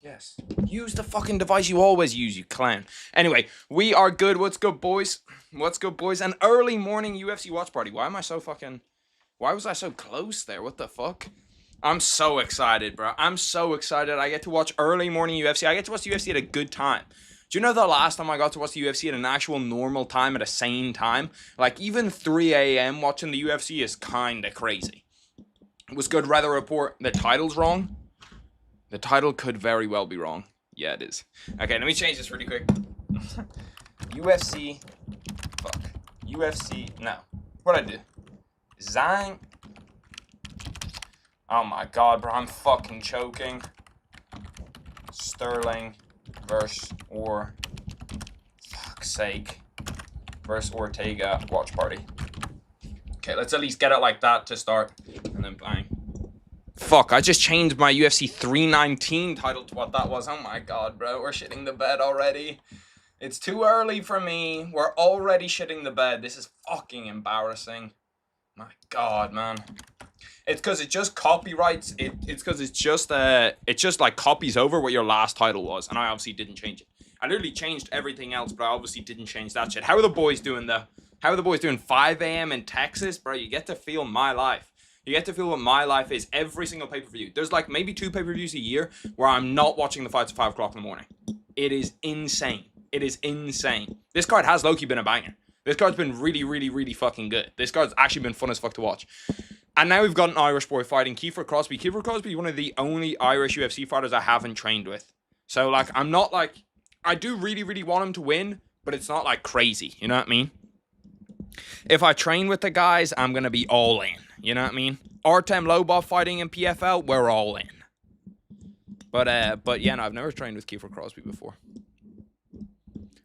Yes. Use the fucking device you always use, you clown. Anyway, we are good. What's good, boys? What's good, boys? An early morning UFC watch party. Why am I so fucking... Why was I so close there? What the fuck? I'm so excited, bro. I'm so excited. I get to watch early morning UFC. I get to watch the UFC at a good time. Do you know the last time I got to watch the UFC at an actual normal time, at a sane time? Like, even 3 a.m. watching the UFC is kind of crazy. It was good. Weather report. The title's wrong. The title could very well be wrong. Yeah, it is. Okay, let me change this really quick. UFC. Fuck. UFC. No. What'd I do? Zang. Oh my god, bro. I'm fucking choking. Sterling versus fuck's sake. Versus Ortega. Watch party. Okay, let's at least get it like that to start. And then bang. Fuck, I just changed my UFC 319 title to what that was. Oh my god, bro. We're shitting the bed already. It's too early for me. We're already shitting the bed. This is fucking embarrassing. My god, man. It's because it just copyrights. It's because it just like copies over what your last title was. And I obviously didn't change it. I literally changed everything else, but I obviously didn't change that shit. How are the boys doing, though? How are the boys doing? 5 a.m. in Texas? Bro, you get to feel my life. You get to feel what my life is every single pay-per-view. There's like maybe 2 pay-per-views a year where I'm not watching the fights at 5 o'clock in the morning. It is insane. It is insane. This card has low-key been a banger. This card's been really, really, really fucking good. This card's actually been fun as fuck to watch. And now we've got an Irish boy fighting Kefir Crosby. Kefir Crosby is one of the only Irish UFC fighters I haven't trained with. So, like, I'm not like... I do really, really want him to win, but it's not like crazy. You know what I mean? If I train with the guys, I'm going to be all in. You know what I mean? Artem Lobov fighting in PFL, we're all in. But yeah, no, I've never trained with Kefir Crosby before.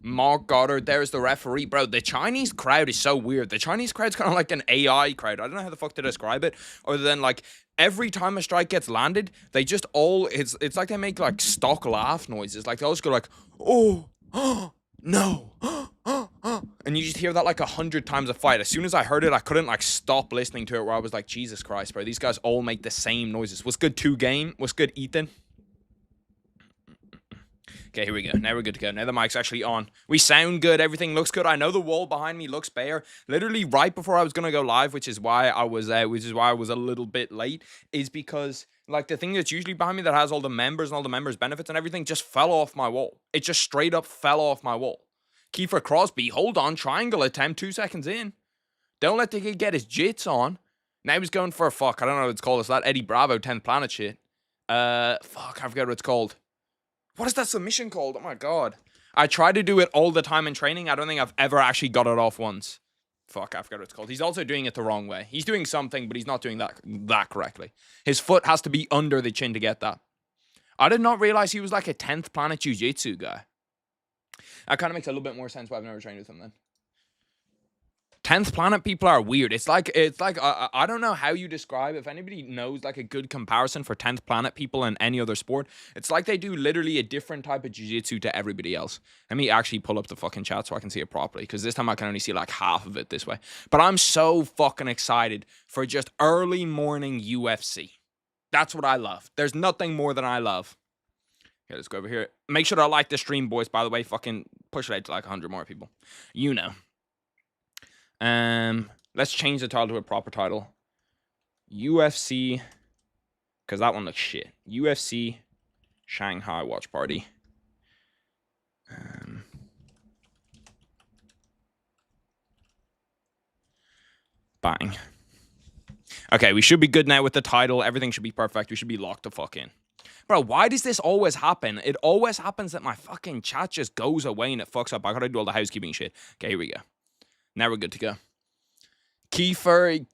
Mark Goddard, there's the referee. Bro, the Chinese crowd is so weird. The Chinese crowd's kind of like an AI crowd. I don't know how the fuck to describe it. Other than, like, every time a strike gets landed, they just all... It's like they make, like, stock laugh noises. Like, they all just go like, oh, no, and you just hear that like 100 times a fight. As soon as I heard it, I couldn't like stop listening to it, where I was like, Jesus Christ, bro, these guys all make the same noises. What's good, 2Game? What's good, Ethan? Okay, here we go. Now we're good to go. Now the mic's actually on. We sound good. Everything looks good. I know the wall behind me looks bare. Literally right before I was gonna go live, which is why I was a little bit late, is because like the thing that's usually behind me that has all the members and all the members' benefits and everything just fell off my wall. It just straight up fell off my wall. Kefir Crosby, hold on, triangle attempt, 2 seconds in. Don't let the kid get his jits on. Now he's going for a fuck. I don't know what it's called. It's that Eddie Bravo 10th Planet shit. Fuck, I forget what it's called. What is that submission called? Oh my god. I try to do it all the time in training. I don't think I've ever actually got it off once. Fuck, I forget what it's called. He's also doing it the wrong way. He's doing something, but he's not doing that correctly. His foot has to be under the chin to get that. I did not realize he was like a 10th Planet Jiu-Jitsu guy. That kind of makes a little bit more sense why I've never trained with him then. 10th Planet people are weird. It's like I don't know how you describe it. If anybody knows like a good comparison for 10th Planet people in any other sport, it's like they do literally a different type of jiu-jitsu to everybody else. Let me actually pull up the fucking chat so I can see it properly, because this time I can only see like half of it this way. But I'm so fucking excited for just early morning UFC. That's what I love. There's nothing more than I love. Okay, let's go over here. Make sure to like the stream, boys, by the way. Fucking push it out to like 100 more people. You know. Let's change the title to a proper title. UFC, because that one looks shit. UFC Shanghai Watch Party. Bang. Okay, we should be good now with the title. Everything should be perfect. We should be locked the fuck in. Bro, why does this always happen? It always happens that my fucking chat just goes away and it fucks up. I gotta do all the housekeeping shit. Okay, here we go. Now we're good to go. Kefir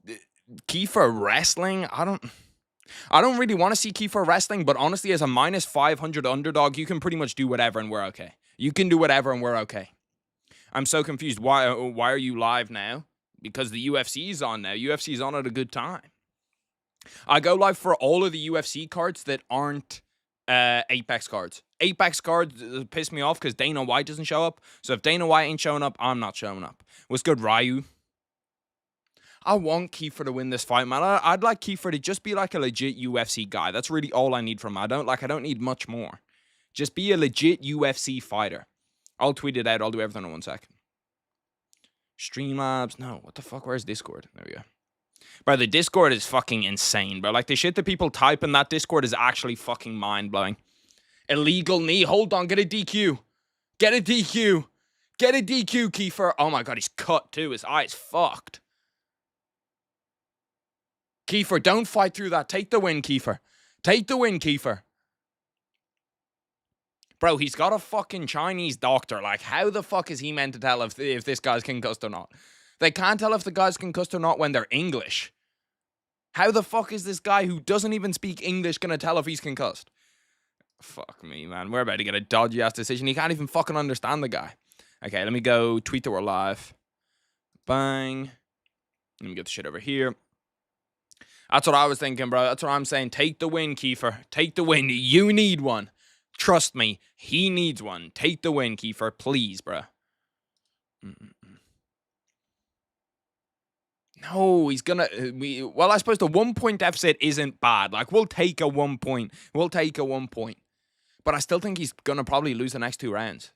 wrestling? I don't really want to see Kefir wrestling, but honestly, as a minus 500 underdog, you can pretty much do whatever and we're okay. You can do whatever and we're okay. I'm so confused. Why are you live now? Because the UFC is on now. UFC is on at a good time. I go live for all of the UFC cards that aren't Apex cards. Apex cards piss me off because Dana White doesn't show up. So if Dana White ain't showing up, I'm not showing up. What's good, Ryu? I want Kefir to win this fight, man. I'd like Kefir to just be like a legit UFC guy. That's really all I need from him. I don't need much more. Just be a legit UFC fighter. I'll tweet it out. I'll do everything in 1 second. Streamlabs. No, what the fuck? Where's Discord? There we go. Bro, the Discord is fucking insane, bro. Like, the shit that people type in that Discord is actually fucking mind-blowing. Illegal knee. Hold on. Get a DQ. Get a DQ. Get a DQ, Kefir. Oh my god, he's cut too. His eye's fucked. Kefir, don't fight through that. Take the win, Kefir. Take the win, Kefir. Bro, he's got a fucking Chinese doctor. Like, how the fuck is he meant to tell if this guy's concussed or not? They can't tell if the guy's concussed or not when they're English. How the fuck is this guy who doesn't even speak English gonna tell if he's concussed? Fuck me, man. We're about to get a dodgy-ass decision. He can't even fucking understand the guy. Okay, let me go tweet that we're live. Bang. Let me get the shit over here. That's what I was thinking, bro. That's what I'm saying. Take the win, Kefir. Take the win. You need one. Trust me. He needs one. Take the win, Kefir. Please, bro. No, he's gonna... well, I suppose the 1 point deficit isn't bad. Like, we'll take a 1 point. We'll take a 1 point. But I still think he's gonna probably lose the next 2 rounds.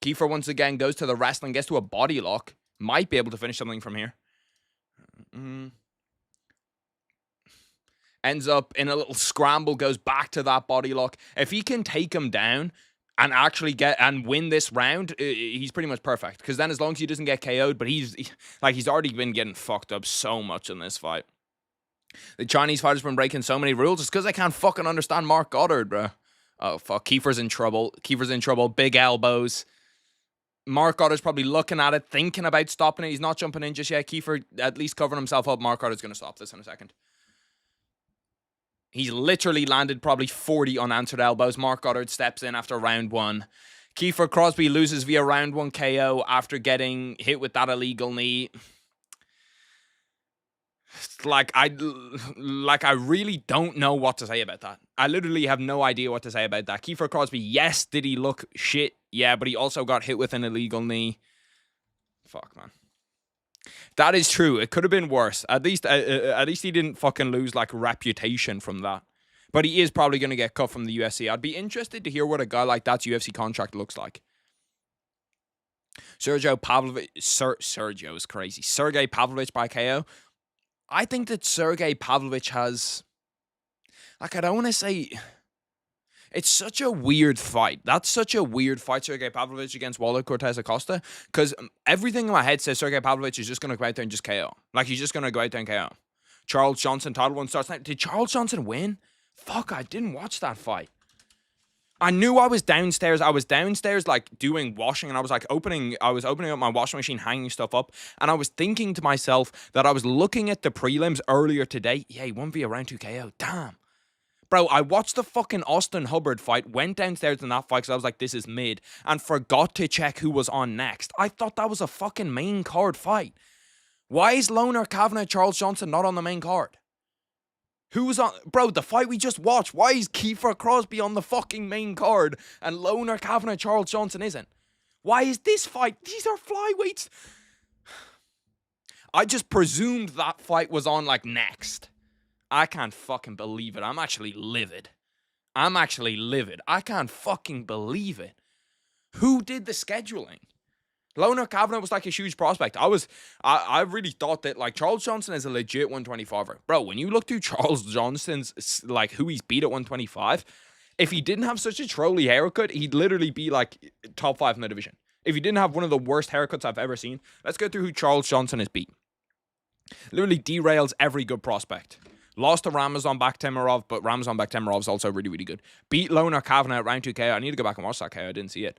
Kefir once again goes to the wrestling, gets to a body lock. Might be able to finish something from here. Ends up in a little scramble, goes back to that body lock. If he can take him down and actually get and win this round, he's pretty much perfect. Because then as long as he doesn't get KO'd, but he's already been getting fucked up so much in this fight. The Chinese fighters been breaking so many rules. It's because they can't fucking understand Mark Goddard, bro. Oh, fuck. Kiefer's in trouble. Kiefer's in trouble. Big elbows. Mark Goddard's probably looking at it, thinking about stopping it. He's not jumping in just yet. Kefir at least covering himself up. Mark Goddard's going to stop this in a second. He's literally landed probably 40 unanswered elbows. Mark Goddard steps in after round 1. Kefir Crosby loses via round 1 KO after getting hit with that illegal knee. Like I really don't know what to say about that. I literally have no idea what to say about that. Kefir Crosby, yes, did he look shit? Yeah, but he also got hit with an illegal knee. Fuck, man. That is true. It could have been worse. At least he didn't fucking lose like reputation from that. But he is probably going to get cut from the UFC. I'd be interested to hear what a guy like that's UFC contract looks like. Sergey Pavlovich by KO. I think that Sergey Pavlovich has, like, I don't want to say, it's such a weird fight. That's such a weird fight, Sergey Pavlovich against Walter Cortez Acosta, because everything in my head says Sergey Pavlovich is just going to go out there and just KO. Like, he's just going to go out there and KO. Charles Johnson, title 1 starts now. Did Charles Johnson win? Fuck, I didn't watch that fight. I knew I was downstairs. I was downstairs, like, doing washing, and I was opening up my washing machine, hanging stuff up, and I was thinking to myself that I was looking at the prelims earlier today. Yeah, he won via round 2 KO. Damn. Bro, I watched the fucking Austin Hubbard fight, went downstairs in that fight because I was like, this is mid, and forgot to check who was on next. I thought that was a fucking main card fight. Why is Loner Kavanaugh Charles Johnson not on the main card? Who's on... Bro, the fight we just watched. Why is Kefir Crosby on the fucking main card and Loner Kavanaugh Charles Johnson isn't? Why is this fight... These are flyweights. I just presumed that fight was on, like, next. I can't fucking believe it. I'm actually livid. I can't fucking believe it. Who did the scheduling? Loner Kavanaugh was like a huge prospect. I really thought that, like, Charles Johnson is a legit 125er. Bro, when you look through Charles Johnson's, like, who he's beat at 125, if he didn't have such a trolly haircut, he'd literally be, like, top 5 in the division. If he didn't have one of the worst haircuts I've ever seen, let's go through who Charles Johnson has beat. Literally derails every good prospect. Lost to Ramazan Bakhtamirov, but Ramazan Bakhtamirov also really, really good. Beat Loner Kavanaugh at round 2 KO. I need to go back and watch that KO. I didn't see it.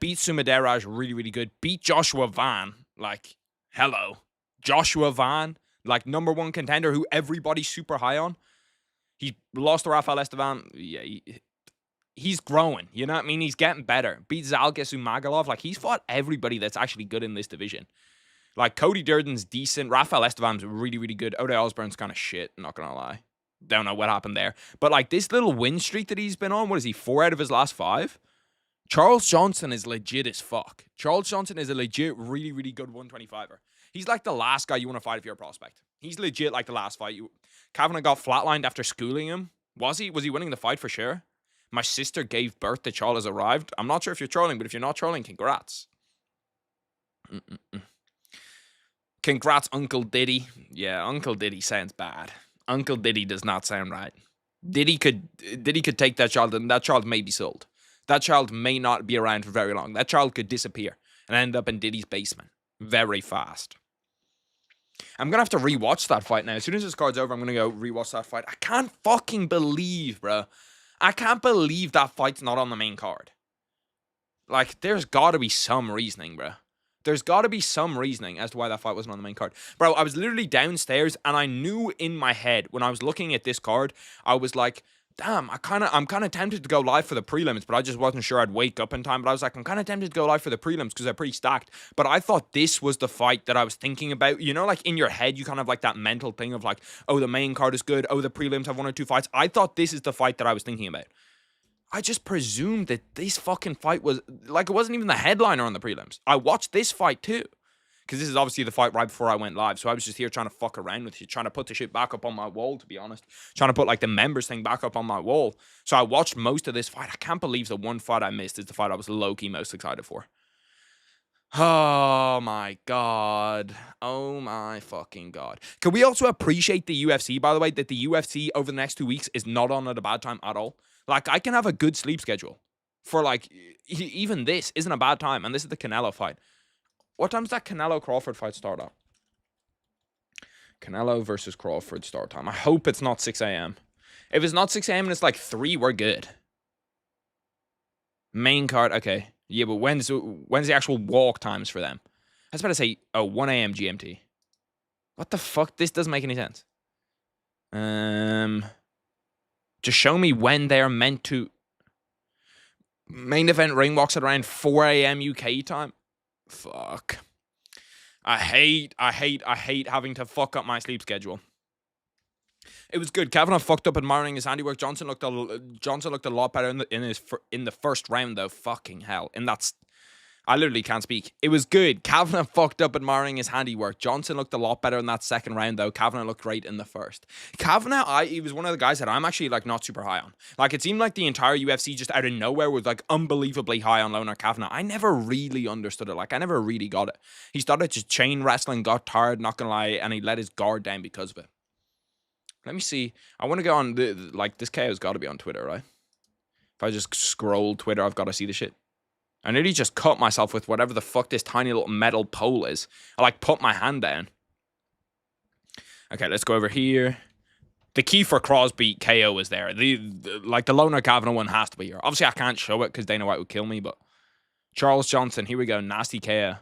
Beat Sumadarji, really, really good. Beat Joshua Van, like, hello. Joshua Van, like, #1 contender who everybody's super high on. He lost to Rafael Esteban. Yeah, he's growing. You know what I mean? He's getting better. Beat Zalgas Umagalov. Like, he's fought everybody that's actually good in this division. Like, Cody Durden's decent. Rafael Esteban's really, really good. Ode Osborne's kind of shit, not gonna lie. Don't know what happened there. But, like, this little win streak that he's been on, what is he, 4 out of his last 5? Charles Johnson is legit as fuck. Charles Johnson is a legit, really, really good 125er. He's like the last guy you want to fight if you're a prospect. He's legit like the last fight. Kavanaugh got flatlined after schooling him. Was he? Was he winning the fight for sure? My sister gave birth. The child has arrived. I'm not sure if you're trolling, but if you're not trolling, congrats. Congrats, Uncle Diddy. Yeah, Uncle Diddy sounds bad. Uncle Diddy does not sound right. Diddy could take that child, and that child may be sold. That child may not be around for very long. That child could disappear and end up in Diddy's basement very fast. I'm going to have to rewatch that fight now. As soon as this card's over, I'm going to go rewatch that fight. I can't fucking believe, bro. I can't believe that fight's not on the main card. Like, there's got to be some reasoning, bro. There's got to be some reasoning as to why that fight wasn't on the main card. Bro, I was literally downstairs, and I knew in my head, when I was looking at this card, I was like, damn, I'm kind of tempted to go live for the prelims, but I just wasn't sure I'd wake up in time. But I was like, I'm kind of tempted to go live for the prelims because they're pretty stacked. But I thought this was the fight that I was thinking about. You know, like in your head, you kind of like that mental thing of like, oh, the main card is good. Oh, the prelims have 1 or 2 fights. I thought this is the fight that I was thinking about. I just presumed that this fucking fight was, like, it wasn't even the headliner on the prelims. I watched this fight too. Because this is obviously the fight right before I went live. So I was just here trying to fuck around with you, trying to put the shit back up on my wall, to be honest. Trying to put, like, the members thing back up on my wall. So I watched most of this fight. I can't believe the one fight I missed is the fight I was low-key most excited for. Oh, my God. Oh, my fucking God. Can we also appreciate the UFC, by the way, that the UFC over the next 2 weeks is not on at a bad time at all? Like, I can have a good sleep schedule for, like, even this isn't a bad time. And this is the Canelo fight. What time does that Canelo-Crawford fight start at? Canelo versus Crawford start time. I hope it's not 6 a.m. If it's not 6 a.m. and it's like 3, we're good. Main card, okay. Yeah, but when's the actual walk times for them? I was about to say, 1 a.m. GMT. What the fuck? This doesn't make any sense. Just show me when they're meant to. Main event ring walks at around 4 a.m. UK time. Fuck. I hate having to fuck up my sleep schedule. It was good. Kavanaugh fucked up admiring his handiwork. Johnson looked a lot better in the first round though. Fucking hell. And that's, I literally can't speak. It was good. Kavanaugh fucked up admiring his handiwork. Johnson looked a lot better in that second round though. Kavanaugh looked great in the first. Kavanaugh, he was one of the guys that I'm actually like not super high on. Like it seemed like the entire UFC just out of nowhere was like unbelievably high on Leonard Kavanaugh. I never really understood it. Like I never really got it. He started just chain wrestling, got tired, not gonna lie, and he let his guard down because of it. Let me see. I want to go on like this KO's got to be on Twitter, right? If I just scroll Twitter, I've got to see the shit. I nearly just cut myself with whatever the fuck this tiny little metal pole is. I like put my hand down. Okay, let's go over here. The Kefir Crosby KO is there. The Leonard Kavanaugh one has to be here. Obviously, I can't show it because Dana White would kill me, but Charles Johnson, here we go. Nasty KO.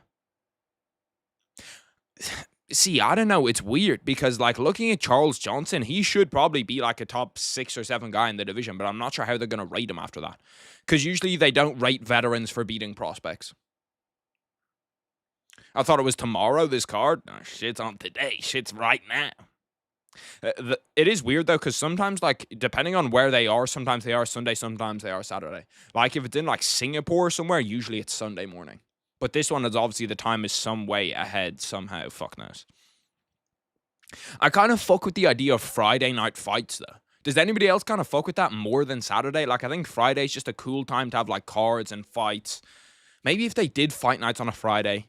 See, I don't know. It's weird because, like, looking at Charles Johnson, he should probably be, like, a top 6 or 7 guy in the division, but I'm not sure how they're going to rate him after that. Because usually they don't rate veterans for beating prospects. I thought it was tomorrow, this card. No, shit's on today. Shit's right now. It is weird, though, because sometimes, like, depending on where they are, sometimes they are Sunday, sometimes they are Saturday. Like, if it's in, like, Singapore or somewhere, usually it's Sunday morning. But this one is obviously the time is some way ahead somehow. Fuck knows. I kind of fuck with the idea of Friday night fights, though. Does anybody else kind of fuck with that more than Saturday? Like, I think Friday's just a cool time to have, like, cards and fights. Maybe if they did fight nights on a Friday.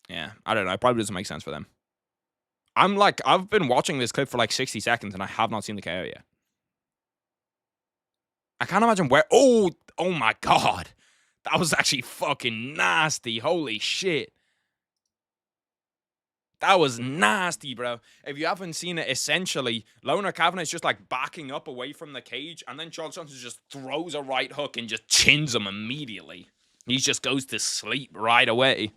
Yeah, I don't know. It probably doesn't make sense for them. I've been watching this clip for, like, 60 seconds, and I have not seen the KO yet. I can't imagine where... Oh my God. That was actually fucking nasty. Holy shit. That was nasty, bro. If you haven't seen it, essentially, Leonard Kavanaugh is just like backing up away from the cage, and then Charles Johnson just throws a right hook and just chins him immediately. He just goes to sleep right away.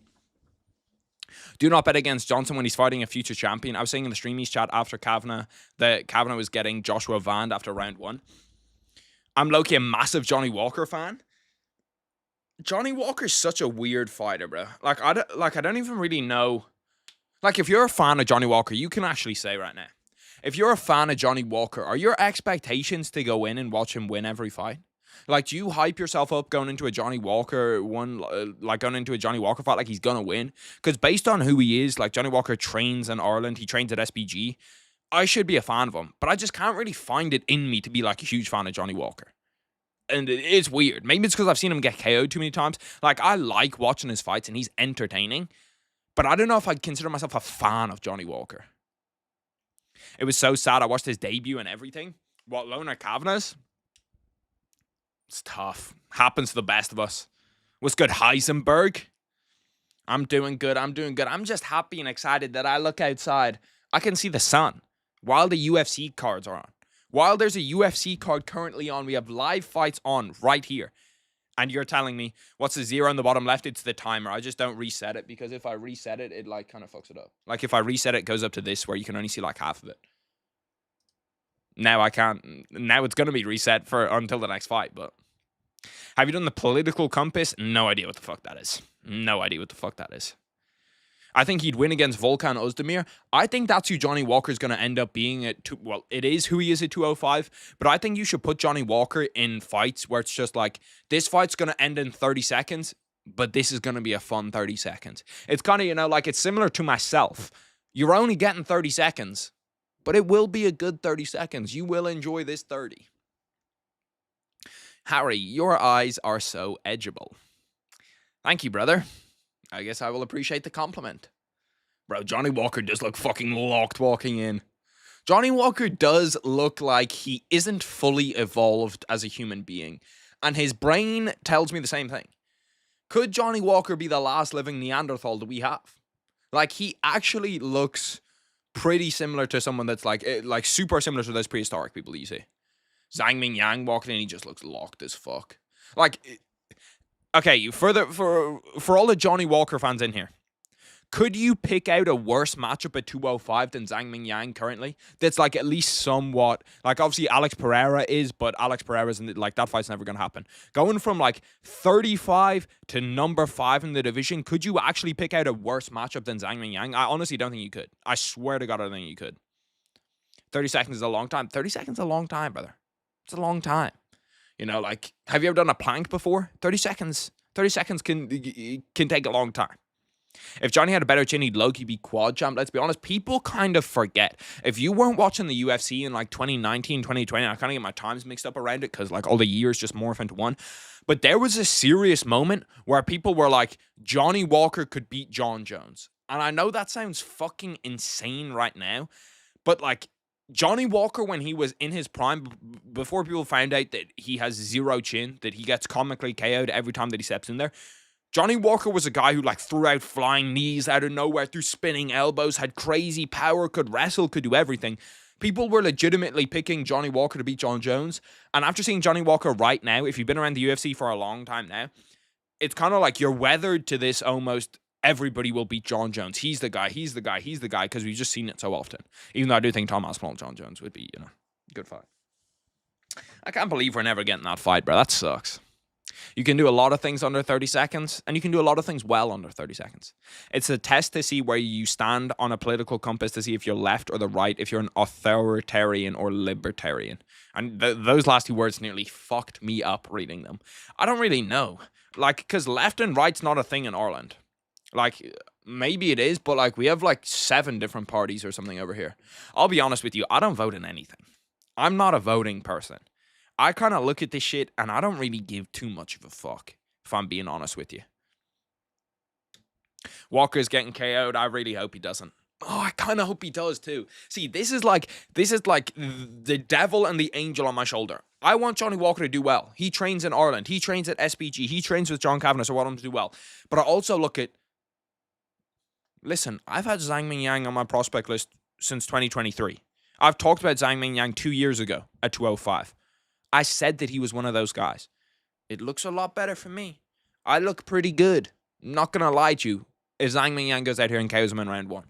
Do not bet against Johnson when he's fighting a future champion. I was saying in the Streamies chat after Kavanaugh that Kavanaugh was getting Joshua Vand after round 1. I'm low-key a massive Johnny Walker fan. Johnny Walker's such a weird fighter, bro. Like I don't even really know. Like, if you're a fan of Johnny Walker, you can actually say right now. If you're a fan of Johnny Walker, are your expectations to go in and watch him win every fight? Like, do you hype yourself up going into a Johnny Walker fight like he's gonna win? Because based on who he is, like Johnny Walker trains in Ireland, he trains at SBG. I should be a fan of him, but I just can't really find it in me to be like a huge fan of Johnny Walker. And it's weird. Maybe it's because I've seen him get KO'd too many times. Like, I like watching his fights, and he's entertaining. But I don't know if I'd consider myself a fan of Johnny Walker. It was so sad. I watched his debut and everything. What, Loner Kavanagh's? It's tough. Happens to the best of us. What's good, Heisenberg? I'm doing good. I'm just happy and excited that I look outside. I can see the sun while the UFC cards are on. While there's a UFC card currently on, we have live fights on right here. And you're telling me, what's the 0 on the bottom left? It's the timer. I just don't reset it, because if I reset it, it like kind of fucks it up. Like if I reset it, it goes up to this where you can only see like half of it. Now I can't. Now it's going to be reset for until the next fight. But have you done the political compass? No idea what the fuck that is. No idea what the fuck that is. I think he'd win against Volkan Ozdemir. I think that's who Johnny Walker's going to end up being at well, it is who he is at 205, but I think you should put Johnny Walker in fights where it's just like, this fight's going to end in 30 seconds, but this is going to be a fun 30 seconds. It's kind of, you know, like it's similar to myself. You're only getting 30 seconds, but it will be a good 30 seconds. You will enjoy this 30. Harry, your eyes are so edgeable. Thank you, brother. I guess I will appreciate the compliment. Bro, Johnny Walker does look fucking locked walking in. Johnny Walker does look like he isn't fully evolved as a human being. And his brain tells me the same thing. Could Johnny Walker be the last living Neanderthal that we have? Like, he actually looks pretty similar to someone that's like super similar to those prehistoric people that you see. Zhang Mingyang walking in, he just looks locked as fuck. Like, okay, for all the Johnny Walker fans in here, could you pick out a worse matchup at 205 than Zhang Mingyang currently? That's like at least somewhat, like obviously Alex Pereira is, but Alex Pereira's like that fight's never going to happen. Going from like 35 to number 5 in the division, could you actually pick out a worse matchup than Zhang Mingyang? I honestly don't think you could. I swear to God, I don't think you could. 30 seconds is a long time. 30 seconds is a long time, brother. It's a long time. You know, like, have you ever done a plank before? 30 seconds. 30 seconds can take a long time. If Johnny had a better chin, he'd low-key be quad champ. Let's be honest, people kind of forget. If you weren't watching the UFC in like 2019, 2020, I kind of get my times mixed up around it because like all the years just morph into one. But there was a serious moment where people were like, Johnny Walker could beat John Jones. And I know that sounds fucking insane right now, but like, Johnny Walker, when he was in his prime, before people found out that he has zero chin, that he gets comically KO'd every time that he steps in there, Johnny Walker was a guy who like threw out flying knees out of nowhere, threw spinning elbows, had crazy power, could wrestle, could do everything. People were legitimately picking Johnny Walker to beat John Jones. And after seeing Johnny Walker right now, if you've been around the UFC for a long time now, it's kind of like you're weathered to this almost everybody will beat John Jones. He's the guy, because we've just seen it so often. Even though I do think Tom Aspinall and John Jones would be, you know, good fight. I can't believe we're never getting that fight, bro. That sucks. You can do a lot of things under 30 seconds, and you can do a lot of things well under 30 seconds. It's a test to see where you stand on a political compass, to see if you're left or the right, if you're an authoritarian or libertarian. And those last two words nearly fucked me up reading them. I don't really know. Like, because left and right's not a thing in Ireland. Like, maybe it is, but like we have like 7 different parties or something over here. I'll be honest with you, I don't vote in anything. I'm not a voting person. I kind of look at this shit and I don't really give too much of a fuck, if I'm being honest with you. Walker's getting KO'd. I really hope he doesn't. Oh, I kind of hope he does too. See, this is like the devil and the angel on my shoulder. I want Johnny Walker to do well. He trains in Ireland. He trains at SBG. He trains with John Kavanaugh, so I want him to do well. But I also look at, listen, I've had Zhang Mingyang on my prospect list since 2023. I've talked about Zhang Mingyang 2 years ago at 205. I said that he was one of those guys. It looks a lot better for me. I look pretty good. I'm not going to lie to you. If Zhang Mingyang goes out here and KOs him in round 1.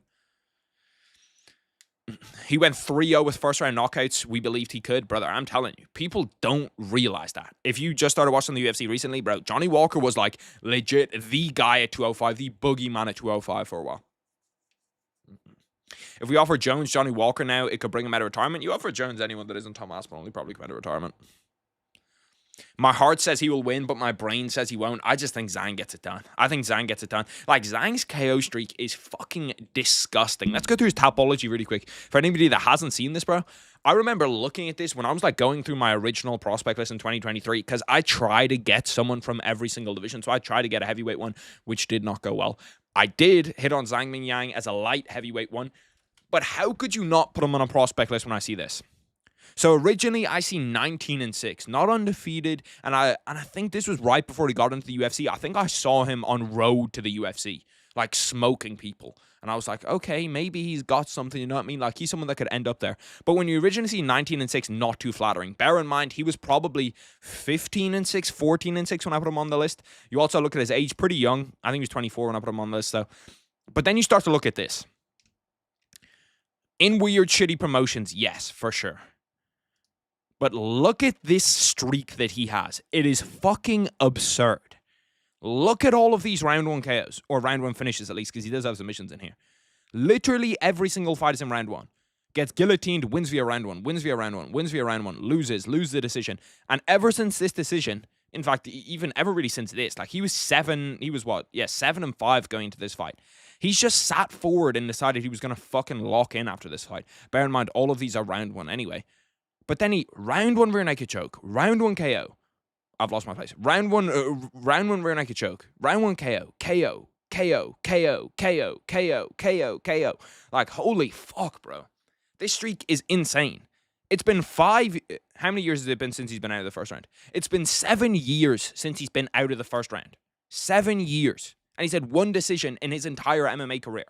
He went 3-0 with first round knockouts. We believed he could. Brother, I'm telling you, people don't realize that. If you just started watching the UFC recently, bro, Johnny Walker was like legit the guy at 205, the boogeyman at 205 for a while. If we offer Jones Johnny Walker now, it could bring him out of retirement. You offer Jones anyone that isn't Tom Aspinall, he probably come out of retirement. My heart says he will win, but my brain says he won't. I just think Zang gets it done. I think Zang gets it done. Like, Zang's KO streak is fucking disgusting. Let's go through his topology really quick. For anybody that hasn't seen this, bro, I remember looking at this when I was, like, going through my original prospect list in 2023, because I try to get someone from every single division. So I tried to get a heavyweight one, which did not go well. I did hit on Zhang Mingyang as a light heavyweight one, but how could you not put him on a prospect list when I see this? So originally, I see 19-6, not undefeated, and I think this was right before he got into the UFC. I think I saw him on road to the UFC, like smoking people, and I was like, okay, maybe he's got something. You know what I mean? Like he's someone that could end up there. But when you originally see 19-6, not too flattering. Bear in mind, he was probably 15-6, 14-6 when I put him on the list. You also look at his age, pretty young. I think he was 24 when I put him on the list, though. But then you start to look at this. In weird, shitty promotions, yes, for sure. But look at this streak that he has. It is fucking absurd. Look at all of these round 1 KOs, or round 1 finishes at least, because he does have submissions in here. Literally every single fight is in round 1. Gets guillotined, wins via round 1, wins via round 1, wins via round 1, loses the decision. And ever since this decision, in fact, even ever really since this, like he was 7-5 going into this fight. He's just sat forward and decided he was going to fucking lock in after this fight. Bear in mind, all of these are round 1 anyway. But then he, round 1 rear naked choke, round 1 KO. I've lost my place. Round 1 rear naked choke, round 1 KO, KO, KO, KO, KO, KO, KO, KO. Like, holy fuck, bro. This streak is insane. It's been how many years has it been since he's been out of the first round? It's been 7 years since he's been out of the first round. 7 years. And he's had 1 decision in his entire MMA career.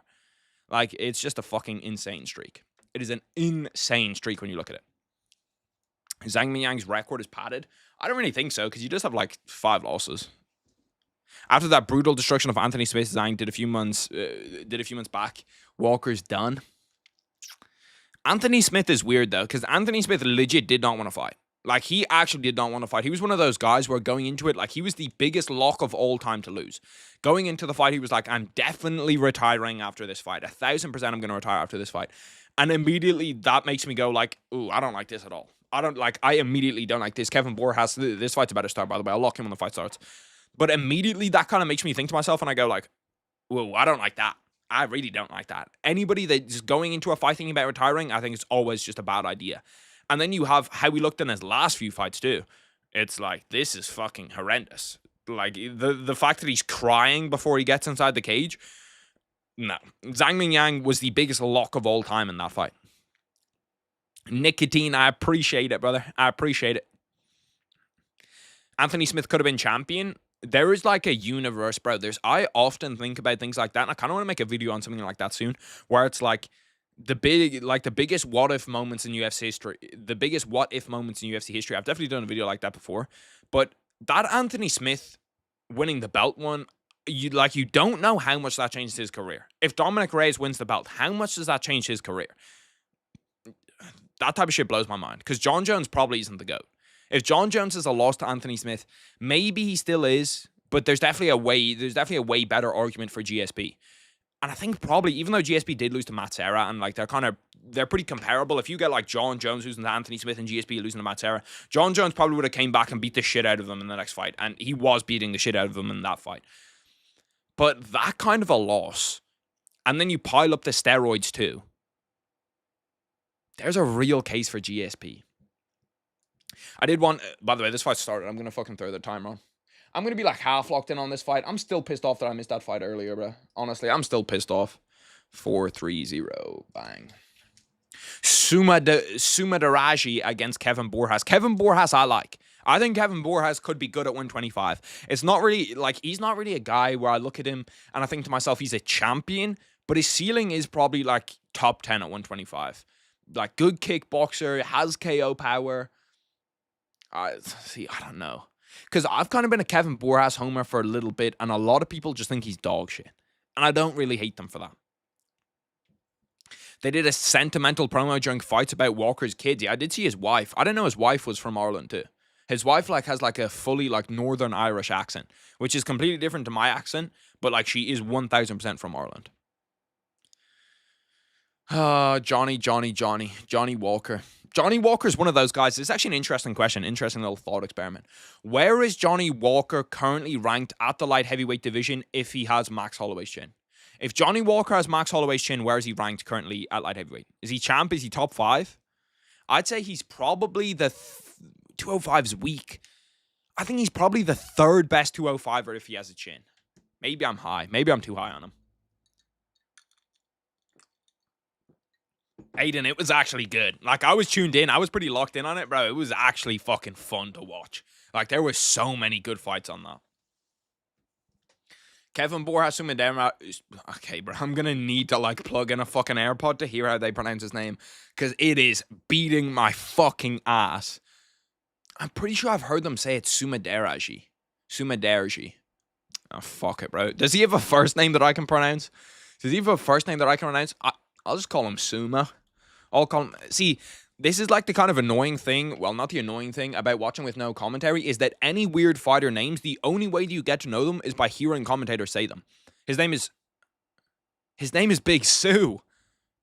Like, it's just a fucking insane streak. It is an insane streak when you look at it. Zhang Mingyang's record is padded. I don't really think so, because he does have like 5 losses. After that brutal destruction of Anthony Smith, Zhang did a few months back. Walker's done. Anthony Smith is weird though, because Anthony Smith legit did not want to fight. Like, he actually did not want to fight. He was one of those guys where going into it, like, he was the biggest lock of all time to lose. Going into the fight, he was like, I'm definitely retiring after this fight. 1,000% I'm going to retire after this fight. And immediately that makes me go like, ooh, I don't like this at all. I immediately don't like this. Kevin Boras, this fight's about to start, by the way. I'll lock him when the fight starts. But immediately that kind of makes me think to myself, and I go like, whoa, I don't like that. I really don't like that. Anybody that's going into a fight thinking about retiring, I think it's always just a bad idea. And then you have how he looked in his last few fights too. It's like, this is fucking horrendous. Like, the fact that he's crying before he gets inside the cage. No. Zhang Mingyang was the biggest lock of all time in that fight. Nicotine, I appreciate it, brother. I appreciate it. Anthony Smith could have been champion. There is like a universe, bro. I often think about things like that, and I kind of want to make a video on something like that soon, where it's like the biggest what if moments in UFC history. The biggest what if moments in UFC history. I've definitely done a video like that before, but that Anthony Smith winning the belt one, you don't know how much that changed his career. If Dominic Reyes wins the belt, how much does that change his career? That type of shit blows my mind, because John Jones probably isn't the GOAT. If John Jones is a loss to Anthony Smith, maybe he still is, but there's definitely a way better argument for GSP. And I think probably, even though GSP did lose to Matt Serra, and like they're pretty comparable. If you get like John Jones losing to Anthony Smith and GSP losing to Matt Serra, John Jones probably would have came back and beat the shit out of them in the next fight, and he was beating the shit out of them in that fight. But that kind of a loss, and then you pile up the steroids too, there's a real case for GSP. I did one, by the way, this fight started. I'm going to fucking throw the timer on. I'm going to be like half locked in on this fight. I'm still pissed off that I missed that fight earlier, bro. Honestly, I'm still pissed off. 4-3-0, bang. Sumadarji against Kevin Boras. Kevin Boras I like. I think Kevin Boras could be good at 125. It's not really, like, he's not really a guy where I look at him and I think to myself, he's a champion, but his ceiling is probably like top 10 at 125. Like, good kickboxer, has KO power. I don't know. Because I've kind of been a Kevin Boras homer for a little bit, and a lot of people just think he's dog shit. And I don't really hate them for that. They did a sentimental promo during fights about Walker's kids. Yeah, I did see his wife. I didn't know his wife was from Ireland too. His wife like has like a fully like Northern Irish accent, which is completely different to my accent, but like she is 1000% from Ireland. Johnny Walker. Johnny Walker's one of those guys. It's actually an interesting question, interesting little thought experiment. Where is Johnny Walker currently ranked at the light heavyweight division if he has Max Holloway's chin? If Johnny Walker has Max Holloway's chin, where is he ranked currently at light heavyweight? Is he champ? Is he top 5? I'd say he's probably the 205's weak. I think he's probably the third best 205er if he has a chin. Maybe I'm high. Maybe I'm too high on him. Aiden, it was actually good. Like, I was tuned in. I was pretty locked in on it, bro. It was actually fucking fun to watch. Like, there were so many good fights on that. Kevin Boras Sumadarji. Okay, bro. I'm going to need to, like, plug in a fucking AirPod to hear how they pronounce his name. Because it is beating my fucking ass. I'm pretty sure I've heard them say it's Sumadarji. Sumadarji. Oh, fuck it, bro. Does he have a first name that I can pronounce? Does he have a first name that I can pronounce? I'll just call him Suma. I'll call him... See, this is like the kind of annoying thing, well, not the annoying thing about watching with no commentary, is that any weird fighter names, the only way that you get to know them is by hearing commentators say them. His name is Big Sue.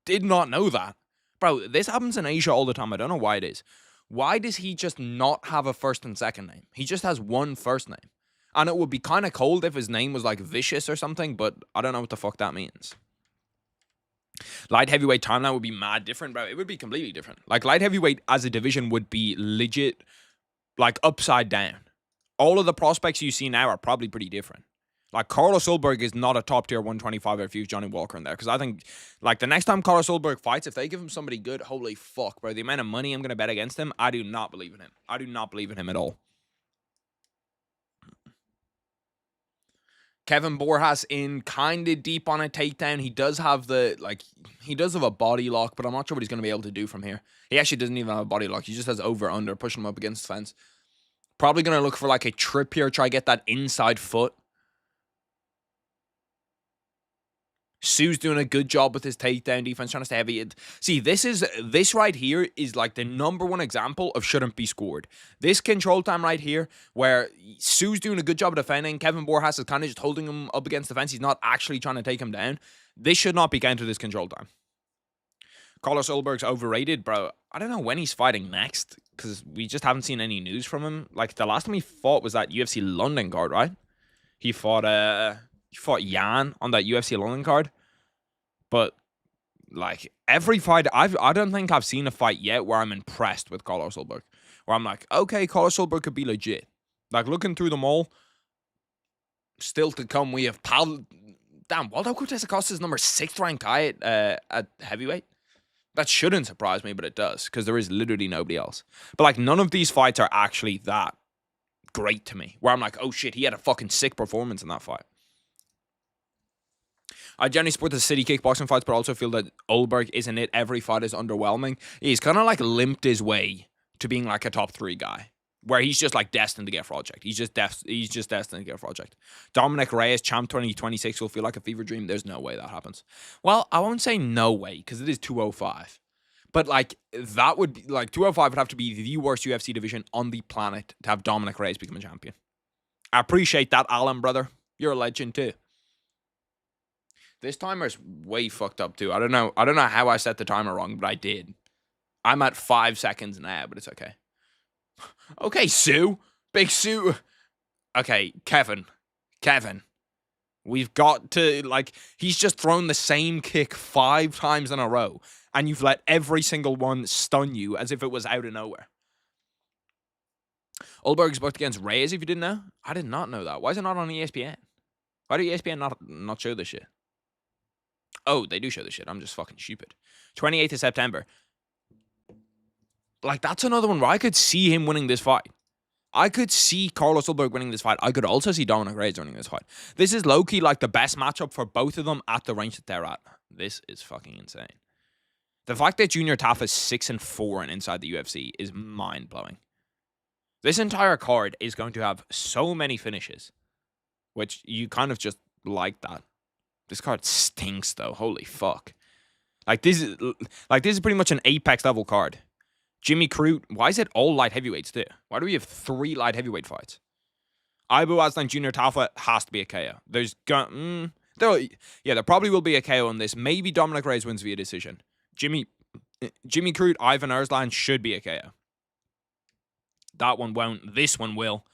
Did not know that. Bro, this happens in Asia all the time. I don't know why it is. Why does he just not have a first and second name? He just has one first name. And it would be kind of cold if his name was like Vicious or something, but I don't know what the fuck that means. Light heavyweight timeline would be mad different, bro. It would be completely different. Like, light heavyweight as a division would be legit, like, upside down. All of the prospects you see now are probably pretty different. Like, Carlos Ulberg is not a top-tier 125 if you use Johnny Walker in there. Because I think, like, the next time Carlos Ulberg fights, if they give him somebody good, holy fuck, bro. The amount of money I'm going to bet against him, I do not believe in him. I do not believe in him at all. Kevin Boras in kind of deep on a takedown. He does have he does have a body lock, but I'm not sure what he's going to be able to do from here. He actually doesn't even have a body lock. He just has over-under, pushing him up against the fence. Probably going to look for like a trip here, try to get that inside foot. Sue's doing a good job with his takedown defense, trying to stay heavy. See, this right here is like the #1 example of shouldn't be scored. This control time right here, where Sue's doing a good job of defending, Kevin Boras is kind of just holding him up against the fence. He's not actually trying to take him down. This should not be counted as control time. Carlos Ulberg's overrated, bro. I don't know when he's fighting next, because we just haven't seen any news from him. Like, the last time he fought was that UFC London card, right? He fought Jan on that UFC London card. But, like, every fight, I don't think I've seen a fight yet where I'm impressed with Carlos Ulberg. Where I'm like, okay, Carlos Ulberg could be legit. Like, looking through them all, still to come, we have Waldo Cortez Acosta's number 6th ranked guy at heavyweight. That shouldn't surprise me, but it does, because there is literally nobody else. But, like, none of these fights are actually that great to me. Where I'm like, oh shit, he had a fucking sick performance in that fight. I generally support the city kickboxing fights, but also feel that Ulberg isn't it. Every fight is underwhelming. He's kind of like limped his way to being like a top 3 guy, where he's just like destined to get project. He's just destined to get project. Dominic Reyes, champ 2026, will feel like a fever dream. There's no way that happens. Well, I won't say no way, because it is 205. But like, that would be like 205 would have to be the worst UFC division on the planet to have Dominic Reyes become a champion. I appreciate that, Alan, brother. You're a legend too. This timer's way fucked up too. I don't know how I set the timer wrong, but I did. I'm at 5 seconds now, but it's okay. Okay, Sue. Big Sue. Okay, Kevin. We've got to, like, he's just thrown the same kick 5 times in a row, and you've let every single one stun you as if it was out of nowhere. Ulberg's booked against Reyes, if you didn't know. I did not know that. Why is it not on ESPN? Why do ESPN not show this shit? Oh, they do show this shit. I'm just fucking stupid. 28th of September. Like, that's another one where I could see him winning this fight. I could see Carlos Ulberg winning this fight. I could also see Dominic Reyes winning this fight. This is low-key like the best matchup for both of them at the range that they're at. This is fucking insane. The fact that Junior Tafa's 6-4 and inside the UFC is mind-blowing. This entire card is going to have so many finishes, which you kind of just like that. This card stinks, though. Holy fuck. Like, this is pretty much an Apex level card. Jimmy Crute. Why is it all light heavyweights too? Why do we have 3 light heavyweight fights? Ibu Aslan Junior Tafa has to be a KO. There probably will be a KO on this. Maybe Dominic Reyes wins via decision. Jimmy Jimmy Crute, Ivan Erslan should be a KO. That one won't. This one will.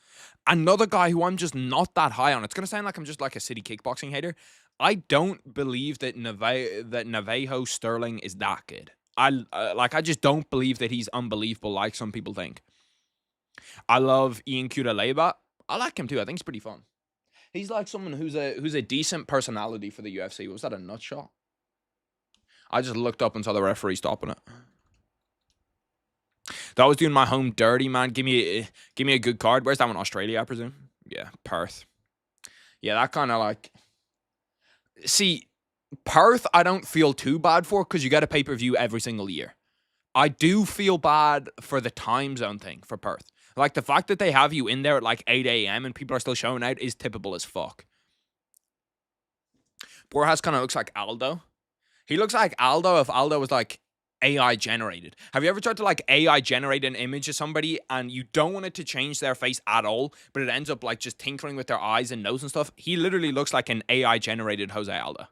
Another guy who I'm just not that high on. It's going to sound like I'm just like a city kickboxing hater. I don't believe that Navajo Sterling is that good. I just don't believe that he's unbelievable like some people think. I love Ian Kutaleba. I like him too. I think he's pretty fun. He's like someone who's a decent personality for the UFC. Was that a nut shot? I just looked up and saw the referee stopping it. That was doing my home dirty, man. Give me a good card. Where's that one? Australia, I presume. Yeah, Perth. Yeah, that kind of like. See, Perth, I don't feel too bad for because you get a pay-per-view every single year. I do feel bad for the time zone thing for Perth. Like, the fact that they have you in there at like 8 a.m. and people are still showing out is typical as fuck. Boras kind of looks like Aldo. He looks like Aldo if Aldo was like AI generated. Have you ever tried to like AI generate an image of somebody and you don't want it to change their face at all, but it ends up like just tinkering with their eyes and nose and stuff? He literally looks like an AI generated Jose Aldo.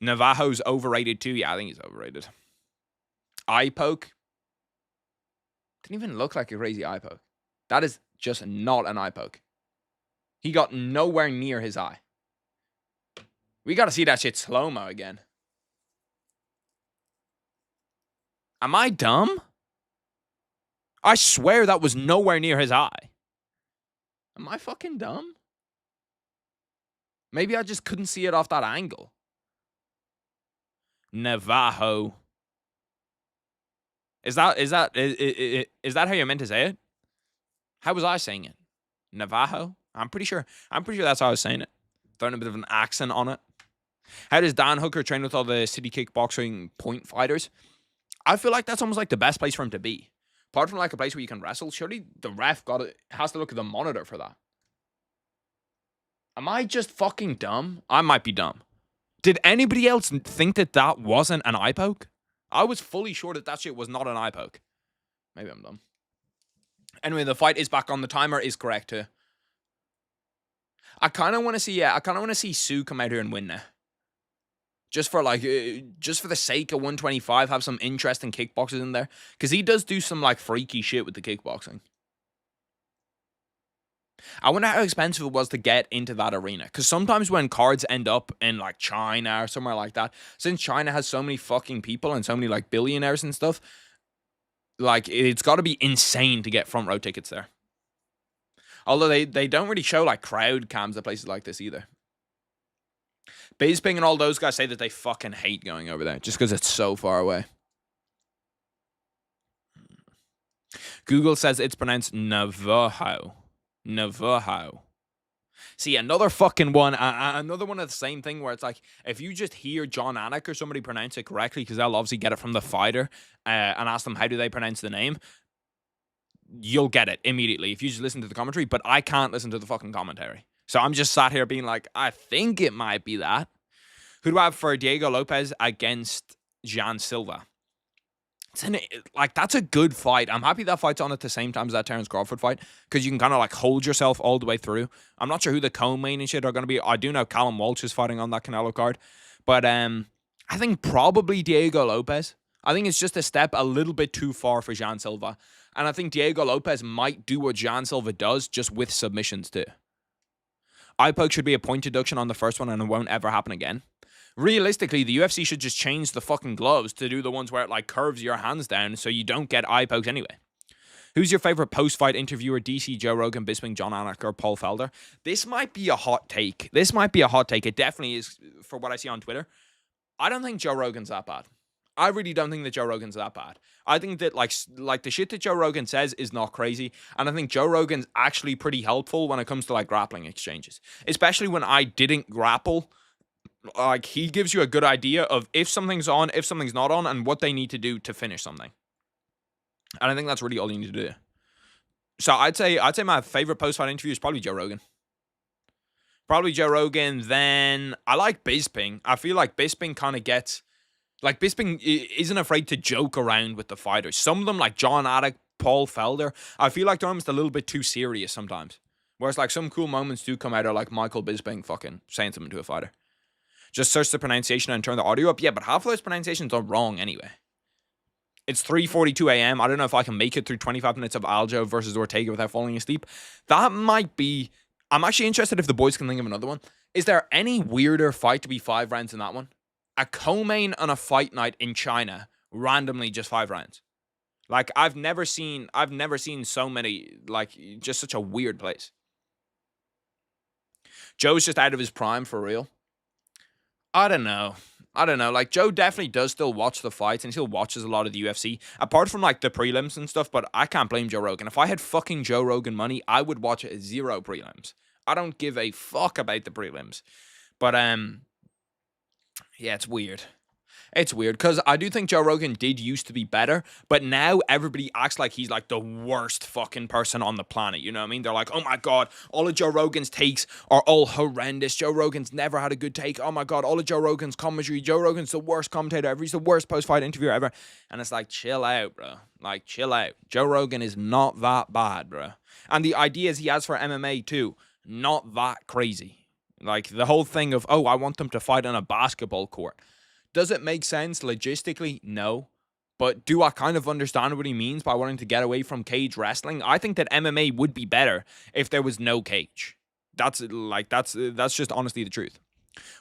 Navajo's overrated too. Yeah, I think he's overrated. Eye poke. Didn't even look like a crazy eye poke. That is just not an eye poke. He got nowhere near his eye. We got to see that shit slow-mo again. Am I dumb? I swear that was nowhere near his eye. Am I fucking dumb? Maybe I just couldn't see it off that angle. Navajo. Is that how you meant to say it? How was I saying it? Navajo? I'm pretty sure that's how I was saying it. Throwing a bit of an accent on it. How does Dan Hooker train with all the city kickboxing point fighters? I feel like that's almost like the best place for him to be. Apart from like a place where you can wrestle, surely the ref has to look at the monitor for that. Am I just fucking dumb? I might be dumb. Did anybody else think that wasn't an eye poke? I was fully sure that shit was not an eye poke. Maybe I'm dumb. Anyway, the fight is back on. The timer is correct too. I kind of want to see Sue come out here and win now. Just for the sake of 125, have some interesting kickboxers in there. Because he does do some like freaky shit with the kickboxing. I wonder how expensive it was to get into that arena. Because sometimes when cards end up in like China or somewhere like that, since China has so many fucking people and so many like billionaires and stuff, like it's got to be insane to get front row tickets there. Although they don't really show like crowd cams at places like this either. Bisping and all those guys say that they fucking hate going over there just because it's so far away. Google says it's pronounced Navajo. Navajo. See, another fucking one. Another one of the same thing where it's like, if you just hear John Anik or somebody pronounce it correctly, because they'll obviously get it from the fighter, and ask them how do they pronounce the name, you'll get it immediately if you just listen to the commentary, but I can't listen to the fucking commentary. So I'm just sat here being like, I think it might be that. Who do I have for Diego Lopez against Jan Silva? That's a good fight. I'm happy that fight's on at the same time as that Terence Crawford fight, because you can kind of like hold yourself all the way through. I'm not sure who the co-main and shit are going to be. I do know Callum Walsh is fighting on that Canelo card. But I think probably Diego Lopez. I think it's just a step a little bit too far for Jan Silva. And I think Diego Lopez might do what Jan Silva does, just with submissions too. Eye poke should be a point deduction on the first one and it won't ever happen again. Realistically, the UFC should just change the fucking gloves to do the ones where it like curves your hands down so you don't get eye pokes anyway. Who's your favorite post-fight interviewer? DC, Joe Rogan, Bisping, John Anik, or Paul Felder? This might be a hot take. It definitely is for what I see on Twitter. I don't think Joe Rogan's that bad. I really don't think that Joe Rogan's that bad. I think that like the shit that Joe Rogan says is not crazy. And I think Joe Rogan's actually pretty helpful when it comes to like grappling exchanges. Especially when I didn't grapple. Like he gives you a good idea of if something's on, if something's not on, and what they need to do to finish something. And I think that's really all you need to do. So I'd say my favorite post-fight interview is probably Joe Rogan. Then I like Bisping. I feel like Bisping kind of gets... Like, Bisping isn't afraid to joke around with the fighters. Some of them, like John Anik, Paul Felder, I feel like they're almost a little bit too serious sometimes. Whereas, like, some cool moments do come out of, like, Michael Bisping fucking saying something to a fighter. Just search the pronunciation and turn the audio up. Yeah, but half of those pronunciations are wrong anyway. It's 3:42 a.m. I don't know if I can make it through 25 minutes of Aljo versus Ortega without falling asleep. That might be... I'm actually interested if the boys can think of another one. Is there any weirder fight to be 5 rounds than that one? A co-main on a fight night in China, randomly just 5 rounds. Like, I've never seen so many, like, just such a weird place. Joe's just out of his prime for real. I don't know. Like, Joe definitely does still watch the fights and still watches a lot of the UFC, apart from, like, the prelims and stuff, but I can't blame Joe Rogan. If I had fucking Joe Rogan money, I would watch 0 prelims. I don't give a fuck about the prelims. But, yeah, it's weird. It's weird, because I do think Joe Rogan did used to be better, but now everybody acts like he's, like, the worst fucking person on the planet, you know what I mean? They're like, oh my god, all of Joe Rogan's takes are all horrendous. Joe Rogan's never had a good take. Oh my god, all of Joe Rogan's commentary, Joe Rogan's the worst commentator ever. He's the worst post-fight interviewer ever. And it's like, chill out, bro. Like, chill out. Joe Rogan is not that bad, bro. And the ideas he has for MMA, too, not that crazy. Like, the whole thing of, oh, I want them to fight on a basketball court. Does it make sense logistically? No. But do I kind of understand what he means by wanting to get away from cage wrestling? I think that MMA would be better if there was no cage. That's just honestly the truth.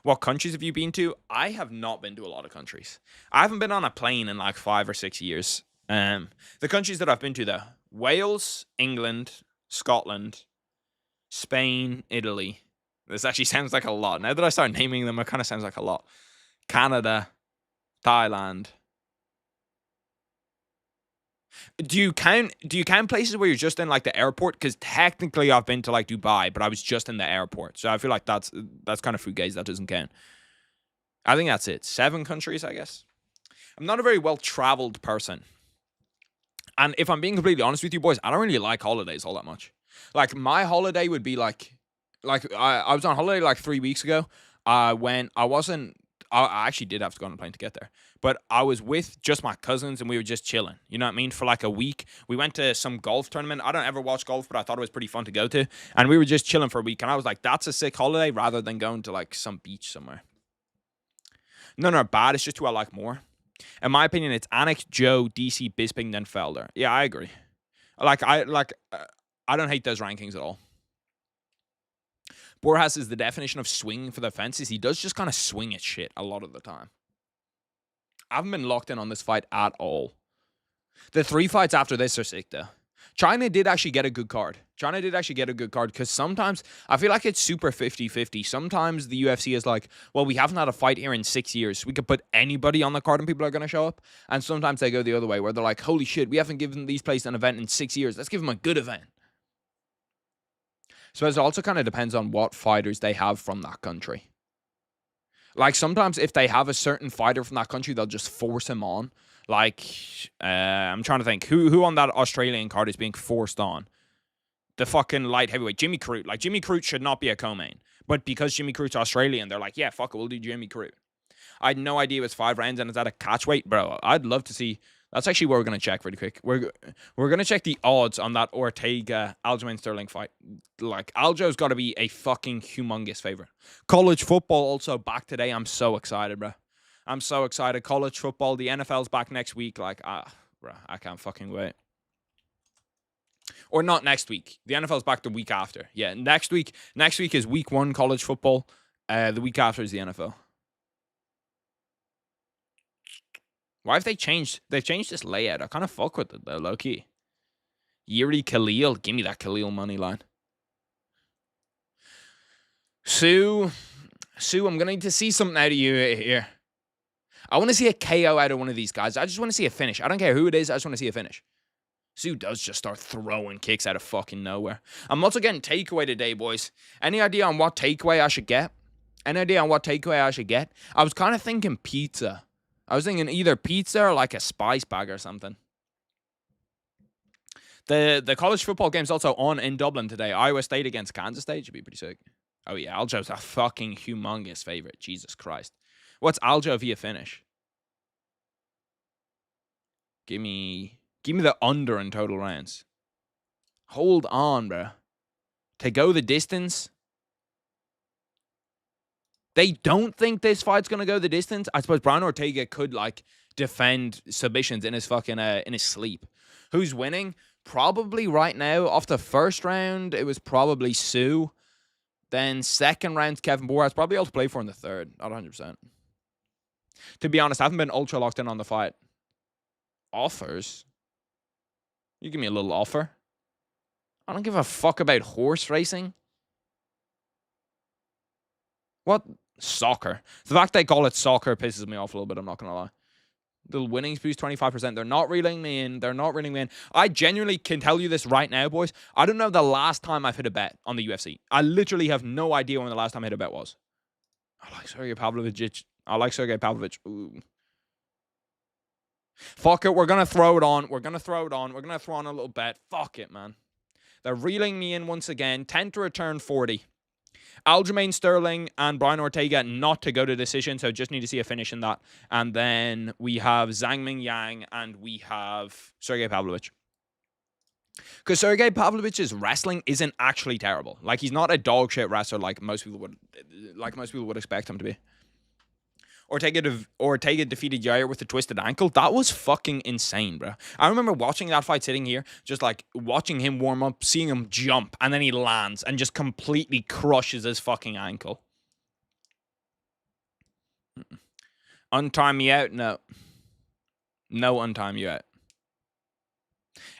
What countries have you been to? I have not been to a lot of countries. I haven't been on a plane in like 5 or 6 years. The countries that I've been to though: Wales, England, Scotland, Spain, Italy. This actually sounds like a lot. Now that I start naming them, it kind of sounds like a lot. Canada, Thailand. Do you count places where you're just in like the airport? Because technically I've been to like Dubai, but I was just in the airport. So I feel like that's kind of fugazi. That doesn't count. I think that's it. 7 countries, I guess. I'm not a very well-traveled person. And if I'm being completely honest with you boys, I don't really like holidays all that much. Like, my holiday would be like I was on holiday like 3 weeks ago when I actually did have to go on a plane to get there. But I was with just my cousins and we were just chilling. You know what I mean? For like a week. We went to some golf tournament. I don't ever watch golf, but I thought it was pretty fun to go to. And we were just chilling for a week. And I was like, that's a sick holiday rather than going to like some beach somewhere. None are bad. It's just who I like more. In my opinion, it's Anik, Joe, DC, Bisping, then Felder. Yeah, I agree. I don't hate those rankings at all. Boras is the definition of swinging for the fences. He does just kind of swing at shit a lot of the time. I haven't been locked in on this fight at all. The 3 fights after this are sick, though. China did actually get a good card. Because sometimes I feel like it's super 50-50. Sometimes the UFC is like, well, we haven't had a fight here in 6 years. We could put anybody on the card and people are going to show up. And sometimes they go the other way where they're like, holy shit, we haven't given these places an event in 6 years. Let's give them a good event. So it also kind of depends on what fighters they have from that country. Like, sometimes if they have a certain fighter from that country, they'll just force him on. Like, I'm trying to think. Who on that Australian card is being forced on? The fucking light heavyweight. Jimmy Crute. Like, Jimmy Crute should not be a co-main. But because Jimmy Crute's Australian, they're like, yeah, fuck it, we'll do Jimmy Crute. I had no idea it was 5 rounds and it's at a catch weight. Bro, I'd love to see... That's actually what we're going to check really quick. We're going to check the odds on that Ortega Aljamain Sterling fight. Like, Aljo's got to be a fucking humongous favorite. College football also back today. I'm so excited, bro. I'm so excited. College football. The NFL's back next week. Like, bro, I can't fucking wait. Or not next week. The NFL's back the week after. Yeah, next week is week 1 college football. The week after is the NFL. Why have they changed? They've changed this layout. I kind of fuck with it, though, low-key. Yuri Khalil. Give me that Khalil money line. Sue, I'm going to need to see something out of you here. I want to see a KO out of one of these guys. I just want to see a finish. I don't care who it is. I just want to see a finish. Sue does just start throwing kicks out of fucking nowhere. I'm also getting takeaway today, boys. Any idea on what takeaway I should get? I was kind of thinking pizza. I was thinking either pizza or like a spice bag or something. The college football game's also on in Dublin today. Iowa State against Kansas State. Should be pretty sick. Oh yeah, Aljo's a fucking humongous favorite. Jesus Christ. What's Aljo via finish? Give me the under in total rounds. Hold on, bro. To go the distance. They don't think this fight's gonna go the distance. I suppose Brian Ortega could like defend submissions in his fucking in his sleep. Who's winning? Probably right now off the first round, it was probably Sue. Then second round, Kevin Boras. Probably all to play for in the third. Not 100%. To be honest, I haven't been ultra locked in on the fight. Offers? You give me a little offer. I don't give a fuck about horse racing. What? Soccer. The fact they call it soccer pisses me off a little bit, I'm not going to lie. The winnings boost 25%. They're not reeling me in. They're not reeling me in. I genuinely can tell you this right now, boys. I don't know the last time I've hit a bet on the UFC. I literally have no idea when the last time I hit a bet was. I like Sergey Pavlovich. Ooh. Fuck it. We're going to throw it on. We're going to throw on a little bet. Fuck it, man. They're reeling me in once again. 10 to return 40. Aljamain Sterling and Brian Ortega not to go to decision, so just need to see a finish in that. And then we have Zang Mingyang and we have Sergey Pavlovich. Because Sergey Pavlovich's wrestling isn't actually terrible. Like, he's not a dog shit wrestler like most people would expect him to be. Ortega defeated Yair with a twisted ankle. That was fucking insane, bro. I remember watching that fight sitting here, just like watching him warm up, seeing him jump, and then he lands and just completely crushes his fucking ankle. Untime me out? No. No untime you out.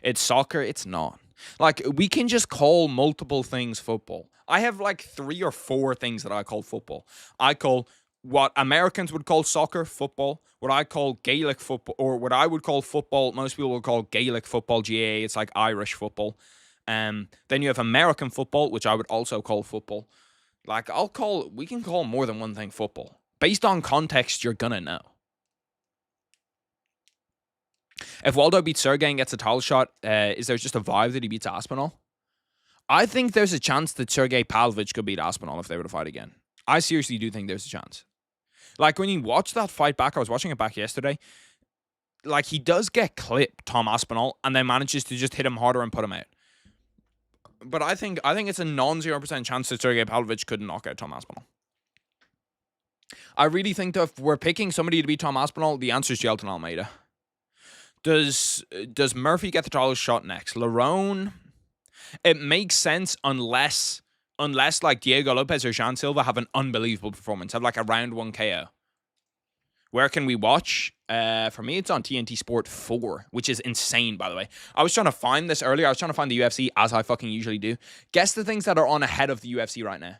It's soccer? It's not. Like, we can just call multiple things football. I have like 3 or 4 things that I call football. I call what Americans would call soccer, football. What I call Gaelic football, or what I would call football, most people would call Gaelic football, GAA. It's like Irish football. Then you have American football, which I would also call football. Like, we can call more than one thing football. Based on context, you're gonna know. If Waldo beats Sergey and gets a title shot, is there just a vibe that he beats Aspinall? I think there's a chance that Sergey Pavlovich could beat Aspinall if they were to fight again. I seriously do think there's a chance. Like, when you watch that fight back, I was watching it back yesterday, like, he does get clipped, Tom Aspinall, and then manages to just hit him harder and put him out. But I think it's a non-0% chance that Sergey Pavlovich could knock out Tom Aspinall. I really think that if we're picking somebody to beat Tom Aspinall, the answer is Jelton Almeida. Does Murphy get the title shot next? Lerone? It makes sense unless like Diego Lopez or Jean Silva have an unbelievable performance, have like a round 1 KO. Where can we watch? For me, it's on TNT Sport 4, which is insane, by the way. I was trying to find this earlier. I was trying to find the UFC, as I fucking usually do. Guess the things that are on ahead of the UFC right now.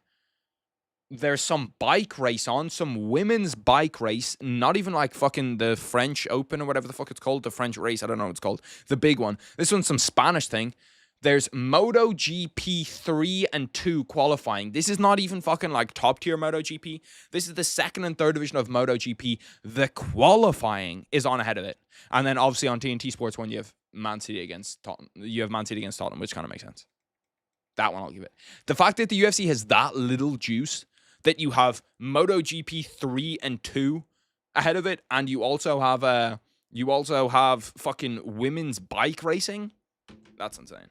There's some bike race on, some women's bike race, not even like fucking the French Open or whatever the fuck it's called, the French race, I don't know what it's called, the big one. This one's some Spanish thing. There's MotoGP 3 and 2 qualifying. This is not even fucking like top tier MotoGP. This is the 2nd and 3rd division of MotoGP. The qualifying is on ahead of it. And then obviously on TNT Sports 1, you have Man City against Tottenham. You have Man City against Tottenham, which kind of makes sense. That one I'll give it. The fact that the UFC has that little juice, that you have MotoGP 3 and 2 ahead of it, and you also have fucking women's bike racing. That's insane.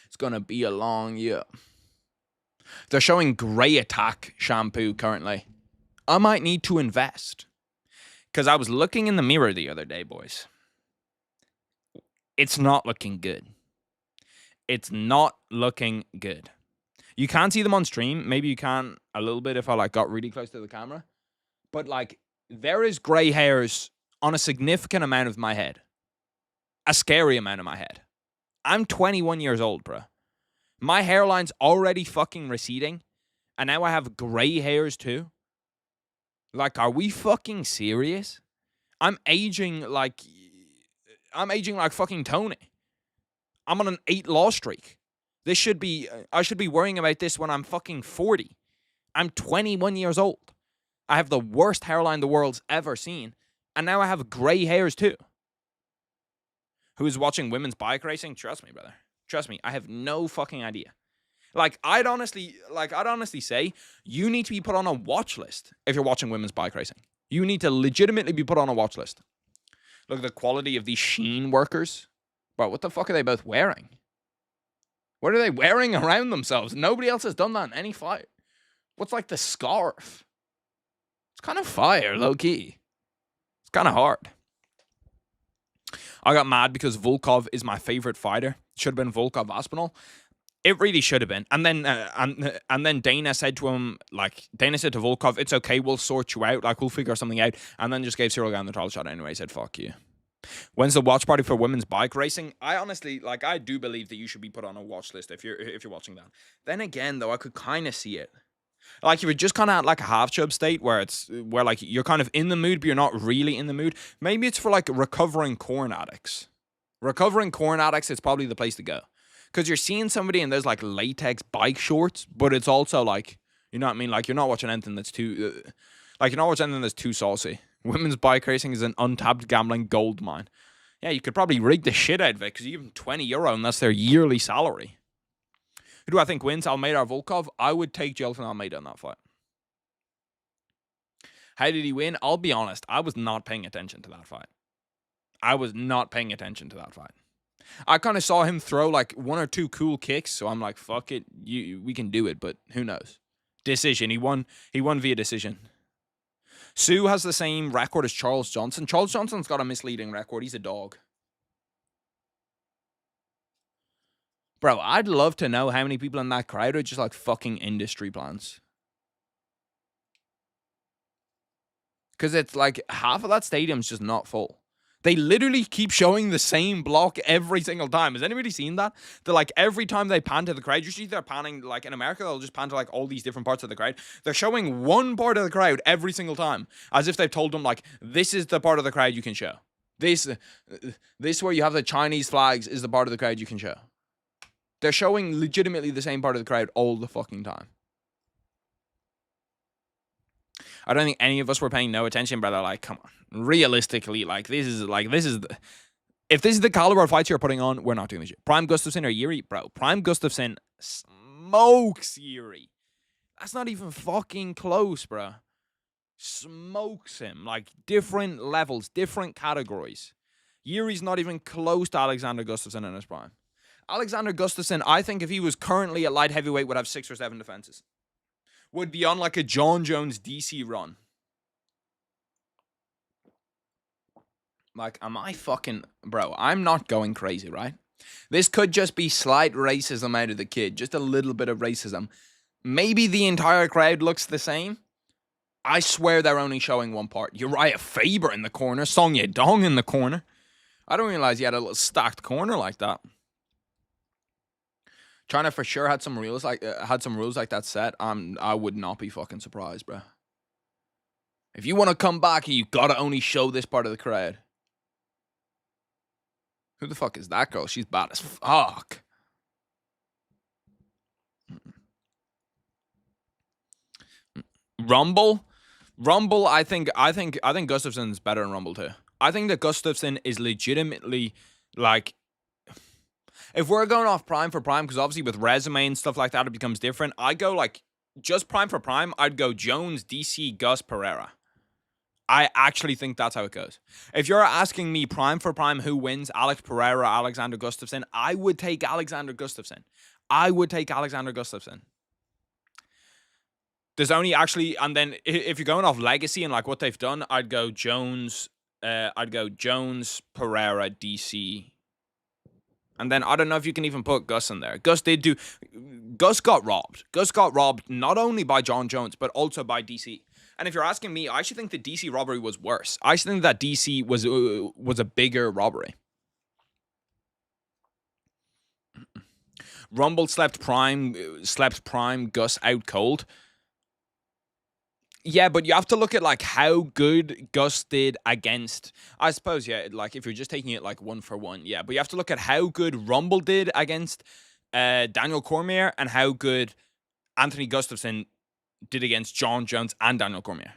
It's gonna be a long year. They're showing Grey Attack shampoo currently. I might need to invest. Because I was looking in the mirror the other day, boys. It's not looking good. It's not looking good. You can't see them on stream. Maybe you can a little bit if I like got really close to the camera. But like, there is gray hairs on a significant amount of my head. A scary amount of my head. I'm 21 years old, bro. My hairline's already fucking receding. And now I have gray hairs too. Like, are we fucking serious? I'm aging like fucking Tony. I'm on an 8-loss streak. I should be worrying about this when I'm fucking 40. I'm 21 years old. I have the worst hairline the world's ever seen. And now I have gray hairs too. Who's watching women's bike racing? Trust me, brother. Trust me, I have no fucking idea. Like, I'd honestly say you need to be put on a watch list if you're watching women's bike racing. You need to legitimately be put on a watch list. Look at the quality of these Sheen workers. Bro, what the fuck are they both wearing? What are they wearing around themselves? Nobody else has done that in any fight. What's like the scarf? It's kind of fire, low key. It's kind of hard. I got mad because Volkov is my favorite fighter. Should have been Volkov Aspinall. It really should have been. And then Dana said to him, like, Dana said to Volkov, it's okay, we'll sort you out, like, we'll figure something out. And then just gave Cyril Gane the title shot anyway. He said, fuck you. When's the watch party for women's bike racing? I honestly, like, I do believe that you should be put on a watch list if you're watching that. Then again, though, I could kind of see it. Like, if you're just kind of at, like, a half-chub state where like, you're kind of in the mood, but you're not really in the mood. Maybe it's for, like, recovering corn addicts. Recovering corn addicts, it's probably the place to go. Because you're seeing somebody and there's, like, latex bike shorts, but it's also, like, you know what I mean? Like, you're not watching anything that's too, you're not watching anything that's too saucy. Women's bike racing is an untapped gambling gold mine. Yeah, you could probably rig the shit out of it because you give them €20 and that's their yearly salary. Who do I think wins, Almeida or Volkov? I would take Jelton Almeida in that fight. How did he win? I'll be honest, I was not paying attention to that fight. I kind of saw him throw like one or two cool kicks, so I'm like, fuck it, we can do it, but who knows? Decision. He won via decision. Sue has the same record as Charles Johnson. Charles Johnson's got a misleading record. He's a dog. Bro, I'd love to know how many people in that crowd are just like fucking industry plants. Because it's like half of that stadium's just not full. They literally keep showing the same block every single time. Has anybody seen that? They're like, every time they pan to the crowd, usually they're panning, like in America, they'll just pan to like all these different parts of the crowd. They're showing one part of the crowd every single time. As if they've told them, like, this is the part of the crowd you can show. This where you have the Chinese flags is the part of the crowd you can show. They're showing legitimately the same part of the crowd all the fucking time. I don't think any of us were paying no attention, brother. Like, come on. Realistically, if this is the caliber of fights you're putting on, we're not doing this shit. Prime Gustafsson or Yuri? Bro, Prime Gustafsson smokes Yuri. That's not even fucking close, bro. Smokes him. Like, different levels, different categories. Yuri's not even close to Alexander Gustafsson in his prime. Alexander Gustafsson, I think if he was currently at light heavyweight, would have 6 or 7 defenses. Would be on like a John Jones DC run. Like, am I fucking... Bro, I'm not going crazy, right? This could just be slight racism out of the kid. Just a little bit of racism. Maybe the entire crowd looks the same. I swear they're only showing one part. Uriah Faber in the corner. Song Yadong in the corner. I don't realize he had a little stacked corner like that. China for sure had some rules like that set. I would not be fucking surprised, bro. If you want to come back, you gotta only show this part of the crowd. Who the fuck is that girl? She's bad as fuck. Rumble, I think Gustafsson's better in Rumble too. I think that Gustafsson is legitimately like, if we're going off prime for prime, because obviously with resume and stuff like that, it becomes different. I go like, just prime for prime, I'd go Jones, DC, Gus, Pereira. I actually think that's how it goes. If you're asking me prime for prime who wins, Alex Pereira, Alexander Gustafsson, I would take Alexander Gustafsson. There's only actually, and then if you're going off legacy and like what they've done, I'd go Jones, Pereira, DC. And then I don't know if you can even put Gus in there. Gus got robbed. Gus got robbed not only by John Jones, but also by DC. And if you're asking me, I actually think the DC robbery was worse. I actually think that DC was a bigger robbery. Rumble slept prime Gus out cold. Yeah, but you have to look at like how good Gus did against, I suppose, yeah, like if you're just taking it like 1 for 1, yeah, but you have to look at how good Rumble did against Daniel Cormier and how good Anthony Gustafsson did against John Jones and Daniel Cormier.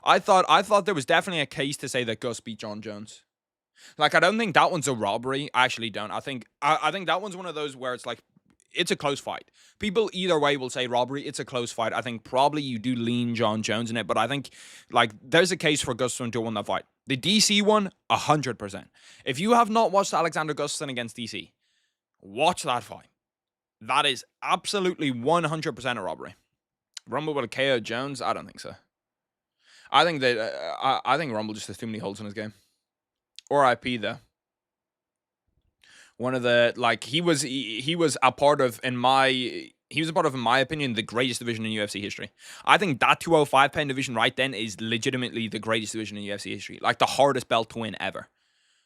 I thought there was definitely a case to say that Gus beat John Jones. Like, I don't think that one's a robbery. I actually don't. I think that one's one of those where it's like, it's a close fight. People either way will say robbery. It's a close fight. I think probably you do lean John Jones in it, but I think like there's a case for Gustafsson to win that fight. The DC one, 100%. If you have not watched Alexander Gustafsson against DC, watch that fight. That is absolutely 100% a robbery. Rumble with a KO Jones? I don't think so. I think that I think Rumble just has too many holes in his game. Or IP though. One of the he was a part of in my opinion the greatest division in UFC history. I think that 205 pound division right then is legitimately the greatest division in UFC history. Like the hardest belt to win ever.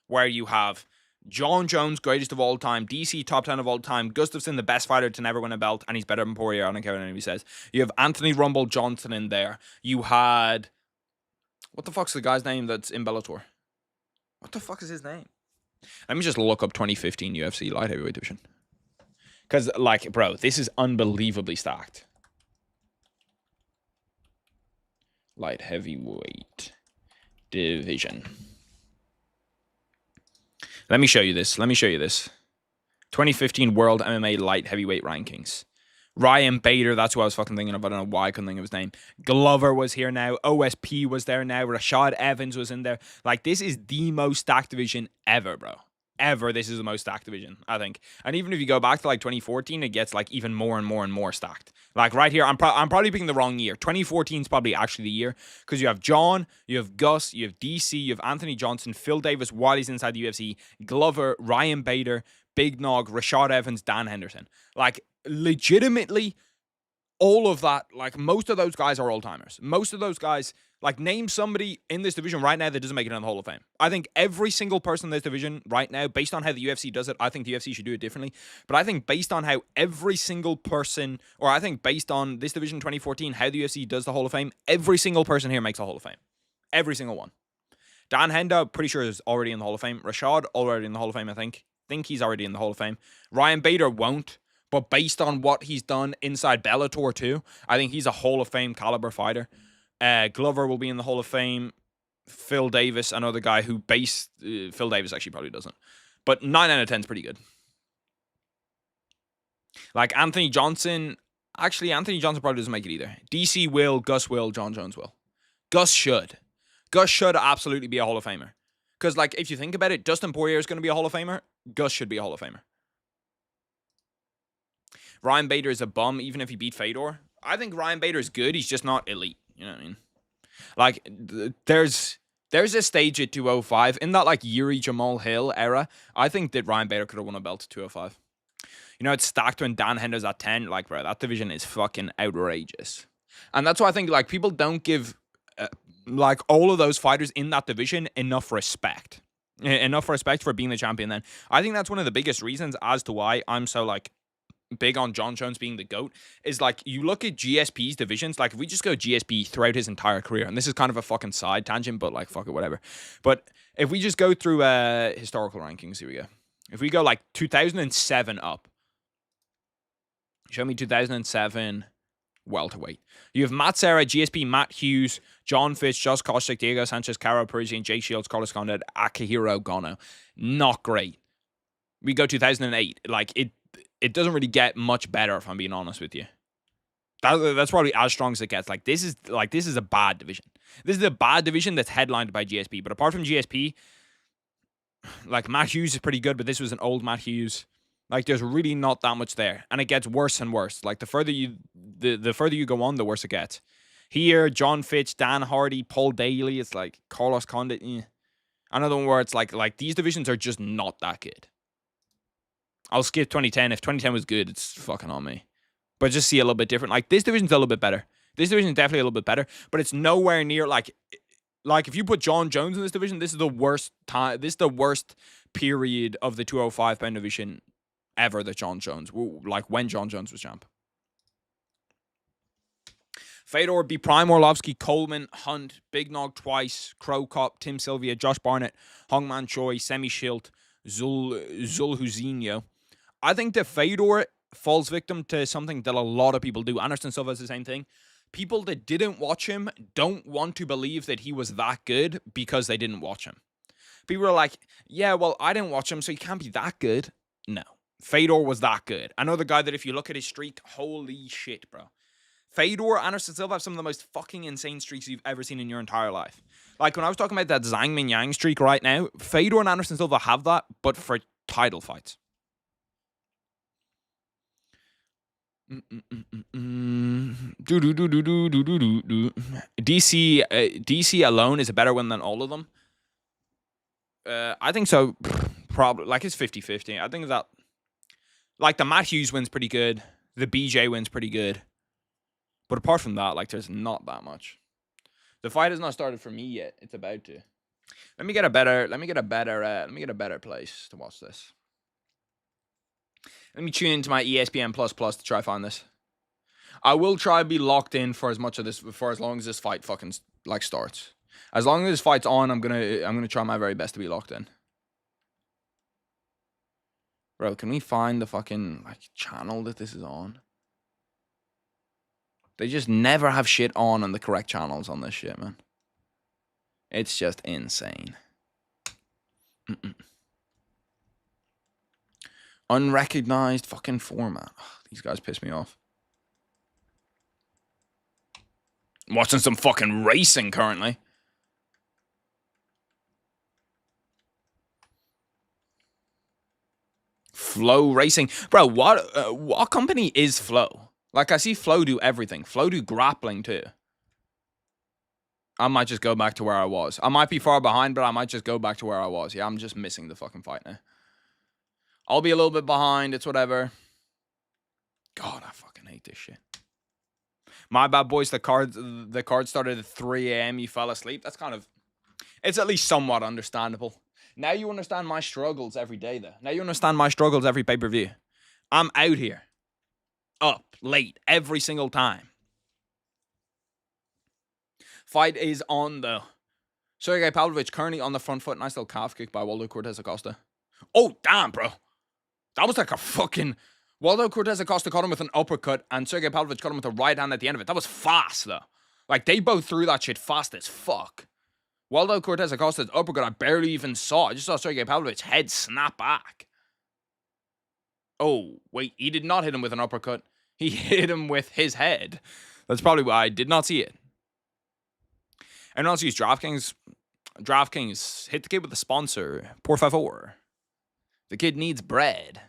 Where you have John Jones, greatest of all time, DC top 10 of all time, Gustafsson, the best fighter to never win a belt, and he's better than Poirier, I don't care what anybody says. You have Anthony Rumble Johnson in there. You had what the fuck's the guy's name that's in Bellator? What the fuck is his name? Let me just look up 2015 UFC light heavyweight division. Because, bro, this is unbelievably stacked. Light heavyweight division. Let me show you this. 2015 World MMA light heavyweight rankings. Ryan Bader, that's who I was fucking thinking of. I don't know why I couldn't think of his name. Glover was here now. OSP was there now. Rashad Evans was in there. This is the most stacked division ever, bro. Ever, this is the most stacked division, I think. And even if you go back to 2014, it gets even more and more and more stacked. Right here, I'm probably picking the wrong year. 2014 is probably actually the year because you have John, you have Gus, you have DC, you have Anthony Johnson, Phil Davis while he's inside the UFC, Glover, Ryan Bader, Big Nog, Rashad Evans, Dan Henderson. Legitimately, all of that, most of those guys are old-timers. Most of those guys, name somebody in this division right now that doesn't make it in the Hall of Fame. I think every single person in this division right now, based on how the UFC does it, I think the UFC should do it differently. But I think based on how every single person, or I think based on this division 2014, how the UFC does the Hall of Fame, every single person here makes a Hall of Fame. Every single one. Dan Hendo, pretty sure is already in the Hall of Fame. Rashad, already in the Hall of Fame, I think. Think he's already in the Hall of Fame. Ryan Bader won't. But based on what he's done inside Bellator too, I think he's a Hall of Fame caliber fighter. Glover will be in the Hall of Fame. Phil Davis, another guy who Phil Davis actually probably doesn't. But 9 out of 10 is pretty good. Anthony Johnson. Actually, Anthony Johnson probably doesn't make it either. DC will, Gus will, John Jones will. Gus should. Gus should absolutely be a Hall of Famer. Because, if you think about it, Dustin Poirier is going to be a Hall of Famer. Gus should be a Hall of Famer. Ryan Bader is a bum, even if he beat Fedor. I think Ryan Bader is good. He's just not elite. You know what I mean? There's a stage at 205. In that, Yuri Jamal Hill era, I think that Ryan Bader could have won a belt at 205. It's stacked when Dan Hender's at 10. Bro, that division is fucking outrageous. And that's why I think, people don't give, all of those fighters in that division enough respect. Enough respect for being the champion then. I think that's one of the biggest reasons as to why I'm so, big on John Jones being the GOAT is you look at GSP's divisions, if we just go GSP throughout his entire career, and this is kind of a fucking side tangent, but fuck it, whatever. But if we just go through historical rankings, here we go. If we go 2007 up, show me 2007 welterweight. You have Matt Serra, GSP, Matt Hughes, John Fitch, Josh Koscheck, Diego Sanchez, Caro Parisian, Jake Shields, Carlos Condit, Akihiro Gono. Not great. We go 2008, it doesn't really get much better, if I'm being honest with you. That's probably as strong as it gets. This is a bad division. This is a bad division that's headlined by GSP. But apart from GSP, Matt Hughes is pretty good, but this was an old Matt Hughes. There's really not that much there, and it gets worse and worse. The further you go on, the worse it gets. Here, John Fitch, Dan Hardy, Paul Daly. It's Carlos Condit. Another one where it's these divisions are just not that good. I'll skip 2010. If 2010 was good, it's fucking on me. But just see a little bit different. This division's a little bit better. This division is definitely a little bit better, but it's nowhere near if you put John Jones in this division, this is the worst time. This is the worst period of the 205 pound division ever that John Jones, when John Jones was champ. Fedor beat Prime Orlovsky, Coleman, Hunt, Big Nog twice, Crow Cop, Tim Sylvia, Josh Barnett, Hongman Choi, Semi Schilt, Zulhuzinho. I think that Fedor falls victim to something that a lot of people do. Anderson Silva is the same thing. People that didn't watch him don't want to believe that he was that good because they didn't watch him. People are yeah, well, I didn't watch him, so he can't be that good. No. Fedor was that good. Another guy that if you look at his streak, holy shit, bro. Fedor, Anderson Silva have some of the most fucking insane streaks you've ever seen in your entire life. When I was talking about that Zhang Mingyang streak right now, Fedor and Anderson Silva have that, but for title fights. DC alone is a better one than all of them. I think so. Probably like it's 50-50. I think that like the Matt Hughes win's pretty good. The BJ win's pretty good. But apart from that, like there's not that much. The fight has not started for me yet. It's about to. Let me get a better place to watch this. Let me tune into my ESPN Plus to try find this. I will try to be locked in for as much of this for as long as this fight fucking like starts. As long as this fight's on, I'm gonna try my very best to be locked in. Bro, can we find the fucking like channel that this is on? They just never have shit on the correct channels on this shit, man. It's just insane. Unrecognized fucking format. Ugh, these guys piss me off. I'm watching some fucking racing currently. Flow Racing. Bro, what company is Flow? Like, I see Flow do everything. Flow do grappling, too. I might just go back to where I was. I might be far behind, but I might just go back to where I was. Yeah, I'm just missing the fucking fight now. I'll be a little bit behind. It's whatever. God, I fucking hate this shit. My bad, boys. The card started at 3 a.m. You fell asleep. That's kind of... It's at least somewhat understandable. Now you understand my struggles every day, though. Now you understand my struggles every pay-per-view. I'm out here. Up late every single time. Fight is on, though. Sergey Pavlovich currently on the front foot. Nice little calf kick by Waldo Cortez Acosta. Oh, damn, bro. That was like a fucking... Waldo Cortez Acosta caught him with an uppercut, and Sergey Pavlovich caught him with a right hand at the end of it. That was fast, though. Like, they both threw that shit fast as fuck. Waldo Cortez Acosta's uppercut, I barely even saw. I just saw Sergey Pavlovich's head snap back. Oh, wait. He did not hit him with an uppercut. He hit him with his head. That's probably why I did not see it. And also use DraftKings. DraftKings, hit the kid with the sponsor. Por favor. The kid needs bread.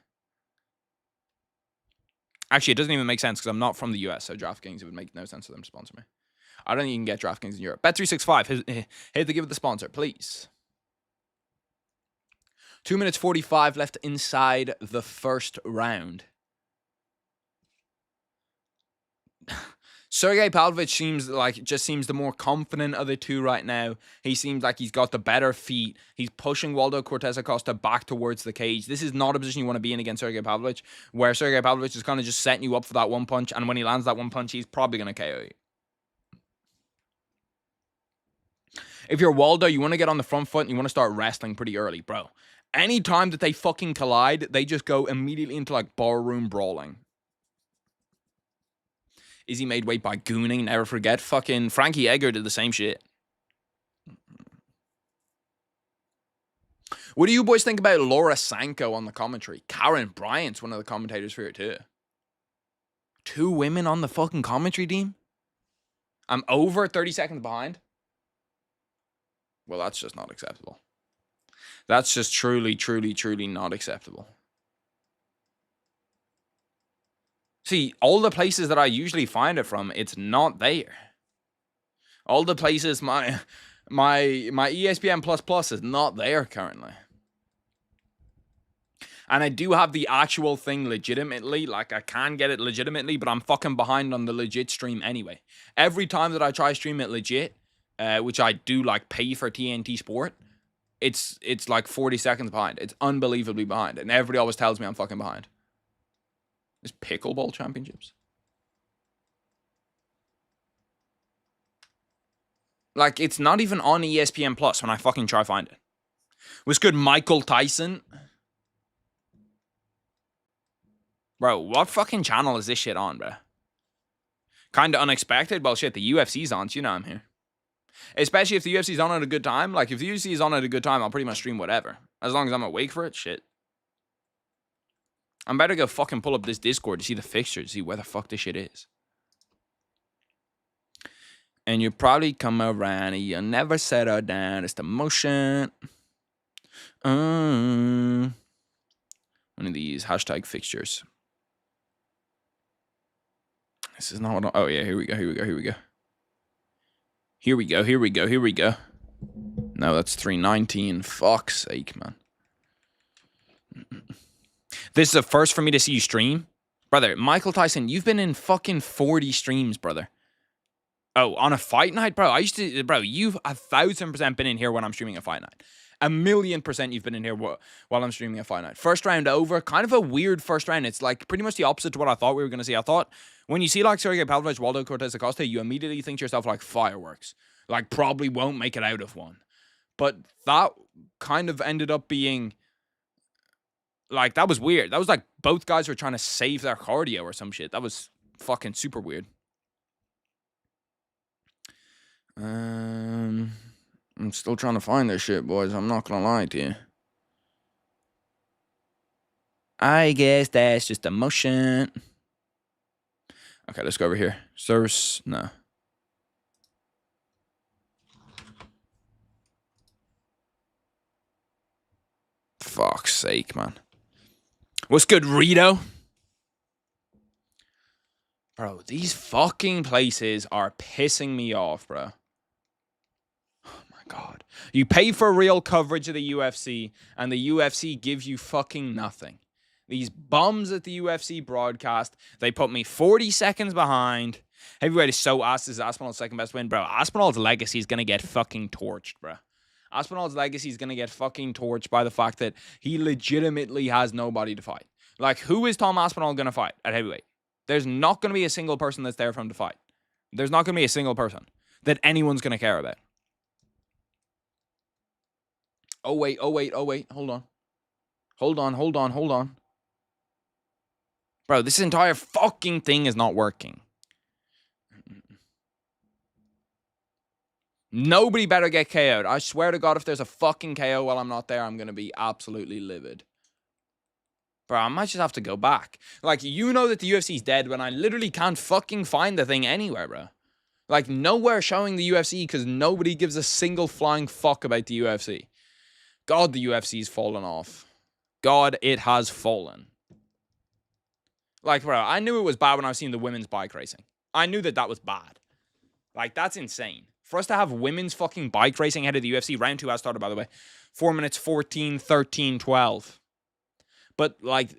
Actually, it doesn't even make sense because I'm not from the US, so DraftKings, it would make no sense for them to sponsor me. I don't think you can get DraftKings in Europe. Bet365, hit the give with the sponsor, please. 2 minutes 45 left inside the first round. Sergey Pavlovich seems the more confident of the two right now. He seems like he's got the better feet. He's pushing Waldo Cortez Acosta back towards the cage. This is not a position you want to be in against Sergey Pavlovich, where Sergey Pavlovich is kind of just setting you up for that one punch, and when he lands that one punch, he's probably going to KO you. If you're Waldo, you want to get on the front foot and you want to start wrestling pretty early, bro. Anytime that they fucking collide, they just go immediately into like barroom brawling. Is he made weight by gooning? Never forget. Fucking Frankie Edgar did the same shit. What do you boys think about Laura Sanko on the commentary? Karen Bryant's one of the commentators for here too. 2 women on the fucking commentary team? I'm over 30 seconds behind. Well, that's just not acceptable. That's just truly, truly, truly not acceptable. See, all the places that I usually find it from, it's not there. All the places my ESPN Plus is not there currently. And I do have the actual thing legitimately, like I can get it legitimately, but I'm fucking behind on the legit stream anyway. Every time that I try stream it legit, which I do like pay for TNT Sport, it's like 40 seconds behind. It's unbelievably behind. And everybody always tells me I'm fucking behind. There's pickleball championships. Like, it's not even on ESPN Plus when I fucking try find it. Was good Michael Tyson? Bro, what fucking channel is this shit on, bro? Kinda unexpected? Well, shit, the UFC's on, so you know I'm here. Especially if the UFC's on at a good time. Like, if the UFC is on at a good time, I'll pretty much stream whatever. As long as I'm awake for it, shit. I'm about to go fucking pull up this Discord to see the fixtures, see where the fuck this shit is. And you probably come around and you'll never settle down. It's the motion. One of these hashtag fixtures. This is not what oh, yeah, here we go. No, that's 319. Fuck's sake, man. This is a first for me to see you stream. Brother, Michael Tyson, you've been in fucking 40 streams, brother. Oh, on a fight night? Bro, you've 1,000% been in here when I'm streaming a fight night. 1,000,000% you've been in here while I'm streaming a fight night. First round over, kind of a weird first round. It's like pretty much the opposite to what I thought we were going to see. I thought when you see like Sergey Pavlovich, Waldo Cortez Costa, you immediately think to yourself like fireworks. Like probably won't make it out of one. But that kind of ended up being like, that was weird. That was like both guys were trying to save their cardio or some shit. That was fucking super weird. I'm still trying to find this shit, boys. I'm not gonna lie to you. I guess that's just emotion. Okay, let's go over here. Source, no. Fuck's sake, man. What's good, Rito? Bro, these fucking places are pissing me off, bro. Oh my god. You pay for real coverage of the UFC, and the UFC gives you fucking nothing. These bums at the UFC broadcast, they put me 40 seconds behind. Heavyweight is so ass. This is Aspinall's second best win, bro. Aspinall's legacy is gonna get fucking torched, bro. Aspinall's legacy is gonna get fucking torched by the fact that he legitimately has nobody to fight. Like, who is Tom Aspinall gonna fight at heavyweight? There's not gonna be a single person that's there for him to fight. There's not gonna be a single person that anyone's gonna care about. Oh wait. Hold on. Bro, this entire fucking thing is not working. Nobody better get KO'd. I swear to God, if there's a fucking KO while I'm not there, I'm going to be absolutely livid. Bro, I might just have to go back. Like, you know that the UFC's dead when I literally can't fucking find the thing anywhere, bro. Like, nowhere showing the UFC because nobody gives a single flying fuck about the UFC. God, the UFC's fallen off. God, it has fallen. Like, bro, I knew it was bad when I was seeing the women's bike racing. I knew that was bad. Like, that's insane. For us to have women's fucking bike racing ahead of the UFC, round 2 has started, by the way. 4 minutes, 14, 13, 12. But, like,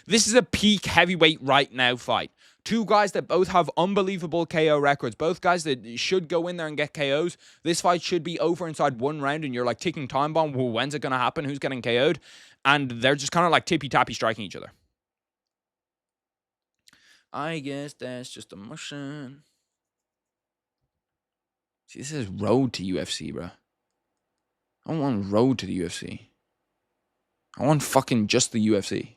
this is a peak heavyweight right now fight. Two guys that both have unbelievable KO records. Both guys that should go in there and get KOs. This fight should be over inside one round, and you're, like, ticking time bomb. Well, when's it going to happen? Who's getting KO'd? And they're just kind of, like, tippy-tappy striking each other. I guess that's just emotion. See, this is road to UFC, bro. I don't want road to the UFC. I want fucking just the UFC.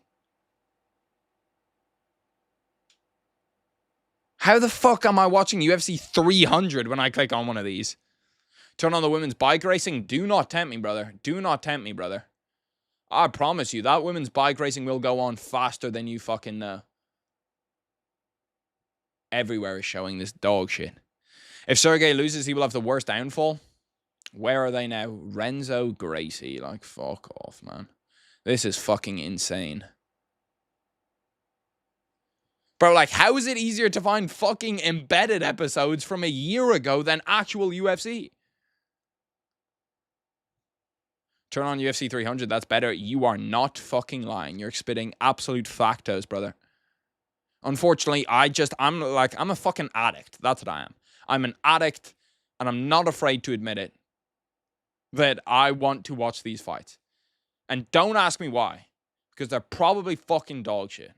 How the fuck am I watching UFC 300 when I click on one of these? Turn on the women's bike racing? Do not tempt me, brother. Do not tempt me, brother. I promise you, that women's bike racing will go on faster than you fucking know. Everywhere is showing this dog shit. If Sergey loses, he will have the worst downfall. Where are they now? Renzo Gracie. Like, fuck off, man. This is fucking insane. Bro, like, how is it easier to find fucking embedded episodes from a year ago than actual UFC? Turn on UFC 300, that's better. You are not fucking lying. You're spitting absolute factos, brother. Unfortunately, I'm a fucking addict. That's what I am. I'm an addict, and I'm not afraid to admit it, that I want to watch these fights. And don't ask me why, because they're probably fucking dog shit.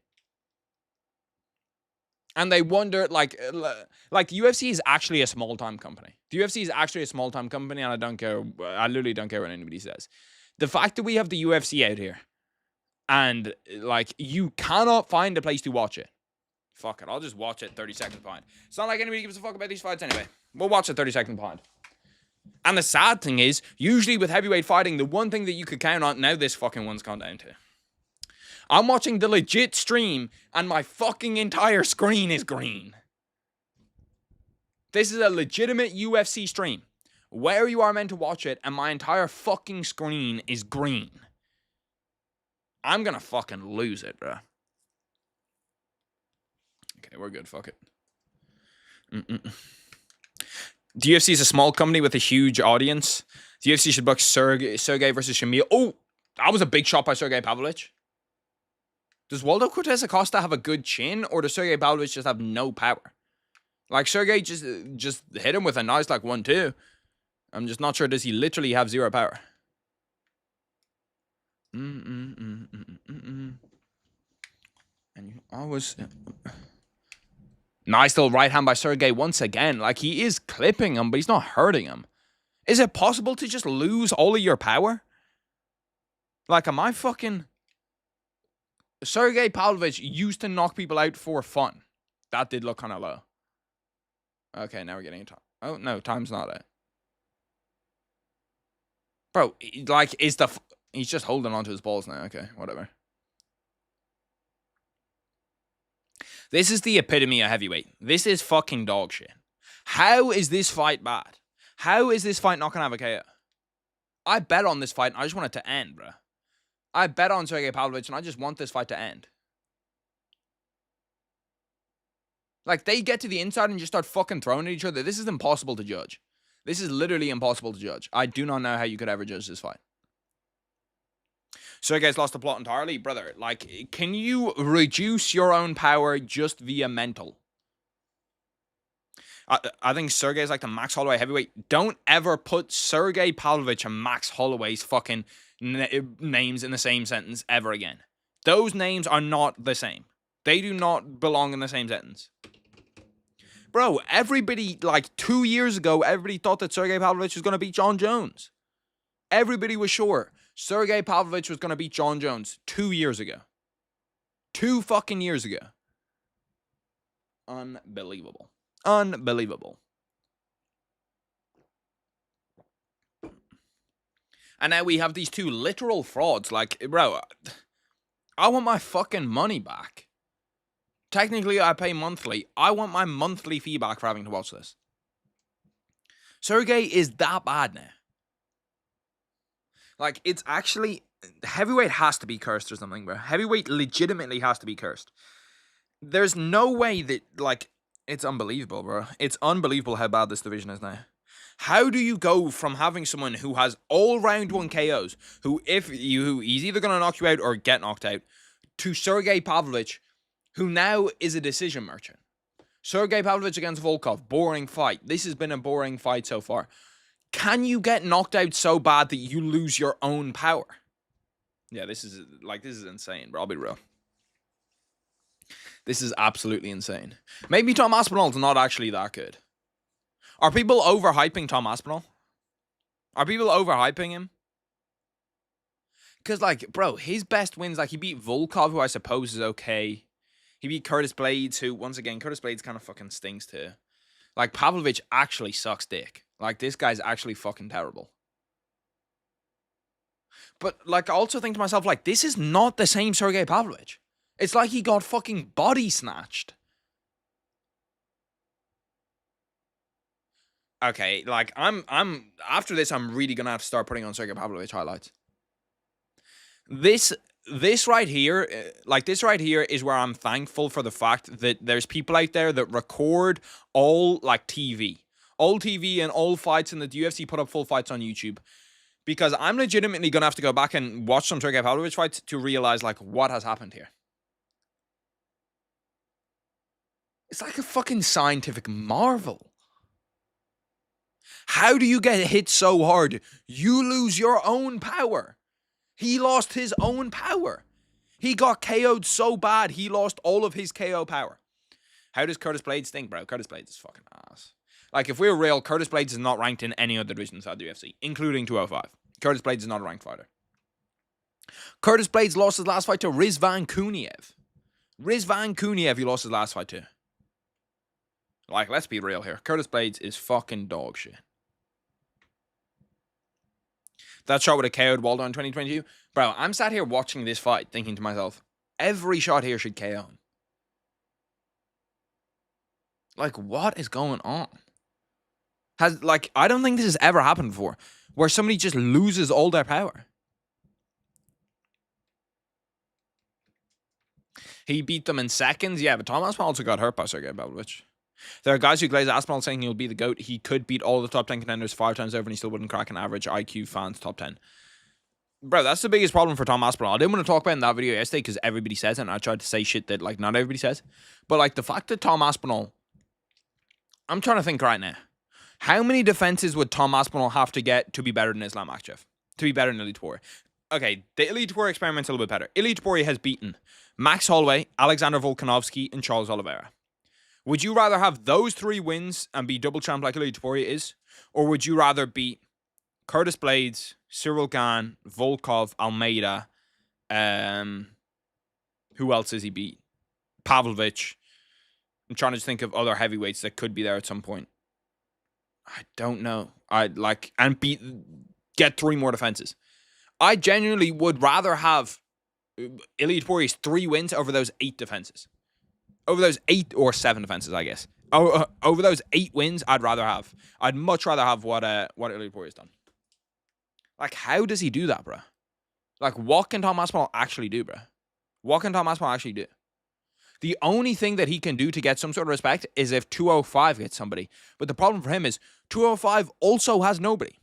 And they wonder, like the UFC is actually a small-time company. The UFC is actually a small-time company, and I don't care. I literally don't care what anybody says. The fact that we have the UFC out here, and, like, you cannot find a place to watch it. Fuck it, I'll just watch it 30 seconds behind. It's not like anybody gives a fuck about these fights anyway. We'll watch it 30 seconds behind. And the sad thing is, usually with heavyweight fighting, the one thing that you could count on, now this fucking one's gone down to. I'm watching the legit stream, and my fucking entire screen is green. This is a legitimate UFC stream, where you are meant to watch it, and my entire fucking screen is green. I'm gonna fucking lose it, bro. Okay, Okay, we're good. Fuck it. The UFC is a small company with a huge audience. The UFC should book Sergey versus Shamil. Oh, that was a big shot by Sergey Pavlovich. Does Waldo Cortez Acosta have a good chin, or does Sergey Pavlovich just have no power? Like, Sergey just hit him with a nice, like, 1-2. I'm just not sure, does he literally have zero power? And you always... Nice little right hand by Sergey once again. Like, he is clipping him, but he's not hurting him. Is it possible to just lose all of your power? Like, am I fucking... Sergey Pavlovich used to knock people out for fun. That did look kind of low. Okay, now we're getting time. Oh, no, time's not it. Bro, like, he's just holding onto his balls now. Okay, whatever. This is the epitome of heavyweight. This is fucking dog shit. How is this fight bad? How is this fight not gonna have a KO? I bet on this fight and I just want it to end, bro. I bet on Sergey Pavlovich and I just want this fight to end. Like, they get to the inside and just start fucking throwing at each other. This is impossible to judge. This is literally impossible to judge. I do not know how you could ever judge this fight. Sergey's lost the plot entirely. Brother, like, can you reduce your own power just via mental? I think Sergey's like the Max Holloway heavyweight. Don't ever put Sergey Pavlovich and Max Holloway's fucking names in the same sentence ever again. Those names are not the same. They do not belong in the same sentence. Bro, everybody, like 2 years ago, everybody thought that Sergey Pavlovich was going to beat John Jones. Everybody was sure Sergey Pavlovich was going to beat John Jones 2 years ago. 2 fucking years ago. Unbelievable. Unbelievable. And now we have these 2 literal frauds. Like, bro, I want my fucking money back. Technically, I pay monthly. I want my monthly fee back for having to watch this. Sergey is that bad now. Like, it's actually... Heavyweight has to be cursed or something, bro. Heavyweight legitimately has to be cursed. There's no way that, like... It's unbelievable, bro. It's unbelievable how bad this division is now. How do you go from having someone who has all round 1 KOs, who he's either going to knock you out or get knocked out, to Sergey Pavlovich, who now is a decision merchant? Sergey Pavlovich against Volkov, boring fight. This has been a boring fight so far. Can you get knocked out so bad that you lose your own power? Yeah, this is insane, bro. I'll be real. This is absolutely insane. Maybe Tom Aspinall's not actually that good. Are people overhyping Tom Aspinall? Are people overhyping him? Because, like, bro, his best wins, like, he beat Volkov, who I suppose is okay. He beat Curtis Blades, who, once again, Curtis Blades kind of fucking stinks too. Like, Pavlovich actually sucks dick. Like, this guy's actually fucking terrible. But, like, I also think to myself, like, this is not the same Sergey Pavlovich. It's like he got fucking body snatched. Okay, like, after this, I'm really gonna have to start putting on Sergey Pavlovich highlights. This right here, this right here is where I'm thankful for the fact that there's people out there that record all, like, TV. All TV and all fights, and the UFC put up full fights on YouTube. Because I'm legitimately gonna have to go back and watch some Sergey Pavlovich fights to realize, like, what has happened here. It's like a fucking scientific marvel. How do you get hit so hard? You lose your own power. He lost his own power. He got KO'd so bad, he lost all of his KO power. How does Curtis Blades think, bro? Curtis Blades is fucking ass. Like, if we're real, Curtis Blades is not ranked in any other division inside the UFC, including 205. Curtis Blades is not a ranked fighter. Curtis Blades lost his last fight to Rizvan Kuniev. Rizvan Kuniev, he lost his last fight to. Like, let's be real here. Curtis Blades is fucking dog shit. That shot would have KO'd Waldo in 2022. Bro, I'm sat here watching this fight thinking to myself, every shot here should KO him. Like, what is going on? I don't think this has ever happened before, where somebody just loses all their power. He beat them in seconds. Yeah, but Tom Aspinall also got hurt by Sergey Pavlovich. There are guys who glaze Aspinall saying he'll be the GOAT. He could beat all the top 10 contenders 5 times over and he still wouldn't crack an average IQ fans top 10. Bro, that's the biggest problem for Tom Aspinall. I didn't want to talk about it in that video yesterday because everybody says it and I tried to say shit that like not everybody says. But like the fact that Tom Aspinall, I'm trying to think right now. How many defenses would Tom Aspinall have to get to be better than Islam Makhachev? To be better than Ilia Topuria? Okay, the Ilia Topuria experiment's a little bit better. Ilia Topuria has beaten Max Holloway, Alexander Volkanovski, and Charles Oliveira. Would you rather have those 3 wins and be double champ like Ilia Topuria is? Or would you rather beat Curtis Blades, Cyril Gane, Volkov, Almeida, who else has he beat? Pavlovich. I'm trying to think of other heavyweights that could be there at some point. I don't know. Get 3 more defenses. I genuinely would rather have Ilia Topuria's 3 wins over those 8 defenses. Over those 8 or 7 defenses, I guess. Over those 8 wins, I'd much rather have what Ilia Topuria's done. Like, how does he do that, bro? Like, what can Tom Aspinall actually do, bro? What can Tom Aspinall actually do? The only thing that he can do to get some sort of respect is if 205 gets somebody. But the problem for him is 205 also has nobody.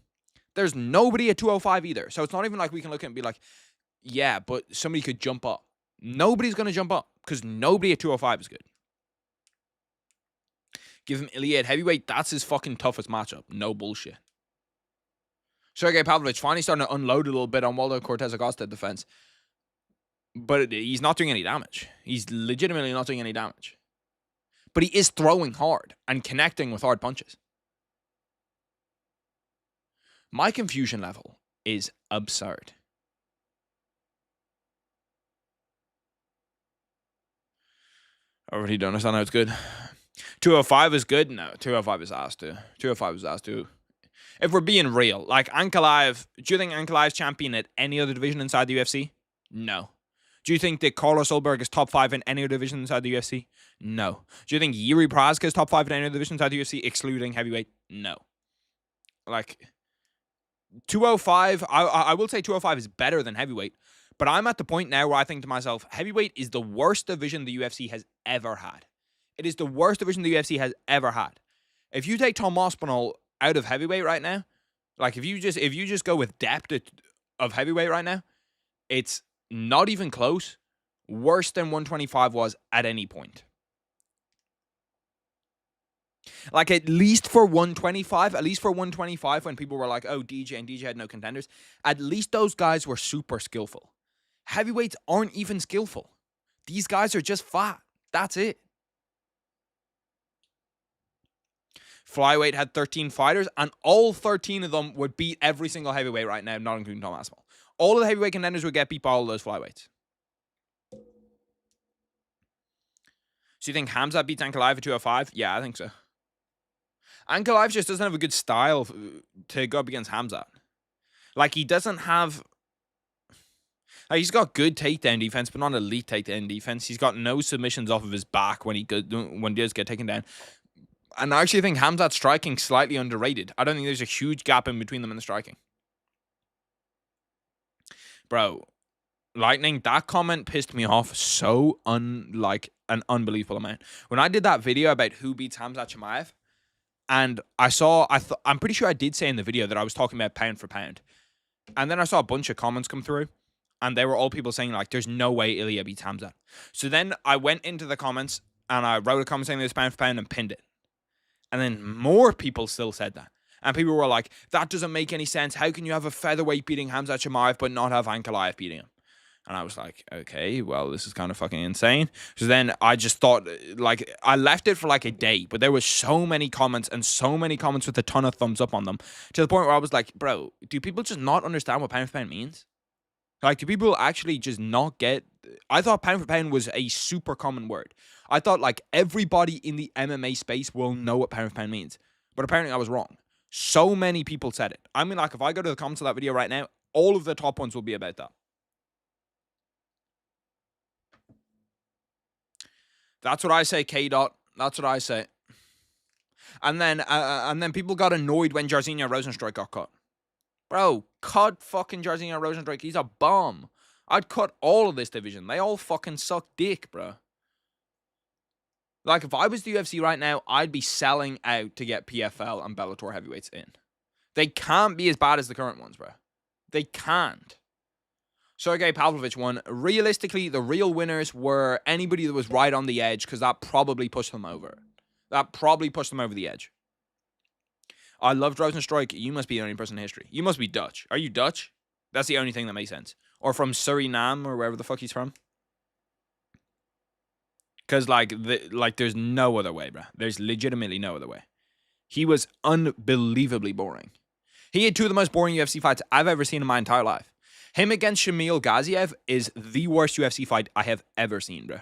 There's nobody at 205 either. So it's not even like we can look at it and be like, yeah, but somebody could jump up. Nobody's going to jump up because nobody at 205 is good. Give him Ilia at heavyweight. That's his fucking toughest matchup. No bullshit. Sergey Pavlovich finally starting to unload a little bit on Waldo Cortez Acosta defense. But he's not doing any damage. He's legitimately not doing any damage. But he is throwing hard and connecting with hard punches. My confusion level is absurd. I really don't understand how it's good. 205 is good? No, 205 is ass too. 205 is ass too. If we're being real, like Ankalaev, do you think Ankalaev's champion at any other division inside the UFC? No. Do you think that Carlos Ulberg is top 5 in any other division inside the UFC? No. Do you think Yuri Prochazka is top 5 in any other division inside the UFC, excluding heavyweight? No. Like, 205, I will say 205 is better than heavyweight, but I'm at the point now where I think to myself, heavyweight is the worst division the UFC has ever had. It is the worst division the UFC has ever had. If you take Tom Aspinall out of heavyweight right now, like if you just go with depth of heavyweight right now, it's not even close. Worse than 125 was at any point. Like at least for 125, when people were like, oh, DJ and DJ had no contenders, at least those guys were super skillful. Heavyweights aren't even skillful. These guys are just fat. That's it. Flyweight had 13 fighters, and all 13 of them would beat every single heavyweight right now, not including Tom Aspinall. All of the heavyweight contenders would get beat by all of those flyweights. So you think Khamzat beats Ankalaev at 205? Yeah, I think so. Ankalaev just doesn't have a good style to go up against Khamzat. Like, he doesn't have... Like, he's got good takedown defense, but not elite takedown defense. He's got no submissions off of his back when he does get taken down. And I actually think Khamzat's striking slightly underrated. I don't think there's a huge gap in between them in the striking. Bro, Lightning, that comment pissed me off so like an unbelievable amount. When I did that video about who beats Khamzat Chimaev, and I'm pretty sure I did say in the video that I was talking about pound for pound. And then I saw a bunch of comments come through, and they were all people saying, like, there's no way Ilia beats Khamzat. So then I went into the comments, and I wrote a comment saying this pound for pound and pinned it. And then more people still said that. And people were like, that doesn't make any sense. How can you have a featherweight beating Khamzat Chimaev but not have Ankalaev beating him? And I was like, okay, well, this is kind of fucking insane. So then I just thought, like, I left it for like a day, but there was so many comments with a ton of thumbs up on them to the point where I was like, bro, do people just not understand what pound for pound means? Like, do people actually just not get... I thought pound for pound was a super common word. I thought, like, everybody in the MMA space will know what pound for pound means. But apparently I was wrong. So many people said it. I mean, like, if I go to the comments of that video right now, all of the top ones will be about that. That's what I say, K-Dot. That's what I say. And then people got annoyed when Jairzinho Rosenstruik got cut. Bro, cut fucking Jairzinho Rosenstruik. He's a bum. I'd cut all of this division. They all fucking suck dick, bro. Like, if I was the UFC right now, I'd be selling out to get PFL and Bellator heavyweights in. They can't be as bad as the current ones, bro. They can't. Sergey Pavlovich won. Realistically, the real winners were anybody that was right on the edge, because that probably pushed them over. That probably pushed them over the edge. I loved Rosenstruik. You must be the only person in history. You must be Dutch. Are you Dutch? That's the only thing that makes sense. Or from Suriname, or wherever the fuck he's from. Because, like, there's no other way, bro. There's legitimately no other way. He was unbelievably boring. He had two of the most boring UFC fights I've ever seen in my entire life. Him against Shamil Gaziev is the worst UFC fight I have ever seen, bro.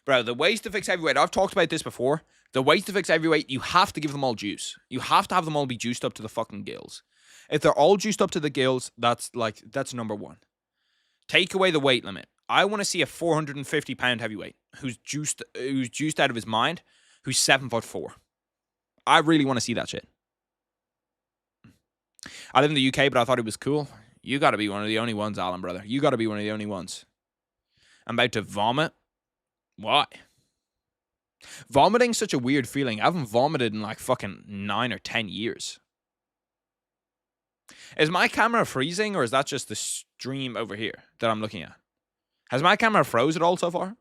Bro, the ways to fix heavyweight, I've talked about this before. The ways to fix heavyweight, you have to give them all juice. You have to have them all be juiced up to the fucking gills. If they're all juiced up to the gills, that's number one. Take away the weight limit. I want to see a 450-pound heavyweight who's juiced out of his mind, who's 7'4". I really want to see that shit. I live in the UK, but I thought it was cool. You got to be one of the only ones, Alan, brother. You got to be one of the only ones. I'm about to vomit. Why? Vomiting's such a weird feeling. I haven't vomited in like fucking 9 or 10 years. Is my camera freezing, or is that just the stream over here that I'm looking at? Has my camera froze at all so far?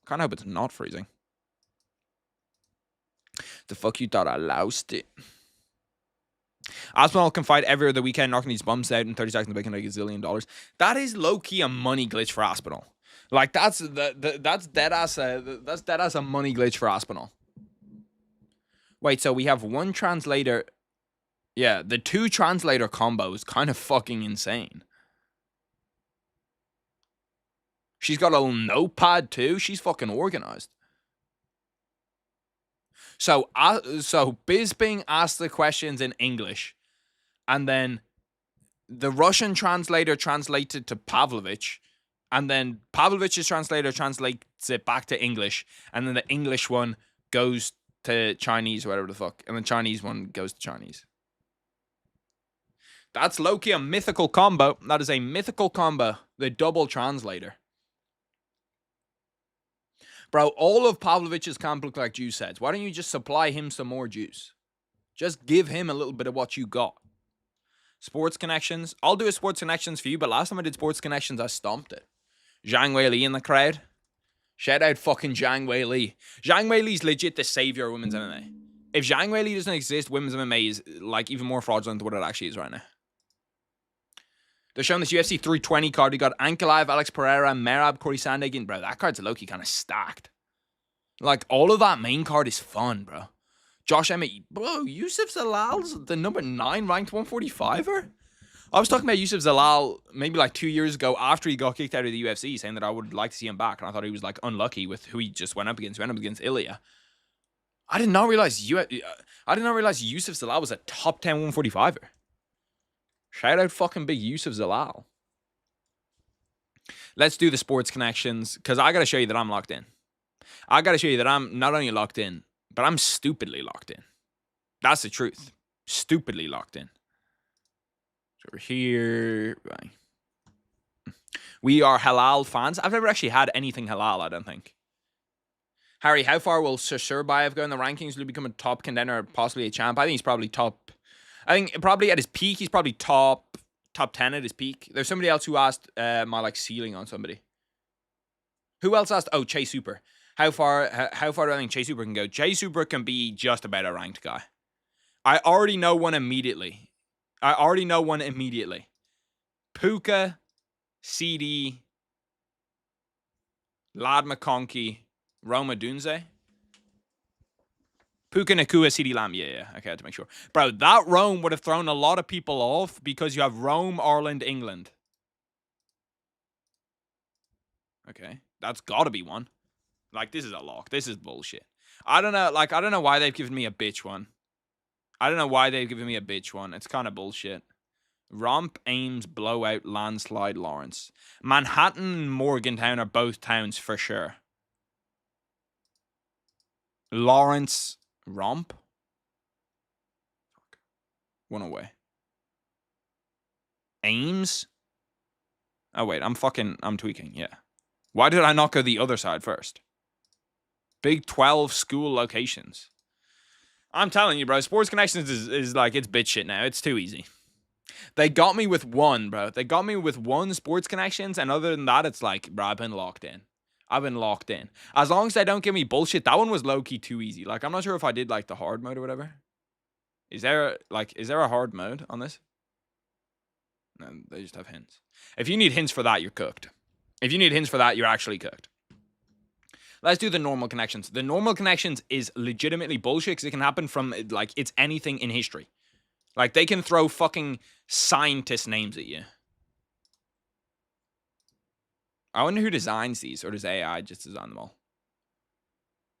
Can't hope it's not freezing. The fuck you thought I loused it? Aspinall can fight every other weekend, knocking these bumps out in 30 seconds, making like $1 zillion. That is low key a money glitch for Aspinall. Like that's dead ass a money glitch for Aspinall. Wait, so we have one translator. Yeah, the 2 translator combo is kind of fucking insane. She's got a little notepad too. She's fucking organized. So Bisping asked the questions in English, and then the Russian translator translated to Pavlovich, and then Pavlovich's translator translates it back to English, and then the English one goes to Chinese or whatever the fuck, and the Chinese one goes to Chinese. That's low-key a mythical combo. That is a mythical combo. The double translator. Bro, all of Pavlovich's camp look like juice heads. Why don't you just supply him some more juice? Just give him a little bit of what you got. Sports connections. I'll do a sports connections for you, but last time I did sports connections, I stomped it. Zhang Weili in the crowd. Shout out fucking Zhang Weili. Zhang Weili's legit the savior of women's MMA. If Zhang Weili doesn't exist, women's MMA is like even more fraudulent than what it actually is right now. They're showing this UFC 320 card. You got Ankalaev, Alex Pereira, Merab, Corey Sandhagen. Bro, that card's low-key kind of stacked. Like, all of that main card is fun, bro. Josh Emmett. Bro, Yusuf Zalal's the number 9 ranked 145er? I was talking about Yusuf Zalal maybe like 2 years ago after he got kicked out of the UFC, saying that I would like to see him back. And I thought he was like unlucky with who he just went up against. He went up against Ilia. I did not realize Yusuf Zalal was a top 10 145er. Shout out fucking big Yusuf Zalal. Let's do the sports connections, because I got to show you that I'm locked in. I got to show you that I'm not only locked in, but I'm stupidly locked in. That's the truth. Stupidly locked in. So we're here. Right. We are halal fans. I've never actually had anything halal, I don't think. Harry, how far will Surbayev go in the rankings? Will he become a top contender, possibly a champ? I think he's probably top. I think probably at his peak, he's probably top 10 at his peak. There's somebody else who asked my like ceiling on somebody. Who else asked? Oh, Chase Super. How far do I think Chase Super can go? Chase Super can be just about a ranked guy. I already know one immediately. Puka, CD, Lad McConkey, Roma Dunze. Puka Nakua, CD Lamb. Yeah. Okay, I had to make sure. Bro, that Rome would have thrown a lot of people off because you have Rome, Ireland, England. Okay, that's got to be one. Like, this is a lock. This is bullshit. I don't know why they've given me a bitch one. It's kind of bullshit. Romp, Ames, Blowout, Landslide, Lawrence. Manhattan and Morgantown are both towns for sure. Lawrence, Romp. One away. Ames? Oh, wait, I'm tweaking, yeah. Why did I not go the other side first? Big 12 school locations. I'm telling you, bro, Sports Connections is like, it's bitch shit now. It's too easy. They got me with one, bro. They got me with one Sports Connections, and other than that, it's like, bro, I've been locked in. As long as they don't give me bullshit, that one was low-key too easy. Like, I'm not sure if I did, like, the hard mode or whatever. Is there a hard mode on this? No, they just have hints. If you need hints for that, you're cooked. If you need hints for that, you're actually cooked. Let's do the normal connections. The normal connections is legitimately bullshit because it can happen from, like, it's anything in history. Like, they can throw fucking scientist names at you. I wonder who designs these, or does AI just design them all?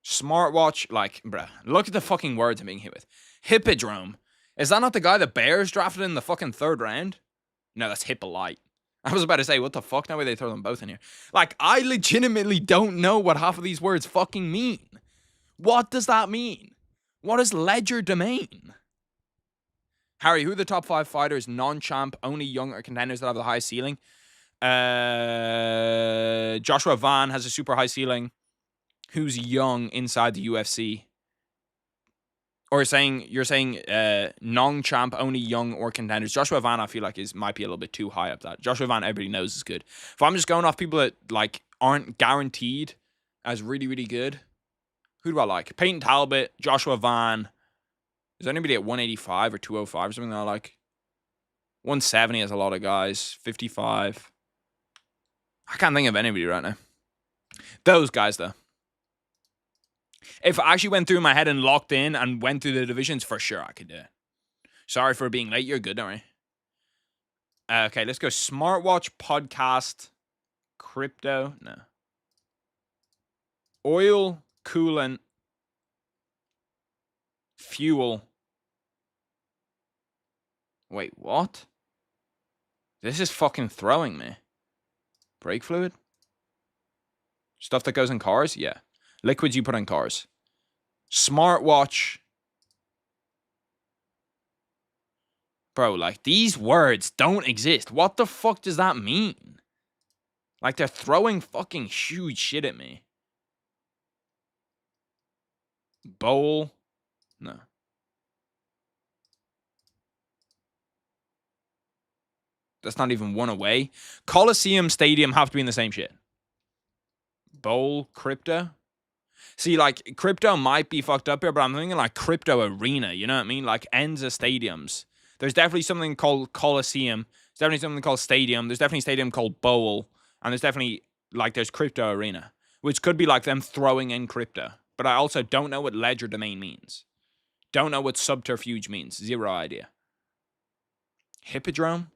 Smartwatch, like, bruh, look at the fucking words I'm being hit with. Hippodrome. Is that not the guy the Bears drafted in the fucking 3rd round? No, that's Hippolyte. I was about to say, what the fuck? Now way they throw them both in here. Like, I legitimately don't know what half of these words fucking mean. What does that mean? What is legerdemain? Harry, who are the top 5 fighters, non-champ, only young or contenders that have the highest ceiling? Joshua Van has a super high ceiling. Who's young inside the UFC? Or you're saying non-champ, only young or contenders. Joshua Van, I feel like might be a little bit too high up that. Joshua Van, everybody knows is good. If I'm just going off people that like aren't guaranteed as really, really good, who do I like? Peyton Talbot, Joshua Van. Is there anybody at 185 or 205 or something that I like? 170 has a lot of guys. 55. I can't think of anybody right now. Those guys, though. If I actually went through my head and locked in and went through the divisions, for sure I could do it. Sorry for being late. You're good, don't worry. Okay, let's go. Smartwatch, podcast, crypto. No. Oil, coolant, fuel. Wait, what? This is fucking throwing me. Brake fluid? Stuff that goes in cars? Yeah. Liquids you put in cars. Smartwatch. Bro, like, these words don't exist. What the fuck does that mean? Like, they're throwing fucking huge shit at me. Bowl? No. That's not even one away. Coliseum, Stadium have to be in the same shit. Bowl, crypto? See, like, crypto might be fucked up here, but I'm thinking, like, crypto arena, you know what I mean? Like, ends of stadiums. There's definitely something called Coliseum. There's definitely something called Stadium. There's definitely a stadium called Bowl. And there's definitely, like, there's crypto arena, which could be, like, them throwing in crypto. But I also don't know what legerdemain means. Don't know what subterfuge means. Zero idea. Hippodrome?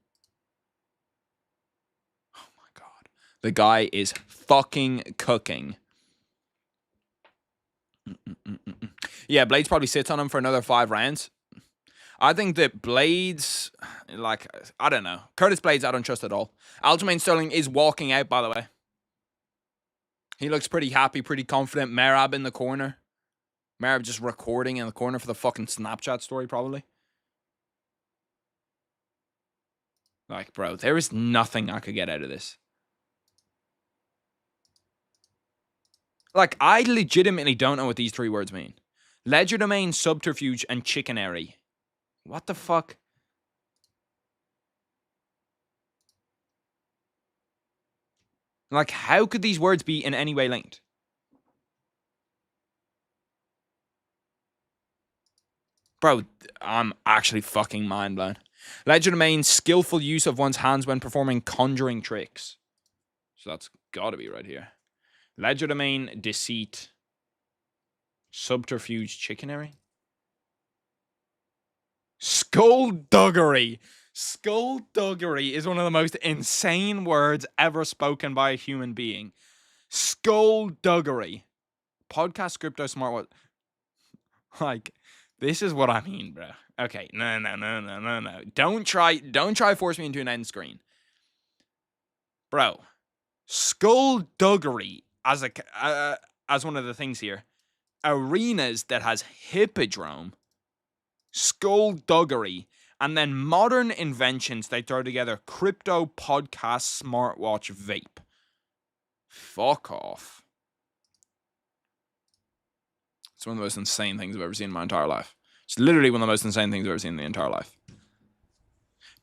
Oh, my God. The guy is fucking cooking. Yeah, Blades probably sits on him for another 5 rounds. I think that Blades, like, I don't know. Curtis Blades, I don't trust at all. Aljamain Sterling is walking out, by the way. He looks pretty happy, pretty confident. Merab in the corner. Merab just recording in the corner for the fucking Snapchat story, probably. Like, bro, there is nothing I could get out of this. Like, I legitimately don't know what these 3 words mean. Legerdemain, subterfuge, and chickenary. What the fuck? Like, how could these words be in any way linked? Bro, I'm actually fucking mind blown. Legerdemain, skillful use of one's hands when performing conjuring tricks. So that's gotta be right here. Legerdemain, deceit, subterfuge, chickenary. Skullduggery. Skullduggery is one of the most insane words ever spoken by a human being. Skullduggery. Podcast, crypto, smartwatch. Like, this is what I mean, bro. Okay, no. Don't try force me into an end screen. Bro, skullduggery as one of the things here. Arenas that has hippodrome, skullduggery, And then modern inventions, they throw together crypto, podcast, smartwatch, vape. Fuck off. It's one of the most insane things I've ever seen in my entire life. It's literally one of the most insane things I've ever seen in the entire life.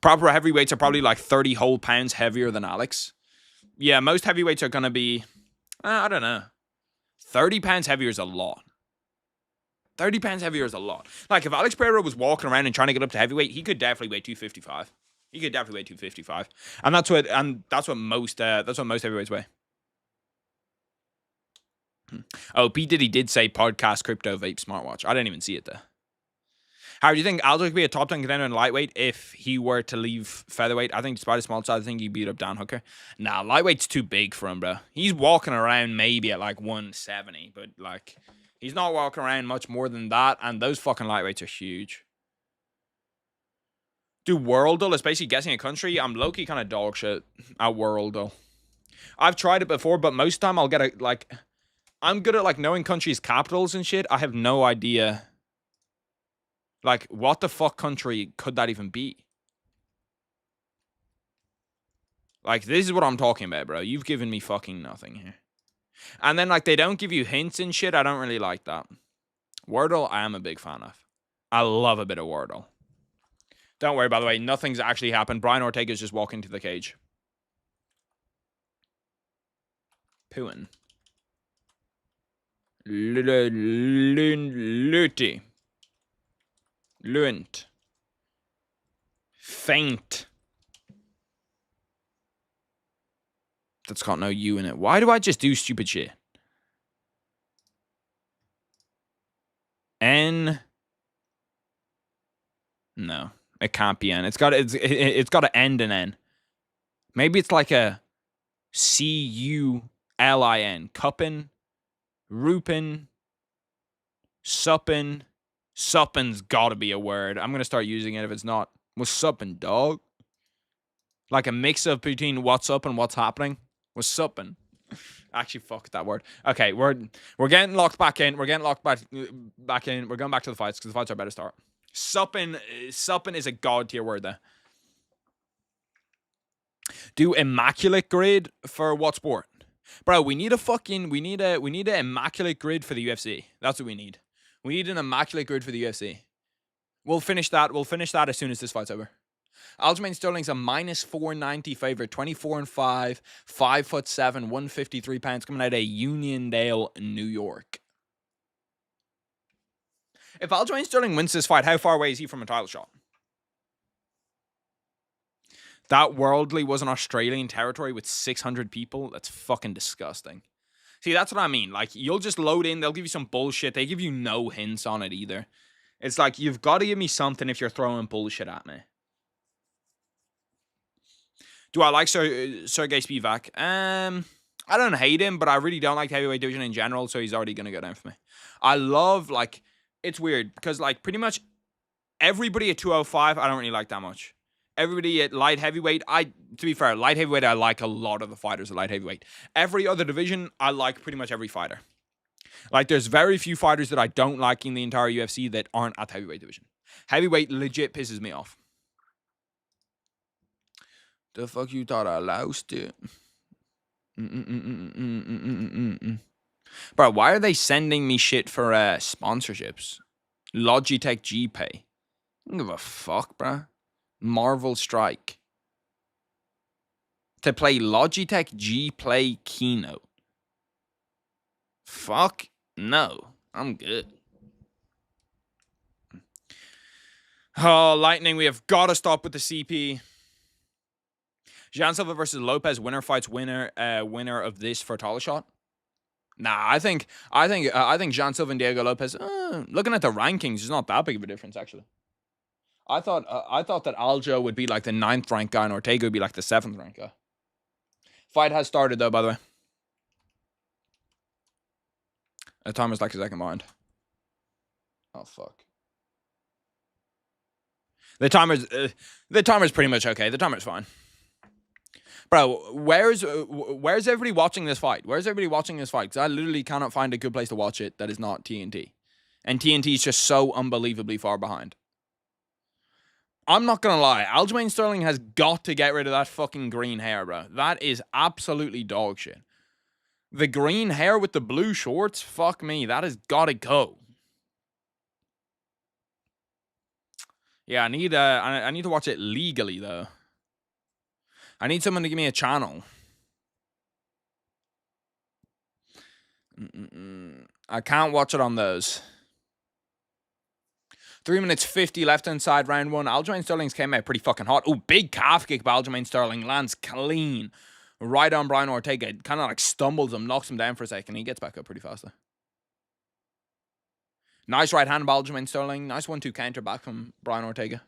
Proper heavyweights are probably like 30 whole pounds heavier than Alex. Yeah, most heavyweights are going to be, I don't know. 30 pounds heavier is a lot. 30 pounds heavier is a lot. Like, if Alex Pereira was walking around and trying to get up to heavyweight, he could definitely weigh 255. He could definitely weigh 255. And that's what most heavyweights weigh. Oh, P. Diddy did say podcast, crypto, vape, smartwatch. I didn't even see it there. How do you think Aljo could be a top 10 contender in lightweight if he were to leave featherweight? I think despite his small size, I think he beat up Dan Hooker. Nah, lightweight's too big for him, bro. He's walking around maybe at like 170, but like he's not walking around much more than that, and those fucking lightweights are huge. Do Worldle is basically guessing a country. I'm low-key kind of dog shit at Worldle. I've tried it before, but most of the time I'll get a like. I'm good at like knowing countries' capitals and shit. I have no idea. Like, what the fuck country could that even be? Like, this is what I'm talking about, bro. You've given me fucking nothing here. And then, like, they don't give you hints and shit. I don't really like that. Wordle, I am a big fan of. I love a bit of Wordle. Don't worry, by the way. Nothing's actually happened. Brian Ortega's just walking to the cage. Pooin. Luti. Luent. Faint. That's got no U in it. Why do I just do stupid shit? N. No, it can't be N. It's got to end in N. Maybe it's like a C-U-L-I-N. Cuppin. Rupin. Suppin. Suppin's gotta be a word. I'm gonna start using it if it's not. What's suppin, dog? Like a mix up between what's up and what's happening. What's suppin? Actually, fuck that word. Okay, we're getting locked back in. We're getting locked back in. We're going back to the fights because the fights are better start. Suppin is a god tier word there. Do immaculate grid for what sport? Bro, we need an immaculate grid for the UFC. That's what we need. We need an immaculate grid for the UFC. We'll finish that. We'll finish that as soon as this fight's over. Aljamain Sterling's a minus 490 favorite, 24-5, 5'7", 153 pounds, coming out of Uniondale, New York. If Aljamain Sterling wins this fight, how far away is he from a title shot? That Worldly was an Australian territory with 600 people. That's fucking disgusting. See, that's what I mean. Like, you'll just load in. They'll give you some bullshit. They give you no hints on it either. It's like, you've got to give me something if you're throwing bullshit at me. Do I like Sergey Spivak? I don't hate him, but I really don't like the heavyweight division in general, so he's already going to go down for me. I love, like, it's weird, because, like, pretty much everybody at 205, I don't really like that much. Everybody at light heavyweight, to be fair, light heavyweight, I like a lot of the fighters at light heavyweight. Every other division, I like pretty much every fighter. Like, there's very few fighters that I don't like in the entire UFC that aren't at the heavyweight division. Heavyweight legit pisses me off. The fuck you thought I lost it? Bro, why are they sending me shit for sponsorships? Logitech G-Pay. I don't give a fuck, bro. Marvel Strike. To play Logitech G-Play Keynote. Fuck no. I'm good. Oh, Lightning, we have got to stop with the CP. Jean Silva versus Lopez, winner fights winner of this for title shot. Nah, I think Jean Silva and Diego Lopez. Looking at the rankings, it's not that big of a difference actually. I thought that Aljo would be like the 9th ranked guy and Ortega would be like the 7th ranked guy. Fight has started though, by the way. The timer's like a second mind. Oh fuck. The timer's pretty much okay. The timer's fine. Bro, where's everybody watching this fight? Where's everybody watching this fight? Because I literally cannot find a good place to watch it that is not TNT. And TNT is just so unbelievably far behind. I'm not gonna lie. Aljamain Sterling has got to get rid of that fucking green hair, bro. That is absolutely dog shit. The green hair with the blue shorts, fuck me. That has got to go. Yeah, I need to watch it legally though. I need someone to give me a channel. I can't watch it on those. 3 minutes 50 left inside round one. Aljamain Sterling's came out pretty fucking hot. Oh, big calf kick by Aljamain Sterling. Lands clean. Right on Brian Ortega. Kind of like stumbles him, knocks him down for a second. He gets back up pretty fast though. Nice right hand by Aljamain Sterling. Nice 1-2 counter back from Brian Ortega.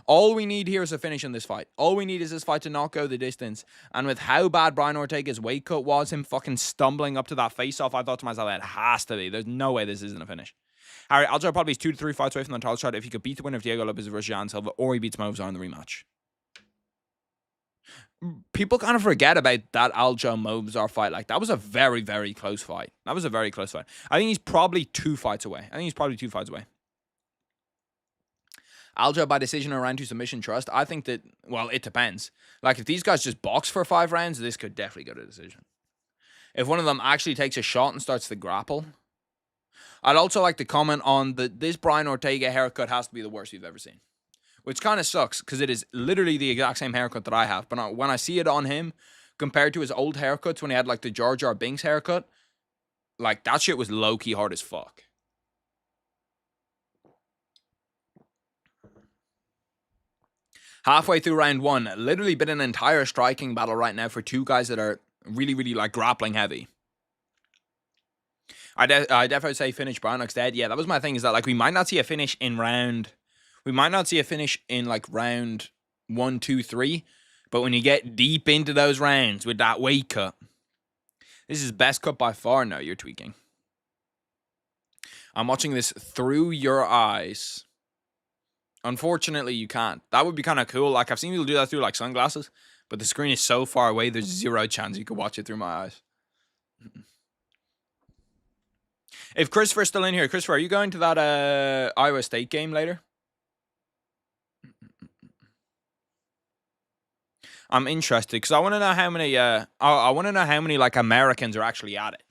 All we need here is a finish in this fight. All we need is this fight to not go the distance. And with how bad Brian Ortega's weight cut was, him fucking stumbling up to that face-off, I thought to myself, it has to be. There's no way this isn't a finish. Harry, Aljo probably is 2 to 3 fights away from the title shot if he could beat the winner of Diego Lopez versus Jan Silva, or he beats Movzar in the rematch. People kind of forget about that Aljo Movzar fight. Like, that was a very, very close fight. That was a very close fight. I think he's probably 2 fights away. Aljo by decision or round 2 submission trust. I think that, well, it depends. Like, if these guys just box for 5 rounds, this could definitely go to decision. If one of them actually takes a shot and starts to grapple. I'd also like to comment on this Brian Ortega haircut has to be the worst you've ever seen. Which kind of sucks, because it is literally the exact same haircut that I have. But when I see it on him, compared to his old haircuts when he had, like, the Jar Jar Binks haircut, like, that shit was low-key hard as fuck. Halfway through round 1, literally been an entire striking battle right now for 2 guys that are really, really, like, grappling heavy. I definitely say finish Brownlock's dead. Yeah, that was my thing, is that, like, we might not see a finish in round... We might not see a finish in, like, round 1, 2, 3, but when you get deep into those rounds with that weight cut, this is best cut by far. No, you're tweaking. I'm watching this through your eyes. Unfortunately, you can't. That would be kind of cool. Like, I've seen people do that through, like, sunglasses, but the screen is so far away, there's 0 chance you could watch it through my eyes. If Christopher's still in here, Christopher, are you going to that Iowa State game later? I'm interested because I want to know how many. I want to know how many like Americans are actually at it.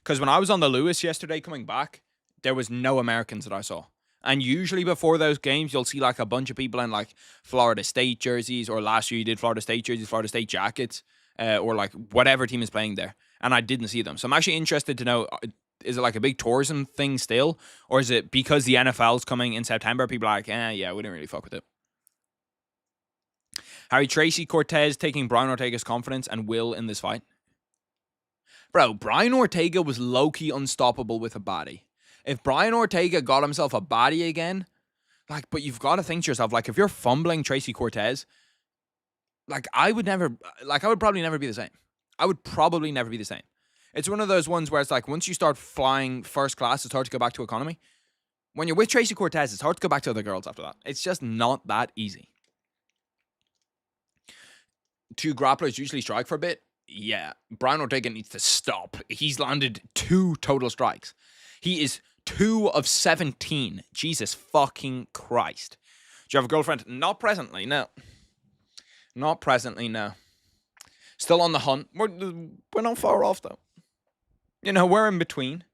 Because when I was on the Lewis yesterday coming back, there was no Americans that I saw. And usually before those games, you'll see like a bunch of people in like Florida State jerseys, or last year you did Florida State jerseys, Florida State jackets, or like whatever team is playing there. And I didn't see them. So I'm actually interested to know, is it like a big tourism thing still? Or is it because the NFL's coming in September, people are like, yeah, we didn't really fuck with it. Harry, Tracy Cortez taking Brian Ortega's confidence and will in this fight. Bro, Brian Ortega was low-key unstoppable with a body. If Brian Ortega got himself a body again, like, but you've got to think to yourself, like, if you're fumbling Tracy Cortez, like, I would probably never be the same. I would probably never be the same. It's one of those ones where it's like, once you start flying first class, it's hard to go back to economy. When you're with Tracy Cortez, it's hard to go back to other girls after that. It's just not that easy. 2 grapplers usually strike for a bit. Yeah, Brian Ortega needs to stop. He's landed 2 total strikes. He is 2 of 17. Jesus fucking Christ. Do you have a girlfriend? Not presently, no. Not presently, no. Still on the hunt. We're not far off, though. You know, we're in between.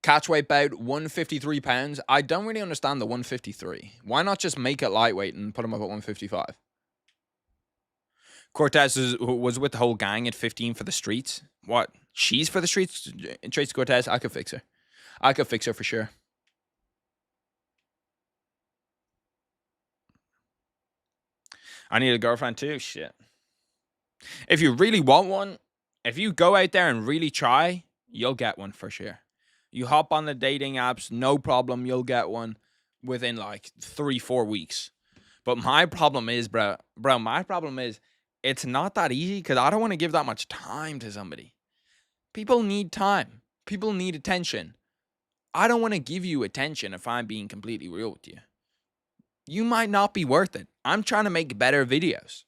Catch weight bout, 153 pounds. I don't really understand the 153. Why not just make it lightweight and put him up at 155? Cortez was with the whole gang at 15 for the streets. What? She's for the streets? Tracy Cortez? I could fix her. I could fix her for sure. I need a girlfriend too. Shit. If you really want one, if you go out there and really try, you'll get one for sure. You hop on the dating apps, no problem, you'll get one within like 3-4 weeks. But my problem is, bro, my problem is it's not that easy because I don't want to give that much time to somebody. People need time. People need attention. I don't want to give you attention if I'm being completely real with you. You might not be worth it. I'm trying to make better videos.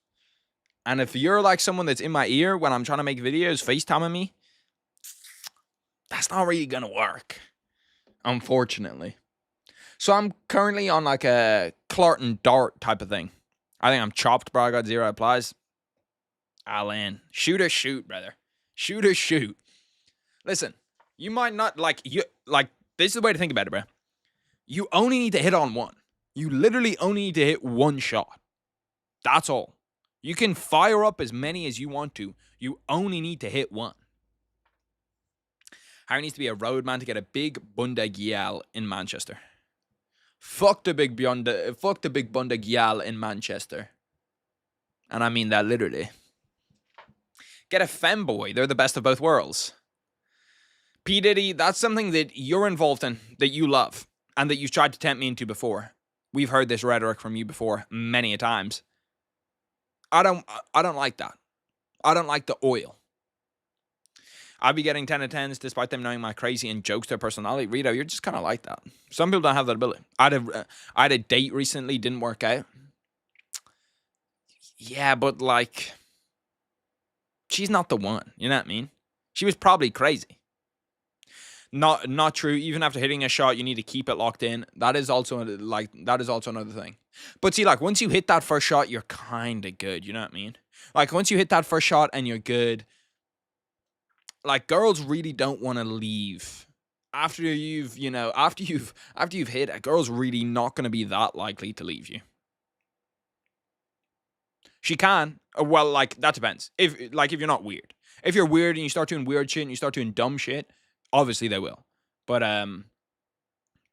And if you're like someone that's in my ear when I'm trying to make videos, FaceTiming me, that's not really going to work. unfortunately. So I'm currently on like a Clark and Dart type of thing. I think I'm chopped, bro. I got 0 applies. I'll in. Shoot or shoot, brother. Shoot or shoot. Listen, you might not this is the way to think about it, bro. You only need to hit on one. You literally only need to hit one shot. That's all. You can fire up as many as you want to. You only need to hit one. Harry needs to be a roadman to get a big bunda gyal in Manchester. Fuck the big bunda gyal in Manchester. And I mean that literally. Get a femboy. They're the best of both worlds. P. Diddy, that's something that you're involved in, that you love, and that you've tried to tempt me into before. We've heard this rhetoric from you before many a times. I don't like that. I don't like the oil. I'd be getting 10 of 10s despite them knowing my crazy and jokester personality. Rito, you're just kind of like that. Some people don't have that ability. I had a date recently, didn't work out. Yeah, but like, she's not the one. You know what I mean? She was probably crazy. Not true. Even after hitting a shot, you need to keep it locked in. That is also another thing. But see, like, once you hit that first shot, you're kind of good. You know what I mean? Like, once you hit that first shot and you're good, like, girls really don't want to leave after you've hit. A girl's really not going to be that likely to leave you. She can. Well, like, that depends. If you're not weird. If you're weird and you start doing weird shit and you start doing dumb shit, obviously they will. But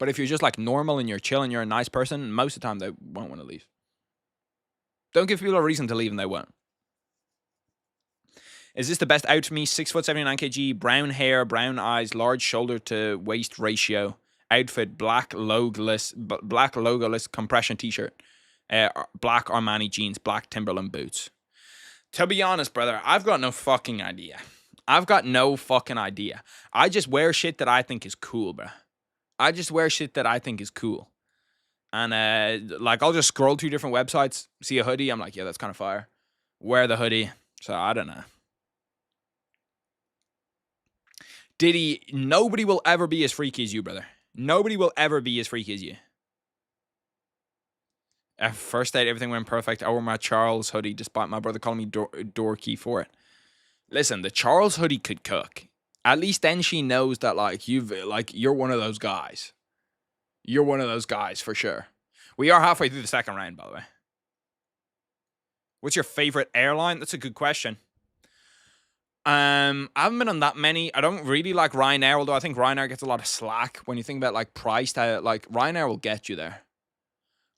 if you're just like normal and you're chill and you're a nice person, most of the time they won't want to leave. Don't give people a reason to leave and they won't. Is this the best out for me? 6 foot 79 kg, brown hair, brown eyes, large shoulder to waist ratio, outfit black logoless compression t-shirt, black Armani jeans, black Timberland boots. To be honest, brother, I've got no fucking idea. I just wear shit that I think is cool, bro. And like, I'll just scroll through different websites, see a hoodie, I'm like, yeah, that's kind of fire. Wear the hoodie. So I don't know. Diddy, nobody will ever be as freaky as you, brother. Nobody will ever be as freaky as you. At first date, everything went perfect. I wore my Charles hoodie despite my brother calling me dorky for it. Listen, the Charles hoodie could cook. At least then she knows that you're one of those guys. You're one of those guys for sure. We are halfway through the second round, by the way. What's your favorite airline? That's a good question. I haven't been on that many. I don't really like Ryanair, although I think Ryanair gets a lot of slack when you think about like price. Like Ryanair will get you there.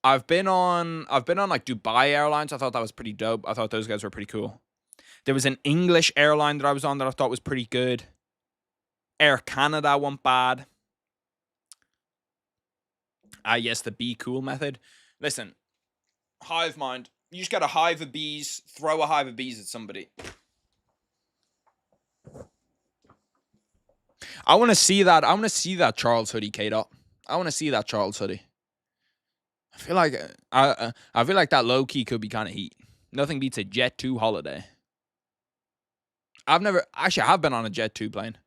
I've been on like Dubai Airlines. I thought that was pretty dope. I thought those guys were pretty cool. There was an English airline that I was on that I thought was pretty good. Air Canada wasn't bad. Yes, the be cool method. Listen, hive mind. You just got a hive of bees. Throw a hive of bees at somebody. I want to see that. I want to see that Charles hoodie, K-Dot. I want to see that Charles hoodie. I feel like that low key could be kind of heat. Nothing beats a Jet 2 holiday. I've been on a Jet 2 plane.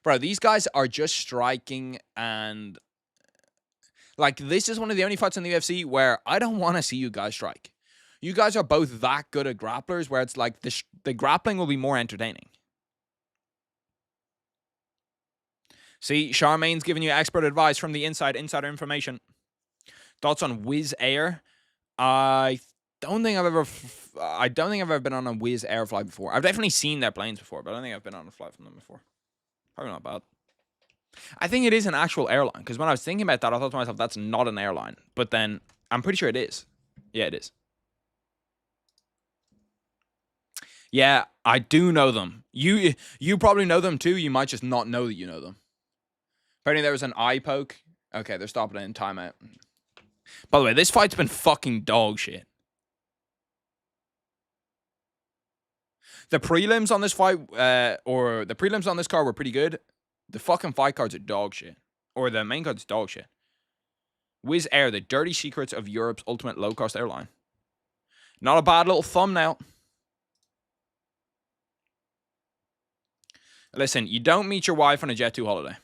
Bro, these guys are just striking, and like, this is one of the only fights in the UFC where I don't want to see you guys strike. You guys are both that good at grapplers where it's like the grappling will be more entertaining. See, Charmaine's giving you expert advice from the insider information. Thoughts on Wizz Air? I don't think I've ever been on a Wizz Air flight before. I've definitely seen their planes before, but I don't think I've been on a flight from them before. Probably not bad. I think it is an actual airline, because when I was thinking about that, I thought to myself, that's not an airline. But then, I'm pretty sure it is. Yeah, it is. Yeah, I do know them. You probably know them too. You might just not know that you know them. Apparently there was an eye poke. Okay, they're stopping it in timeout. By the way, this fight's been fucking dog shit. The prelims on this fight, or the prelims on this card were pretty good. The fucking fight cards are dog shit. Or the main card's dog shit. Wizz Air, the dirty secrets of Europe's ultimate low-cost airline. Not a bad little thumbnail. Listen, you don't meet your wife on a Jet 2 holiday.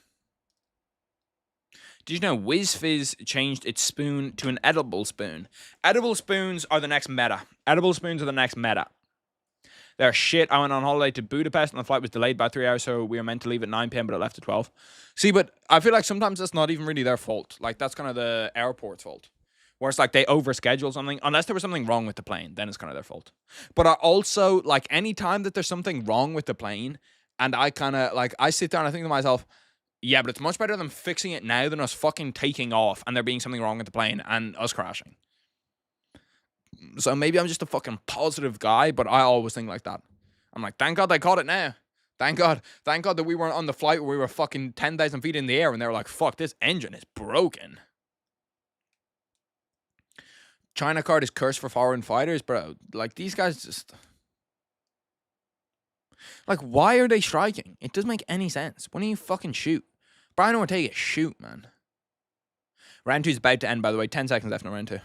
Did you know WizFizz changed its spoon to an edible spoon? Edible spoons are the next meta. Edible spoons are the next meta. They're shit. I went on holiday to Budapest and the flight was delayed by 3 hours, so we were meant to leave at 9 p.m., but it left at 12. See, but I feel like sometimes that's not even really their fault. Like, that's kind of the airport's fault. Where it's like they overschedule something. Unless there was something wrong with the plane, then it's kind of their fault. But I also, like, any time that there's something wrong with the plane, and I kind of, like, I sit there and I think to myself, yeah, but it's much better than fixing it now than us fucking taking off and there being something wrong with the plane and us crashing. So maybe I'm just a fucking positive guy, but I always think like that. I'm like, thank God they caught it now. Thank God that we weren't on the flight where we were fucking 10,000 feet in the air and they were like, fuck, this engine is broken. China card is cursed for foreign fighters, bro. Like, these guys just... Like, why are they striking? It doesn't make any sense. Why don't you fucking shoot? Brian Ortega, shoot, man. Round 2 is about to end, by the way. 10 seconds left in round 2.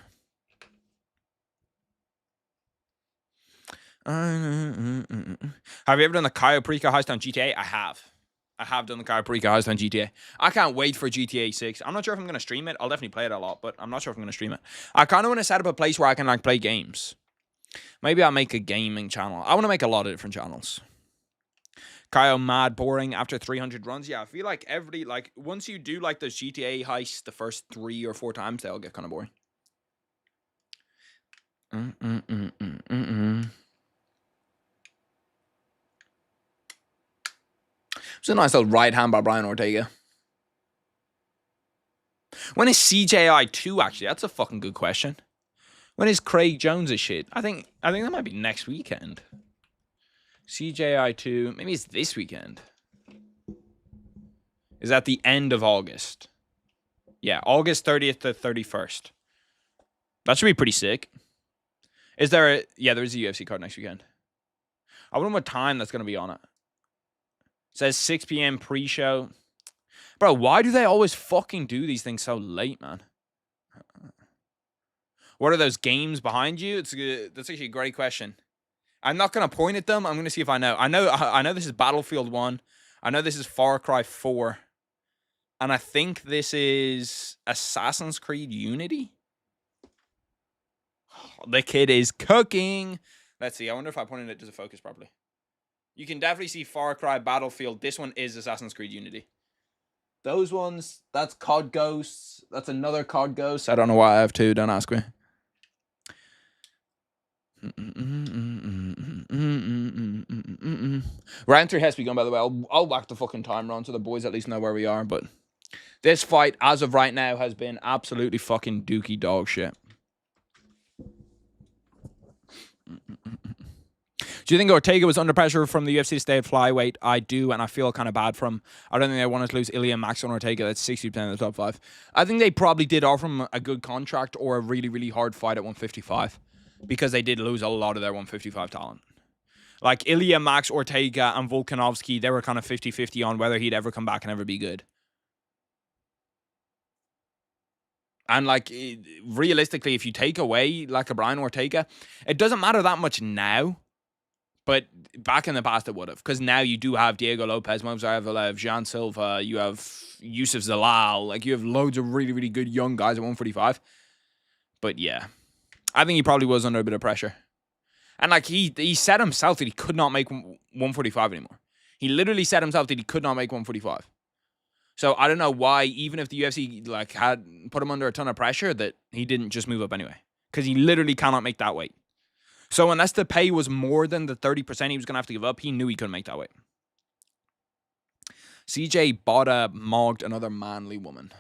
Have you ever done the chiamev heist on GTA? I have. I have done the chiamev heist on GTA. I can't wait for GTA 6. I'm not sure if I'm going to stream it. I'll definitely play it a lot, but I'm not sure if I'm going to stream it. I kind of want to set up a place where I can, like, play games. Maybe I'll make a gaming channel. I want to make a lot of different channels. Kyle, mad boring after 300 runs. Yeah, I feel like once you do, like, those GTA heists the first 3 or 4 times, they'll get kind of boring. It's a nice little right hand by Brian Ortega. When is CJI 2, actually? That's a fucking good question. When is Craig Jones' shit? I think that might be next weekend. CJI 2, maybe it's this weekend. Is that the end of August? Yeah, August 30th to 31st. That should be pretty sick. Is there a... Yeah, there is a UFC card next weekend. I wonder what time that's going to be on it. It says 6 p.m. pre-show. Bro, why do they always fucking do these things so late, man? What are those games behind you? That's actually a great question. I'm not going to point at them. I'm going to see if I know. I know this is Battlefield 1. I know this is Far Cry 4. And I think this is Assassin's Creed Unity. Oh, the kid is cooking. Let's see. I wonder if I pointed it, does it focus properly? You can definitely see Far Cry, Battlefield. This one is Assassin's Creed Unity. Those ones, that's COD Ghosts. That's another COD Ghost. I don't know why I have two. Don't ask me. Round 3 has to be gone, by the way. I'll whack the fucking timer on so the boys at least know where we are. But this fight, as of right now, has been absolutely fucking dookie dog shit. Do you think Ortega was under pressure from the UFC to stay at flyweight? I do, and I feel kind of bad for him. I don't think they wanted to lose Ilia Max on Ortega. That's 60% of the top 5. I think they probably did offer him a good contract or a really, really hard fight at 155 because they did lose a lot of their 155 talent. Like Ilia Max, Ortega, and Volkanovski, they were kind of 50-50 on whether he'd ever come back and ever be good. And, like, realistically, if you take away, like, a Brian Ortega, it doesn't matter that much now. But back in the past, it would have. Because now you do have Diego Lopez, Movsar Jean Silva, you have Yusuf Zalal. Like, you have loads of really, really good young guys at 145. But, yeah. I think he probably was under a bit of pressure. And, like, he said himself that he could not make 145 anymore. He literally said himself that he could not make 145. So, I don't know why, even if the UFC, like, had put him under a ton of pressure, that he didn't just move up anyway. Because he literally cannot make that weight. So unless the pay was more than the 30% he was going to have to give up, he knew he couldn't make that weight. CJ Botta mogged another manly woman.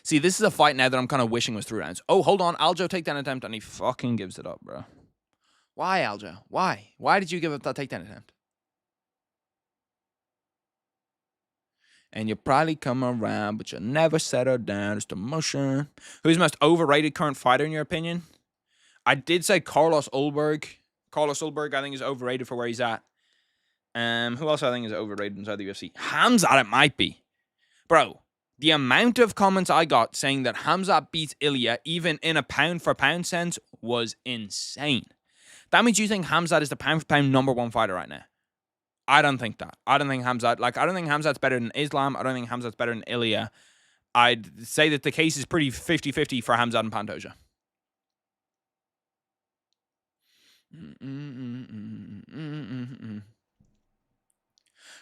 See, this is a fight now that I'm kind of wishing was 3 rounds. Oh, hold on. Aljo takedown attempt, and he fucking gives it up, bro. Why, Aljo? Why? Why did you give up that takedown attempt? And you probably come around, but you'll never settle down. It's the motion. Who's the most overrated current fighter, in your opinion? I did say Carlos Ulberg. Carlos Ulberg, I think, is overrated for where he's at. Who else I think is overrated inside the UFC? Khamzat, it might be. Bro, the amount of comments I got saying that Khamzat beats Ilia, even in a pound-for-pound sense, was insane. That means you think Khamzat is the pound-for-pound #1 fighter right now. I don't think that. I don't think Khamzat... Like, I don't think Khamzat's better than Islam. I don't think Khamzat's better than Ilia. I'd say that the case is pretty 50-50 for Khamzat and Pantoja.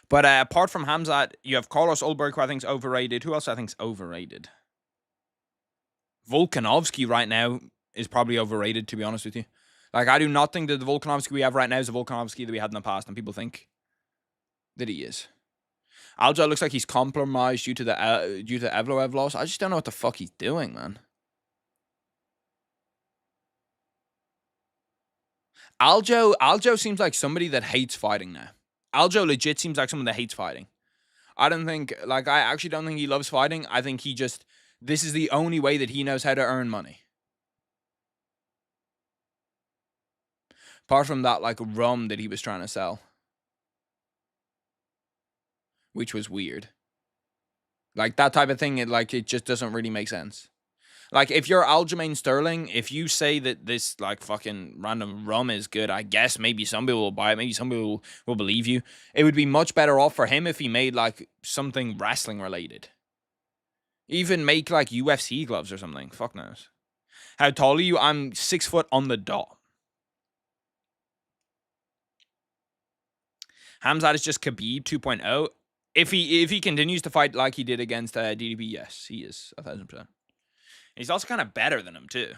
But apart from Khamzat, you have Carlos Ulberg, who I think's overrated. Who else I think's overrated? Volkanovski right now is probably overrated, to be honest with you. Like, I do not think that the Volkanovski we have right now is the Volkanovski that we had in the past, and people think that he is. Aljo looks like he's compromised due to the Evloev loss. I just don't know what the fuck he's doing, man. Aljo seems like somebody that hates fighting now. Aljo legit seems like someone that hates fighting. I actually don't think he loves fighting. I think this is the only way that he knows how to earn money. Apart from that, like, rum that he was trying to sell. Which was weird. Like, that type of thing, it just doesn't really make sense. Like, if you're Aljamain Sterling, if you say that this, like, fucking random rum is good, I guess maybe some people will buy it. Maybe some people will believe you. It would be much better off for him if he made, like, something wrestling related. Even make, like, UFC gloves or something. Fuck knows. How tall are you? I'm 6 foot on the dot. Khamzat is just Khabib 2.0. If he continues to fight like he did against DDP, yes, he is 1,000%. He's also kind of better than him, too.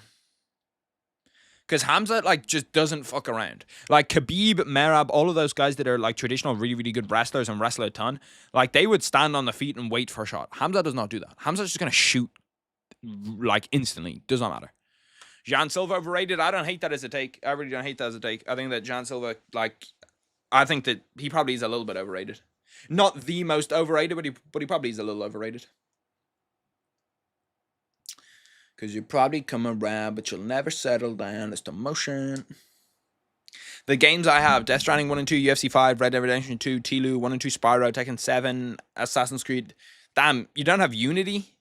Because Khamzat, like, just doesn't fuck around. Like, Khabib, Merab, all of those guys that are, like, traditional, really, really good wrestlers and wrestle a ton, like, they would stand on the feet and wait for a shot. Khamzat does not do that. Khamzat's just going to shoot, like, instantly. Does not matter. Jan Silva overrated? I don't hate that as a take. I really don't hate that as a take. I think that Jan Silva, like, I think that he probably is a little bit overrated. Not the most overrated, but he probably is a little overrated. Because you probably come around, but you'll never settle down. It's the motion. The games I have: Death Stranding 1 and 2, UFC 5, Red Dead Redemption 2, Tilu, 1 and 2, Spyro, Tekken 7, Assassin's Creed. Damn, you don't have Unity?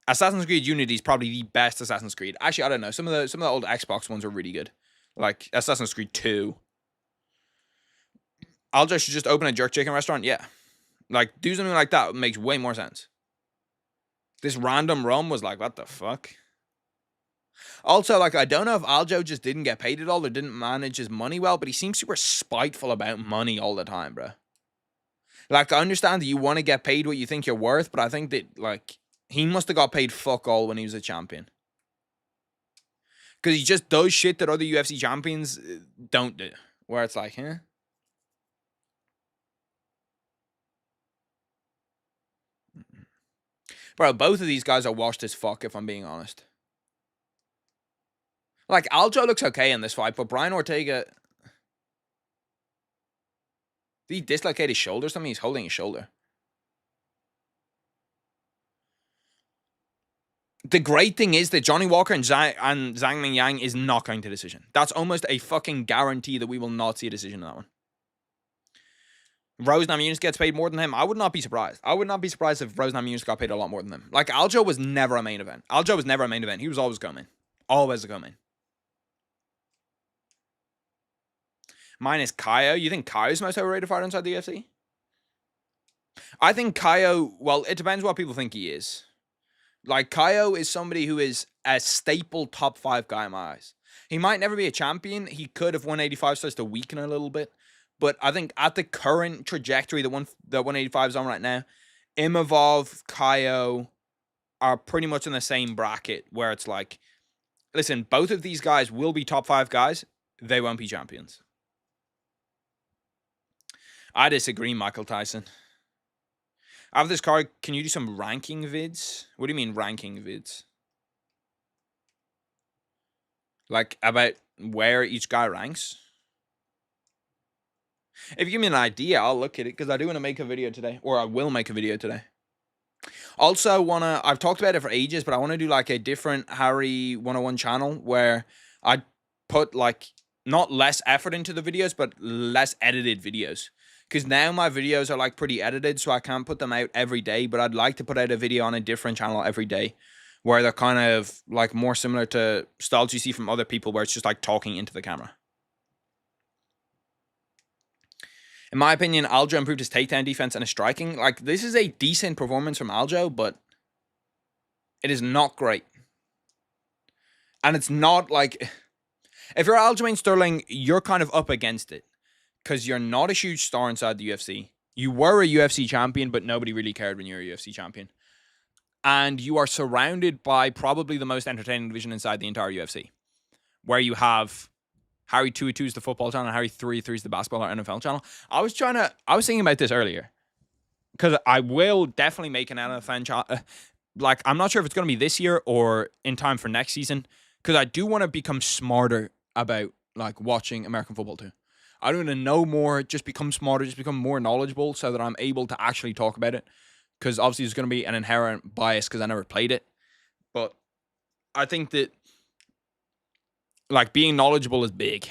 Assassin's Creed Unity is probably the best Assassin's Creed. Actually, I don't know. Some of the old Xbox ones are really good. Like Assassin's Creed 2. Aljo should just open a jerk chicken restaurant? Yeah. Like, do something like that makes way more sense. This random rum was like, what the fuck? Also, like, I don't know if Aljo just didn't get paid at all or didn't manage his money well, but he seems super spiteful about money all the time, bro. Like, I understand that you want to get paid what you think you're worth, but I think that, like, he must have got paid fuck all when he was a champion. Because he just does shit that other UFC champions don't do. Where it's like, huh? Bro, both of these guys are washed as fuck, if I'm being honest. Like, Aljo looks okay in this fight, but Brian Ortega... Did he dislocate his shoulder or something? He's holding his shoulder. The great thing is that Johnny Walker and Zhang Mingyang is not going to decision. That's almost a fucking guarantee that we will not see a decision in that one. Rose Namajunas gets paid more than him. I would not be surprised. I would not be surprised if Rose Namajunas got paid a lot more than him. Like, Aljo was never a main event. Aljo was never a main event. He was always coming. Always a coming. Mine is Kaio. You think Kaio's the most overrated fighter inside the UFC? I think Kaio, well, it depends what people think he is. Like, Kaio is somebody who is a staple top 5 guy in my eyes. He might never be a champion. He could if 185 starts to weaken a little bit. But I think at the current trajectory that 185 is on right now, Imavov, Kaio are pretty much in the same bracket where it's like, listen, both of these guys will be top 5 guys. They won't be champions. I disagree, Michael Tyson. After this card, can you do some ranking vids? What do you mean ranking vids? Like, about where each guy ranks? If you give me an idea, I'll look at it, because I do want to make a video today. Or I will make a video today. Also, I've talked about it for ages, but I want to do, like, a different Harry 101 channel where I put, like, not less effort into the videos, but less edited videos. Because now my videos are, like, pretty edited, so I can't put them out every day. But I'd like to put out a video on a different channel every day, where they're kind of, like, more similar to styles you see from other people, where it's just, like, talking into the camera. In my opinion, Aljo improved his takedown defense and his striking. Like, this is a decent performance from Aljo, but It is not great. And it's not like... If you're Aljamain Sterling, you're kind of up against it. Because you're not a huge star inside the UFC. You were a UFC champion, but nobody really cared when you were a UFC champion. And you are surrounded by probably the most entertaining division inside the entire UFC. Where you have Harry 202 is the football channel, and Harry 303 is the basketball or NFL channel. I was thinking about this earlier. Because I will definitely make an NFL channel. Like, I'm not sure if it's going to be this year or in time for next season. Because I do want to become smarter about, like, watching American football too. I don't want to know more, just become smarter, just become more knowledgeable so that I'm able to actually talk about it. Because obviously there's going to be an inherent bias because I never played it. But I think that, like, being knowledgeable is big.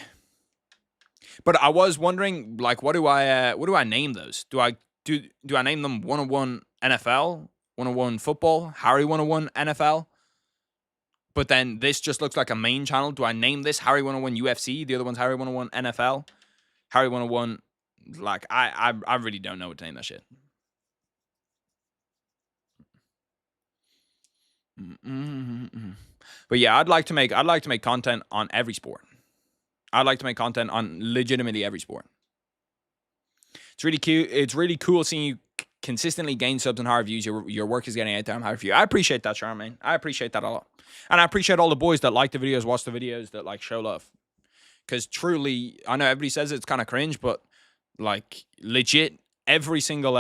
But I was wondering, like, what do I name those? Do I name them 101 NFL, 101 football, Harry 101 NFL? But then this just looks like a main channel. Do I name this Harry 101 UFC? The other one's Harry 101 NFL. Harry 101, like, I really don't know what to name that shit. But yeah, I'd like to make content on every sport. I'd like to make content on legitimately every sport. It's really cute. It's really cool seeing you consistently gain subs and higher views. Your work is getting out there. I'm happy for you. I appreciate that, Charmaine. I appreciate that a lot. And I appreciate all the boys that like the videos, watch the videos, that like show love. Because truly, I know everybody says it's kind of cringe, but like legit, every single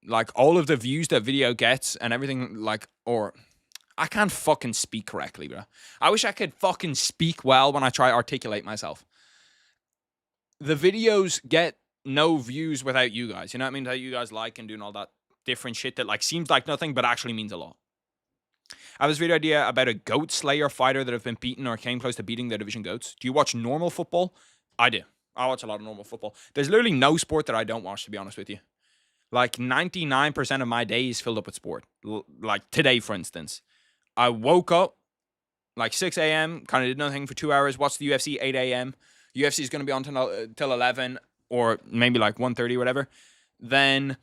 like all of the views that video gets and everything, like, or I can't fucking speak correctly, bro. I wish I could fucking speak well when I try to articulate myself. The videos get no views without you guys. You know what I mean? Without you guys like and doing all that different shit that like seems like nothing but actually means a lot. I have this video idea about a goat slayer fighter that have been beaten or came close to beating their division goats. Do you watch normal football? I do. I watch a lot of normal football. There's literally no sport that I don't watch, to be honest with you. Like 99% of my day is filled up with sport. Like today, for instance. I woke up like 6 a.m., kind of did nothing for 2 hours, watched the UFC 8 a.m. UFC is going to be on till 11 or maybe like 1:30 or whatever. Then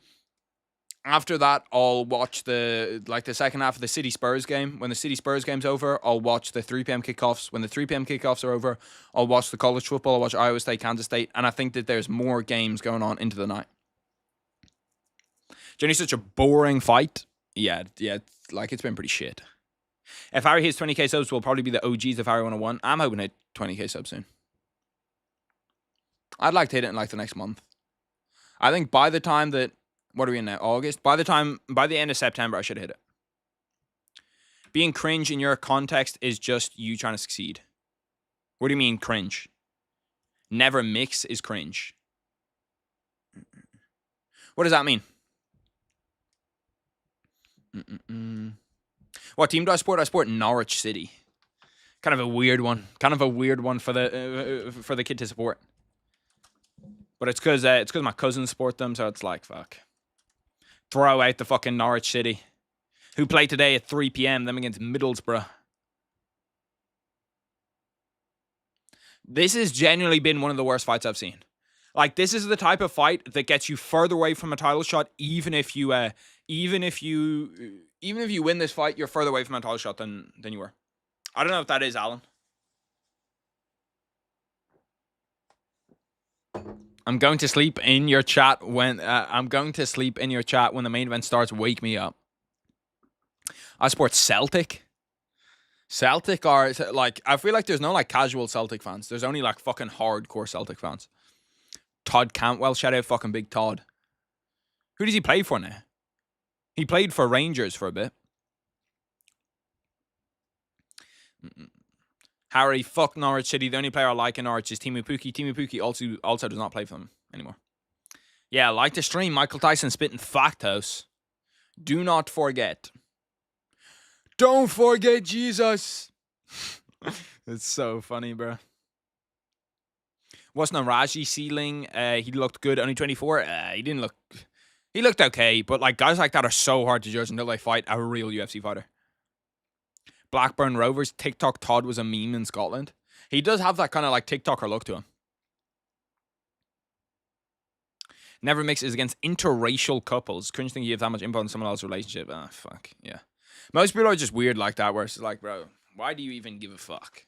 after that, I'll watch the second half of the City Spurs game. When the City Spurs game's over, I'll watch the 3 p.m. kickoffs. When the 3 p.m. kickoffs are over, I'll watch the college football. I'll watch Iowa State, Kansas State. And I think that there's more games going on into the night. Jenny's such a boring fight. Yeah, like it's been pretty shit. If Harry hits 20k subs, we'll probably be the OGs of Harry 101. I'm hoping to hit 20k subs soon. I'd like to hit it in like the next month. I think by the time that, what are we in now? August? By the end of September, I should hit it. Being cringe in your context is just you trying to succeed. What do you mean cringe? Never mix is cringe. What does that mean? What team do I support? I support Norwich City. Kind of a weird one. Kind of a weird one for the kid to support. But it's because my cousins support them, so it's like, fuck. Throw out the fucking Norwich City. Who play today at 3 p.m. them against Middlesbrough. This has genuinely been one of the worst fights I've seen. Like, this is the type of fight that gets you further away from a title shot, even if you win this fight, you're further away from a title shot than you were. I don't know if that is, Alan. I'm going to sleep in your chat when the main event starts. Wake me up. I support Celtic. Celtic are like, I feel like there's no like casual Celtic fans. There's only like fucking hardcore Celtic fans. Todd Cantwell, shout out fucking Big Todd. Who does he play for now? He played for Rangers for a bit. Harry, fuck Norwich City. The only player I like in Norwich is Timu Pukki. Timu Pukki also does not play for them anymore. Yeah, like the stream. Michael Tyson spitting factos. Do not forget. Don't forget Jesus. It's so funny, bro. What's Naraji ceiling? He looked good. Only 24. He didn't look... He looked okay, but like guys like that are so hard to judge until they fight a real UFC fighter. Blackburn Rovers, TikTok Todd was a meme in Scotland. He does have that kind of like TikToker look to him. Never mix is against interracial couples. Cringe thing you have that much input on someone else's relationship. Ah, fuck. Yeah. Most people are just weird like that, where it's like, bro, why do you even give a fuck?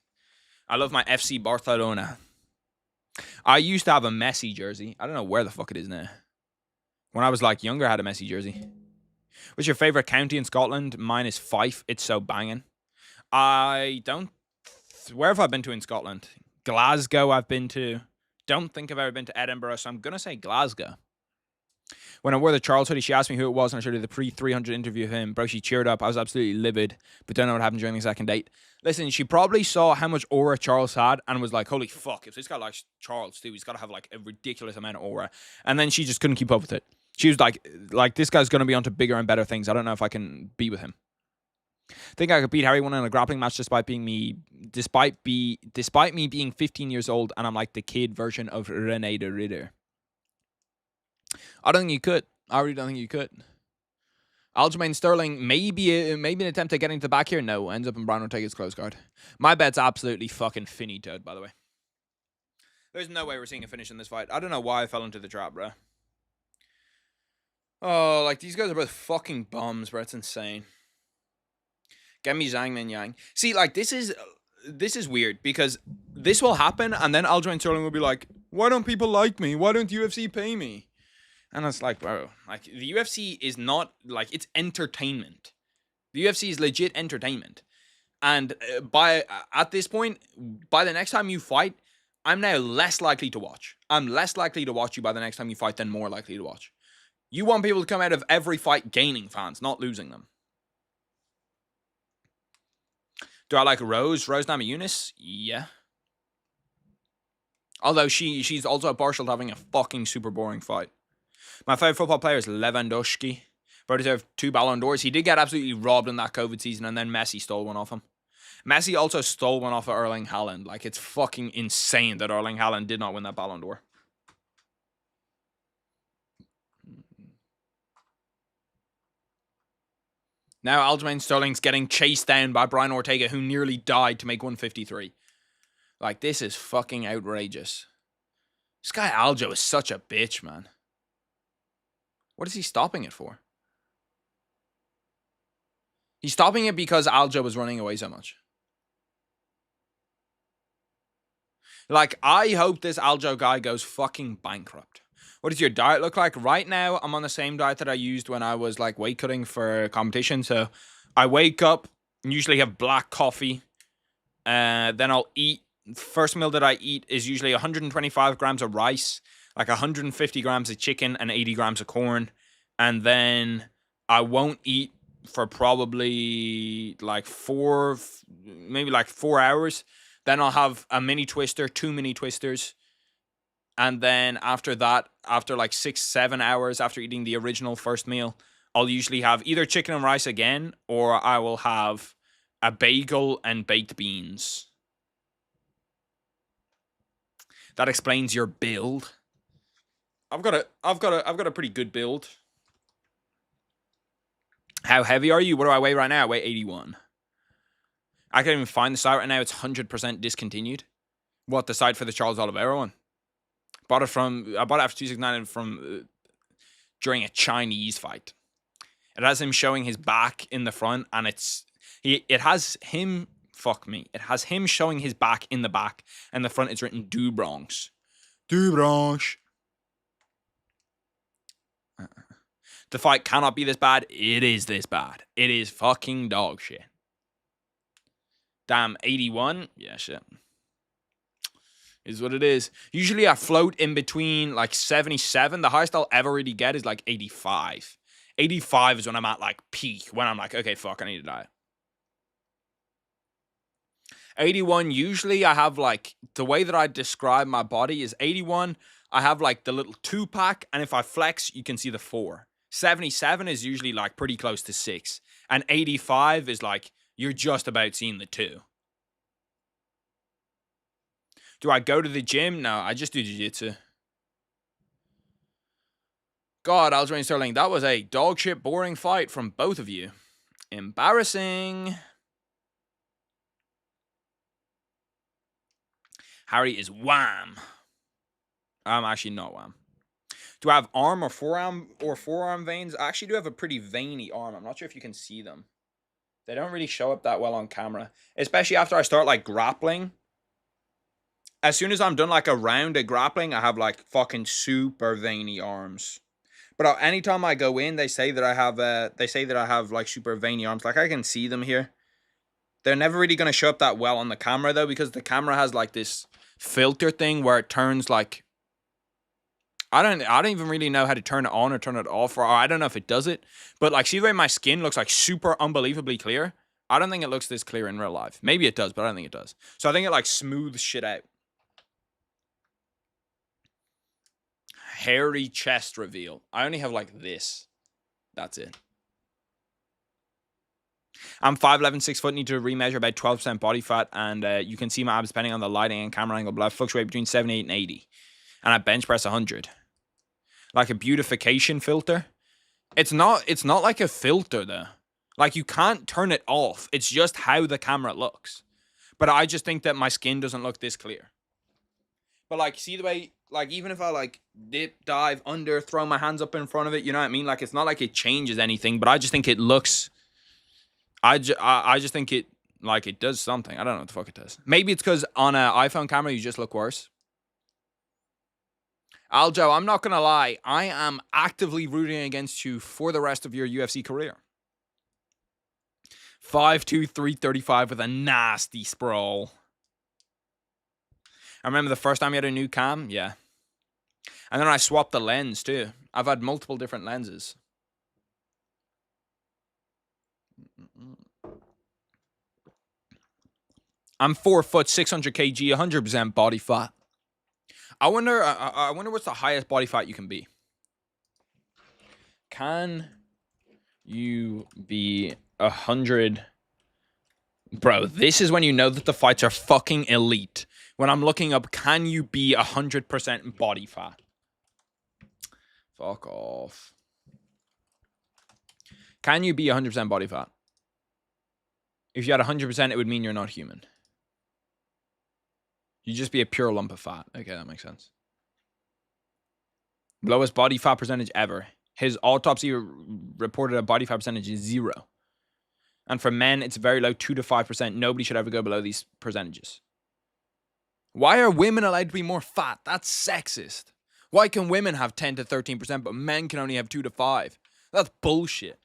I love my FC Barcelona. I used to have a Messi jersey. I don't know where the fuck it is now. When I was like younger, I had a Messi jersey. What's your favorite county in Scotland? Mine is Fife. It's so banging. I don't. Where have I been to in Scotland? Glasgow, I've been to. Don't think I've ever been to Edinburgh, so I'm gonna say Glasgow. When I wore the Charles hoodie, she asked me who it was, and I showed her the pre-300 interview of him. Bro, she cheered up. I was absolutely livid, but don't know what happened during the second date. Listen, she probably saw how much aura Charles had and was like, holy fuck, if this guy likes Charles too, he's got to have like a ridiculous amount of aura. And then she just couldn't keep up with it. She was like this guy's going to be onto bigger and better things. I don't know if I can be with him. Think I could beat Harry 1 in a grappling match despite me being 15 years old and I'm like the kid version of Rene the Ritter. I don't think you could. I really don't think you could. Aljamain Sterling, maybe an attempt at getting to the back here. No, ends up in Brian Ortega's close guard. My bet's absolutely fucking finitoed, by the way. There's no way we're seeing a finish in this fight. I don't know why I fell into the trap, bro. Oh, like, these guys are both fucking bums, bro. It's insane. Get me Zhang, Mingyang. See, like, this is weird, because this will happen, and then Aljamain Sterling will be like, why don't people like me? Why don't UFC pay me? And it's like, bro, like, the UFC is not, like, it's entertainment. The UFC is legit entertainment. And at this point, by the next time you fight, I'm now less likely to watch. I'm less likely to watch you by the next time you fight than more likely to watch. You want people to come out of every fight gaining fans, not losing them. Do I like Rose Namajunas? Yeah. Although she's also partial to having a fucking super boring fight. My favorite football player is Lewandowski. Bro deserved 2 Ballon d'Ors. He did get absolutely robbed in that COVID season, and then Messi stole one off him. Messi also stole one off of Erling Haaland. Like, it's fucking insane that Erling Haaland did not win that Ballon d'Or. Now Aljamain Sterling's getting chased down by Brian Ortega, who nearly died to make 153. Like, this is fucking outrageous. This guy Aljo is such a bitch, man. What is he stopping it for? He's stopping it because Aljo was running away so much. Like, I hope this Aljo guy goes fucking bankrupt. What does your diet look like? Right now, I'm on the same diet that I used when I was, like, weight cutting for competition. So, I wake up, usually have black coffee. Then I'll eat. First meal that I eat is usually 125 grams of rice, like 150 grams of chicken, and 80 grams of corn. And then I won't eat for probably like 4 hours. Then I'll have a mini twister, 2 mini twisters. And then after that, after like 6-7 hours after eating the original first meal, I'll usually have either chicken and rice again, or I will have a bagel and baked beans. That explains your build. I've got a pretty good build. How heavy are you? What do I weigh right now? I weigh 81. I can't even find the site right now. It's 100% discontinued. What, the site for the Charles Oliveira one? I bought it after 269 from during a Chinese fight. It has him showing his back in the front, and it has him showing his back in the back, and the front it's written Du Bronx. Du Bronx. The fight cannot be this bad. It is this bad. It is fucking dog shit. Damn, 81? Yeah, shit. Is what it is. Usually I float in between like 77. The highest I'll ever really get is like 85. 85 is when I'm at like peak, when I'm like, okay, fuck, I need to die. 81, usually I have like, the way that I describe my body is 81, I have like the little 2-pack, and if I flex, you can see the 4. 77 is usually like pretty close to 6. And 85 is like, you're just about seeing the 2. Do I go to the gym? No, I just do jiu-jitsu. God, Aljamain Sterling, that was a dog shit boring fight from both of you. Embarrassing. Harry is wham. I'm actually not wham. Do I have arm or forearm veins? I actually do have a pretty veiny arm. I'm not sure if you can see them. They don't really show up that well on camera. Especially after I start, like, grappling. As soon as I'm done, like, a round of grappling, I have, like, fucking super veiny arms. But anytime I go in, they say that I have, like, super veiny arms. Like, I can see them here. They're never really going to show up that well on the camera, though, because the camera has, like, this filter thing where it turns, like... I don't even really know how to turn it on or turn it off, or I don't know if it does it. But, like, see the way my skin looks, like, super unbelievably clear? I don't think it looks this clear in real life. Maybe it does, but I don't think it does. So I think it, like, smooths shit out. Hairy chest reveal. I only have, like, this. That's it. I'm 5'11", 6 foot, need to remeasure about 12% body fat, and you can see my abs depending on the lighting and camera angle, but I fluctuate between 78 and 80. And I bench press 100. Like a beautification filter. It's not like a filter, though. Like, you can't turn it off. It's just how the camera looks. But I just think that my skin doesn't look this clear. But, like, see the way, like, even if I, like, dip, dive, under, throw my hands up in front of it, you know what I mean? Like, it's not like it changes anything, but I just think it looks... I just think it, like, it does something. I don't know what the fuck it does. Maybe it's because on an iPhone camera, you just look worse. Aljo, I'm not going to lie. I am actively rooting against you for the rest of your UFC career. 5'2", 335 with a nasty sprawl. I remember the first time you had a new cam? Yeah. And then I swapped the lens, too. I've had multiple different lenses. I'm 4 foot, 600 kg, 100% body fat. I wonder what's the highest body fat you can be. Can you be 100? Bro, this is when you know that the fights are fucking elite. When I'm looking up, can you be 100% body fat? Fuck off. Can you be 100% body fat? If you had 100%, it would mean you're not human. You'd just be a pure lump of fat. Okay, that makes sense. Lowest body fat percentage ever. His autopsy reported a body fat percentage is 0. And for men, it's very low, 2 to 5%. Nobody should ever go below these percentages. Why are women allowed to be more fat? That's sexist. Why can women have 10 to 13%, but men can only have 2 to 5? That's bullshit.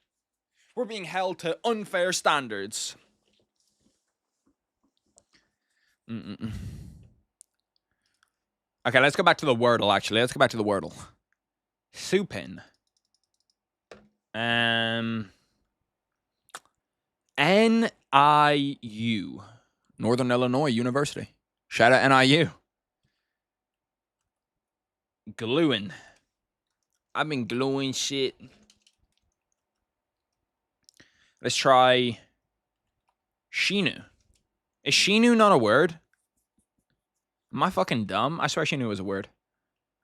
We're being held to unfair standards. Okay, let's go back to the Wordle, actually. Let's go back to the Wordle. Supin. NIU. Northern Illinois University. Shout out NIU. Gluing. I've been gluing shit. Let's try Shinu. Is Shinu not a word? Am I fucking dumb? I swear Shinu was a word.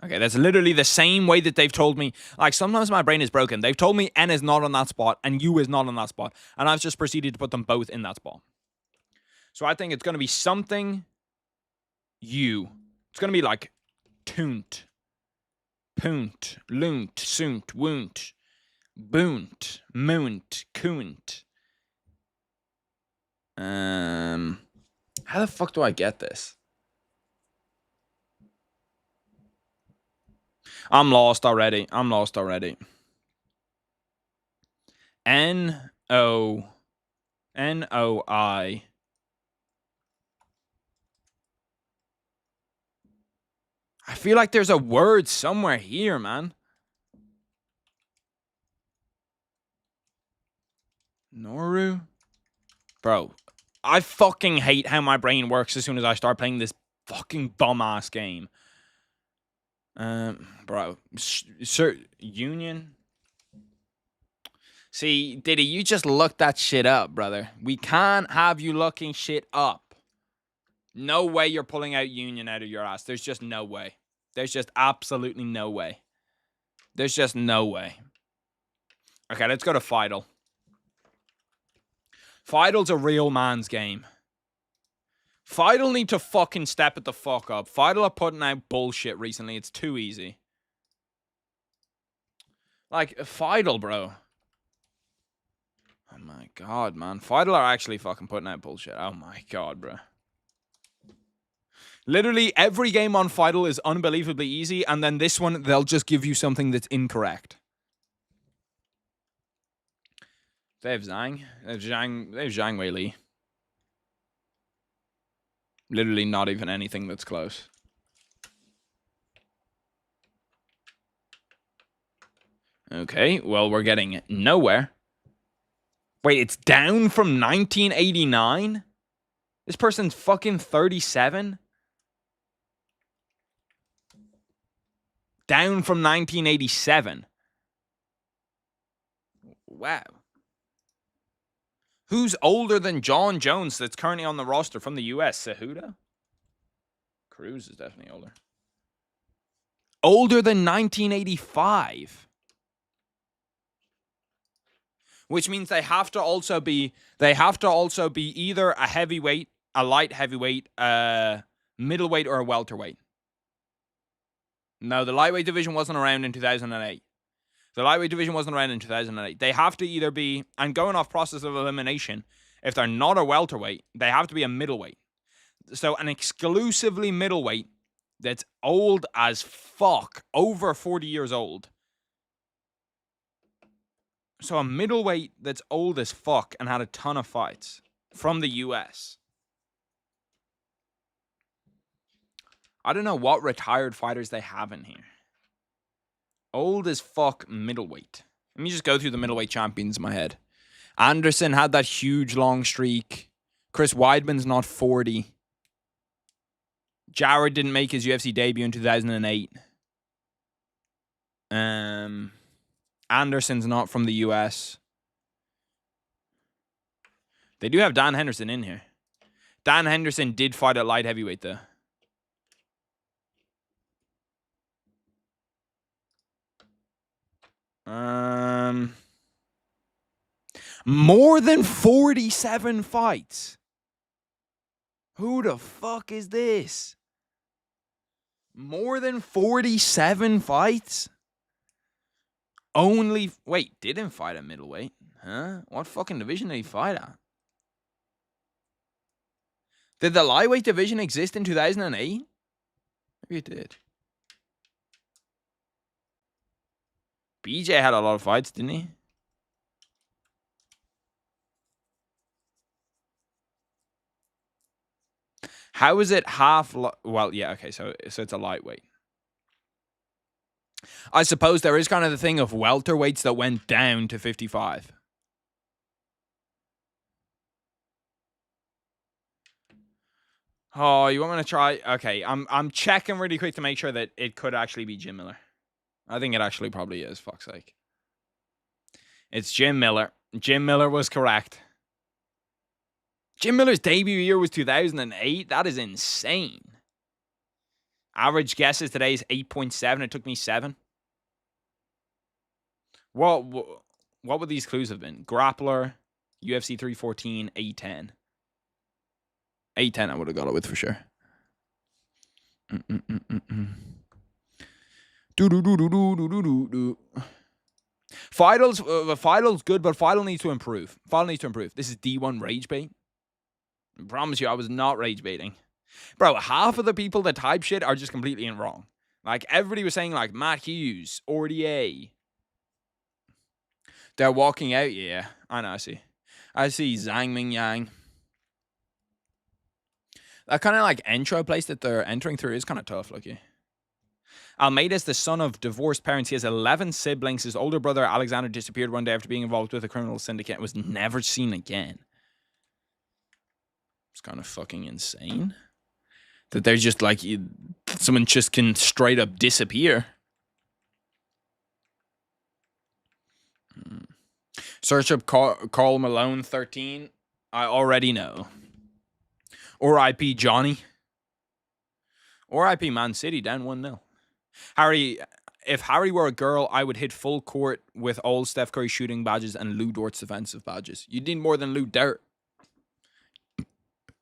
Okay, that's literally the same way that they've told me. Like, sometimes my brain is broken. They've told me N is not on that spot and U is not on that spot. And I've just proceeded to put them both in that spot. So I think it's going to be something U. It's going to be like tunt, punt, lunt, sunt, wunt, boont, moont, coont. How the fuck do I get this? I'm lost already. N-O-I. I feel like there's a word somewhere here, man. Noru? Bro, I fucking hate how my brain works as soon as I start playing this fucking bum-ass game. Bro, sir, Union. See, Diddy, you just looked that shit up, brother. We can't have you looking shit up. No way you're pulling out Union out of your ass. There's just no way. There's just absolutely no way. There's just no way. Okay, let's go to Fidel. Fidel's a real man's game. Fidel need to fucking step it the fuck up. Fidel are putting out bullshit recently. It's too easy. Like, Fidel, bro. my god, man. Fidel are actually fucking putting out bullshit. Oh my god, bro. Literally every game on Fidel is unbelievably easy, and then this one, they'll just give you something that's incorrect. They have Zang. They have Zhang Wei Li. Literally not even anything that's close. Okay, well, we're getting nowhere. Wait, it's down from 1989? This person's fucking 37? Down from 1987. Wow. Who's older than John Jones that's currently on the roster from the US? Cejudo? Cruz is definitely older. Older than 1985. Which means they have to also be either a heavyweight, a light heavyweight, a middleweight, or a welterweight. No, the lightweight division wasn't around in 2008. The lightweight division wasn't around in 2008. They have to either be, and going off process of elimination, if they're not a welterweight, they have to be a middleweight. So an exclusively middleweight that's old as fuck, over 40 years old. So a middleweight that's old as fuck and had a ton of fights from the US. I don't know what retired fighters they have in here. Old as fuck middleweight. Let me just go through the middleweight champions in my head. Anderson had that huge long streak. Chris Weidman's not 40. Jared didn't make his UFC debut in 2008. Anderson's not from the US. They do have Dan Henderson in here. Dan Henderson did fight at light heavyweight though. More than 47 fights. Who the fuck is this? More than 47 fights? Wait, didn't fight at middleweight. Huh? What fucking division did he fight at? Did the lightweight division exist in 2008? Maybe it did. BJ had a lot of fights, didn't he? How is it half... Well, yeah, okay, so it's a lightweight. I suppose there is kind of the thing of welterweights that went down to 55. Oh, you want me to try? Okay, I'm checking really quick to make sure that it could actually be Jim Miller. I think it actually probably is, fuck's sake. It's Jim Miller. Jim Miller was correct. Jim Miller's debut year was 2008. That is insane. Average guesses today is 8.7. It took me 7. What would these clues have been? Grappler, UFC 314, A10. A10 I would have got it with for sure. Fidel's good, but Fidel needs to improve. Fidel needs to improve. This is D1 rage bait. I promise you, I was not rage baiting. Bro, half of the people that type shit are just completely in wrong. Like, everybody was saying, like, Matt Hughes, Ortega. They're walking out, yeah. I know, I see. I see Zang, Mingyang. That kind of, like, intro place that they're entering through is kind of tough, like, yeah. Almeida's the son of divorced parents. He has 11 siblings. His older brother, Alexander, disappeared one day after being involved with a criminal syndicate and was never seen again. It's kind of fucking insane. That they're just like, someone just can straight up disappear. Search up Carl Malone 13. I already know. R.I.P. Johnny. R.I.P. Man City down 1-0. Harry, if Harry were a girl, I would hit full court with all Steph Curry shooting badges and Lou Dort's defensive badges. You need more than Lou Dort.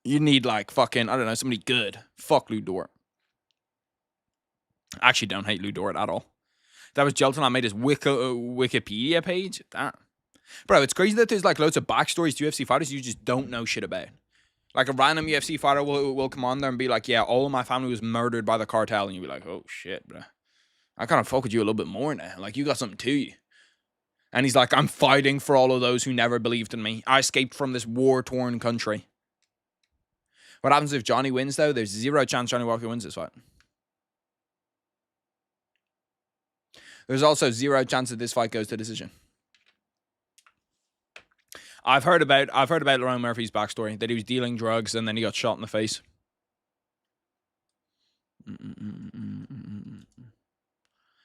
You need, like, fucking, I don't know, somebody good. Fuck Lou Dort. I actually don't hate Lou Dort at all. That was Jelton. I made his Wikipedia page. Damn. Bro, it's crazy that there's like loads of backstories to UFC fighters you just don't know shit about. Like a random UFC fighter will come on there and be like, yeah, all of my family was murdered by the cartel. And you'll be like, oh shit, bro. I kind of fuck with you a little bit more now. Like, you got something to you. And he's like, I'm fighting for all of those who never believed in me. I escaped from this war-torn country. What happens if Johnny wins, though? There's 0 chance Johnny Walker wins this fight. There's also 0 chance that this fight goes to decision. I've heard about Lerone Murphy's backstory, that he was dealing drugs and then he got shot in the face.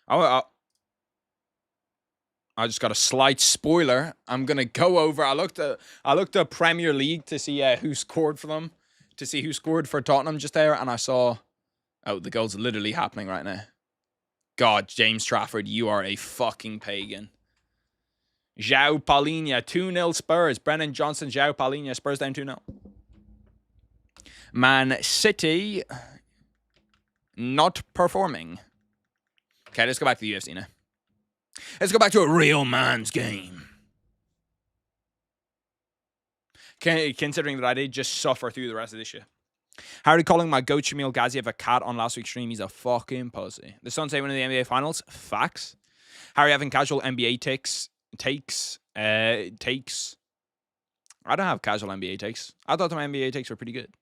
I just got a slight spoiler. I'm gonna go over. I looked at Premier League to see who scored for them, to see who scored for Tottenham just there, and I saw, oh, the goal's literally happening right now. God, James Trafford, you are a fucking pagan. João Palhinha, 2-0 Spurs. Brennan Johnson, João Palhinha, Spurs down 2-0. Man City, not performing. Okay, let's go back to the UFC now. Let's go back to a real man's game. Okay, considering that I did just suffer through the rest of this shit. How are you calling my goat Shamil Gaziev a cat on last week's stream? He's a fucking pussy. The Suns say winning the NBA Finals. Facts. How are you having casual NBA takes? I don't have casual NBA takes. I thought my NBA takes were pretty good.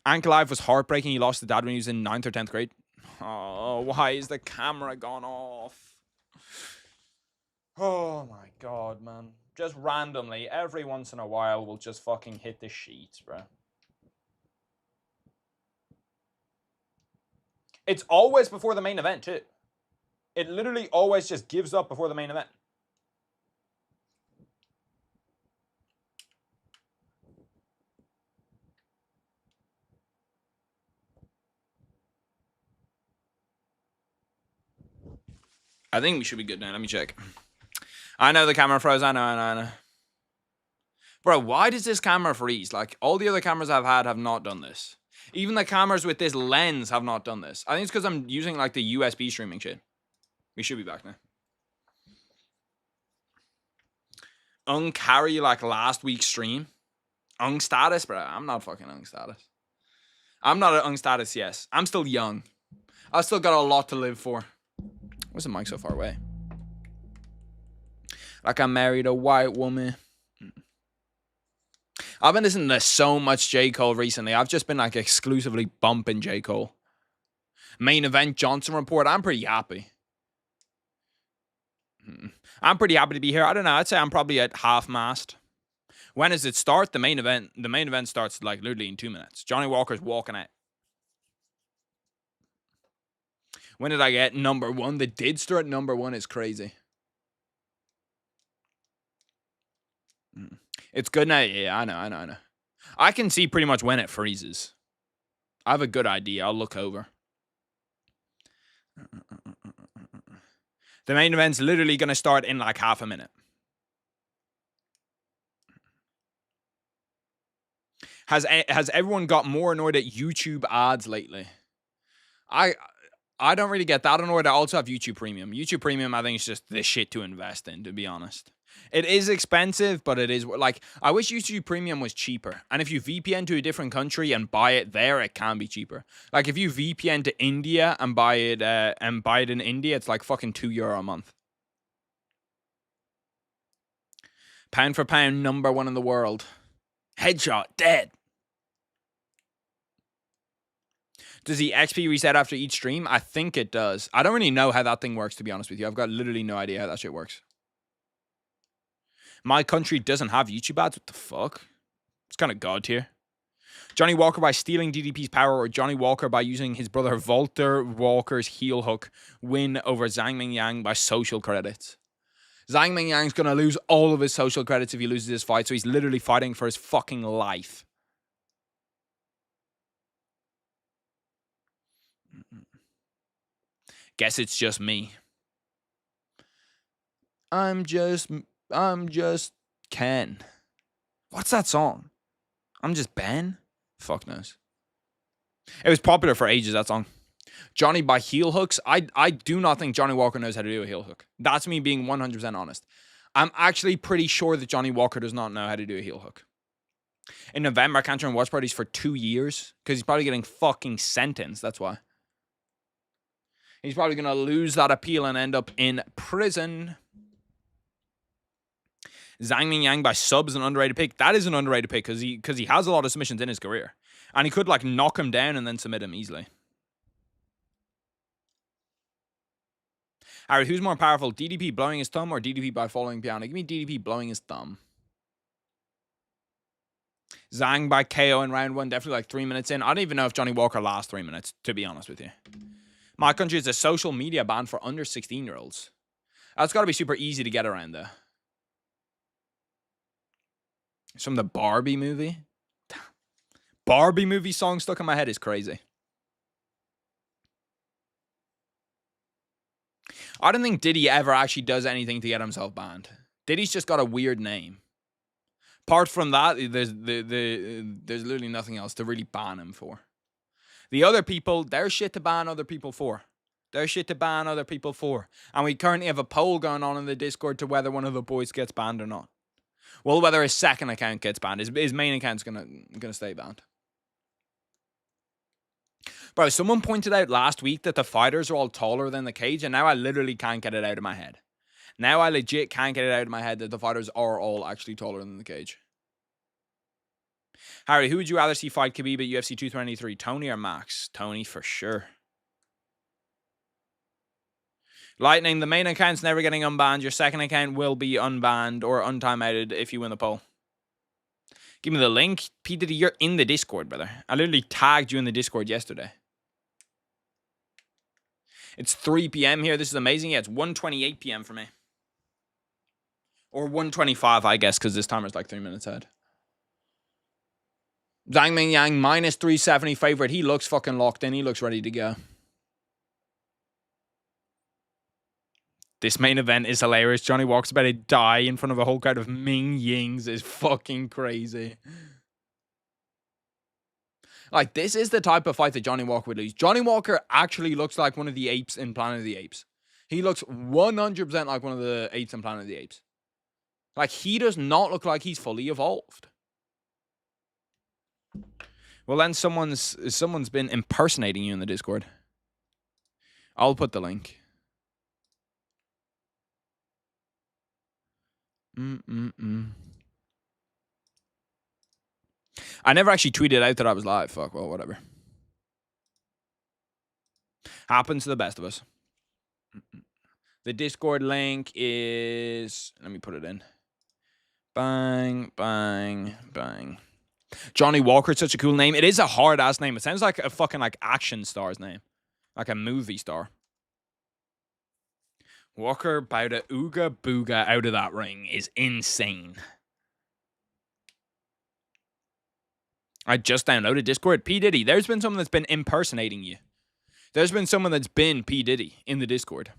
Ankle Live was heartbreaking. He lost to dad when he was in 9th or 10th grade. Oh, why is the camera gone off? Oh my god, man. Just randomly, every once in a while, we'll just fucking hit the sheets, bro. It's always before the main event, too. It literally always just gives up before the main event. I think we should be good now. Let me check. I know the camera froze. I know. Bro, why does this camera freeze? Like, all the other cameras I've had have not done this. Even the cameras with this lens have not done this. I think it's because I'm using, like, the USB streaming shit. We should be back now. Carry, like, last week's stream. Status, bro. I'm not fucking status. I'm not an status, yes. I'm still young. I've still got a lot to live for. Where's the mic so far away? Like I married a white woman. I've been listening to so much J. Cole recently. I've just been like exclusively bumping J. Cole. Main event Johnson report. I'm pretty happy. I'm pretty happy to be here. I don't know. I'd say I'm probably at half-mast. When does it start? The main event. The main event starts like literally in 2 minutes. Johnny Walker's walking out. When did I get number 1? They did start number 1 is crazy. It's good now. Yeah, I know. I can see pretty much when it freezes. I have a good idea. I'll look over. The main event's literally going to start in like half a minute. Has everyone got more annoyed at YouTube ads lately? I don't really get that annoyed. I also have YouTube Premium. YouTube Premium, I think, is just the shit to invest in, to be honest. It is expensive, but it is, like, I wish YouTube Premium was cheaper. And if you VPN to a different country and buy it there, it can be cheaper. Like, if you VPN to India and buy it in India, it's like fucking €2 a month. Pound for pound, number 1 in the world. Headshot, dead. Does the XP reset after each stream? I think it does. I don't really know how that thing works, to be honest with you. I've got literally no idea how that shit works. My country doesn't have YouTube ads. What the fuck? It's kind of god tier. Johnny Walker by stealing DDP's power, or Johnny Walker by using his brother Walter Walker's heel hook, win over Zhang Mingyang by social credits. Zhang Mingyang's going to lose all of his social credits if he loses this fight, so he's literally fighting for his fucking life. Guess it's just me. I'm just Ken. What's that song? I'm just Ben? Fuck knows. It was popular for ages, that song. Johnny by heel hooks. I do not think Johnny Walker knows how to do a heel hook. That's me being 100% honest. I'm actually pretty sure that Johnny Walker does not know how to do a heel hook. In November, I can't join watch parties for 2 years because he's probably getting fucking sentenced. That's why. He's probably going to lose that appeal and end up in prison. Zhang Mingyang by sub is an underrated pick. That is an underrated pick because he has a lot of submissions in his career. And he could like knock him down and then submit him easily. Harry, who's more powerful? DDP blowing his thumb or DDP by following piano? Give me DDP blowing his thumb. Zang by KO in round 1, definitely like 3 minutes in. I don't even know if Johnny Walker lasts 3 minutes, to be honest with you. My country is a social media ban for under 16-year-olds. That's got to be super easy to get around there. It's from the Barbie movie. Barbie movie song stuck in my head is crazy. I don't think Diddy ever actually does anything to get himself banned. Diddy's just got a weird name. Apart from that, there's literally nothing else to really ban him for. The other people, they're shit to ban other people for. They're shit to ban other people for. And we currently have a poll going on in the Discord to whether one of the boys gets banned or not. Well, whether his second account gets banned. His main account's gonna stay banned. Bro, someone pointed out last week that the fighters are all taller than the cage, and now I literally can't get it out of my head. Now I legit can't get it out of my head that the fighters are all actually taller than the cage. Harry, who would you rather see fight Khabib at UFC 223? Tony or Max? Tony for sure. Lightning, the main account's never getting unbanned. Your second account will be unbanned or untimeouted if you win the poll. Give me the link. P. Diddy, you're in the Discord, brother. I literally tagged you in the Discord yesterday. It's 3 p.m. here. This is amazing. Yeah, it's 1:28 p.m. for me. Or 1:25, I guess, because this timer's like 3 minutes ahead. Zhang Mingyang, minus 370 favorite. He looks fucking locked in. He looks ready to go. This main event is hilarious. Johnny Walker's about to die in front of a whole crowd of Mingyings is fucking crazy. Like, this is the type of fight that Johnny Walker would lose. Johnny Walker actually looks like one of the apes in Planet of the Apes. He looks 100% like one of the apes in Planet of the Apes. Like, he does not look like he's fully evolved. Well, then someone's been impersonating you in the Discord. I'll put the link. I never actually tweeted out that I was live. Fuck, well, whatever. Happens to the best of us. The Discord link is... Let me put it in. Bang, bang, bang. Johnny Walker, it's such a cool name. It is a hard-ass name. It sounds like a fucking, like, action star's name. Like a movie star. Walker about to ooga booga out of that ring is insane. I just downloaded Discord. P. Diddy, there's been someone that's been impersonating you. There's been someone that's been P. Diddy in the Discord.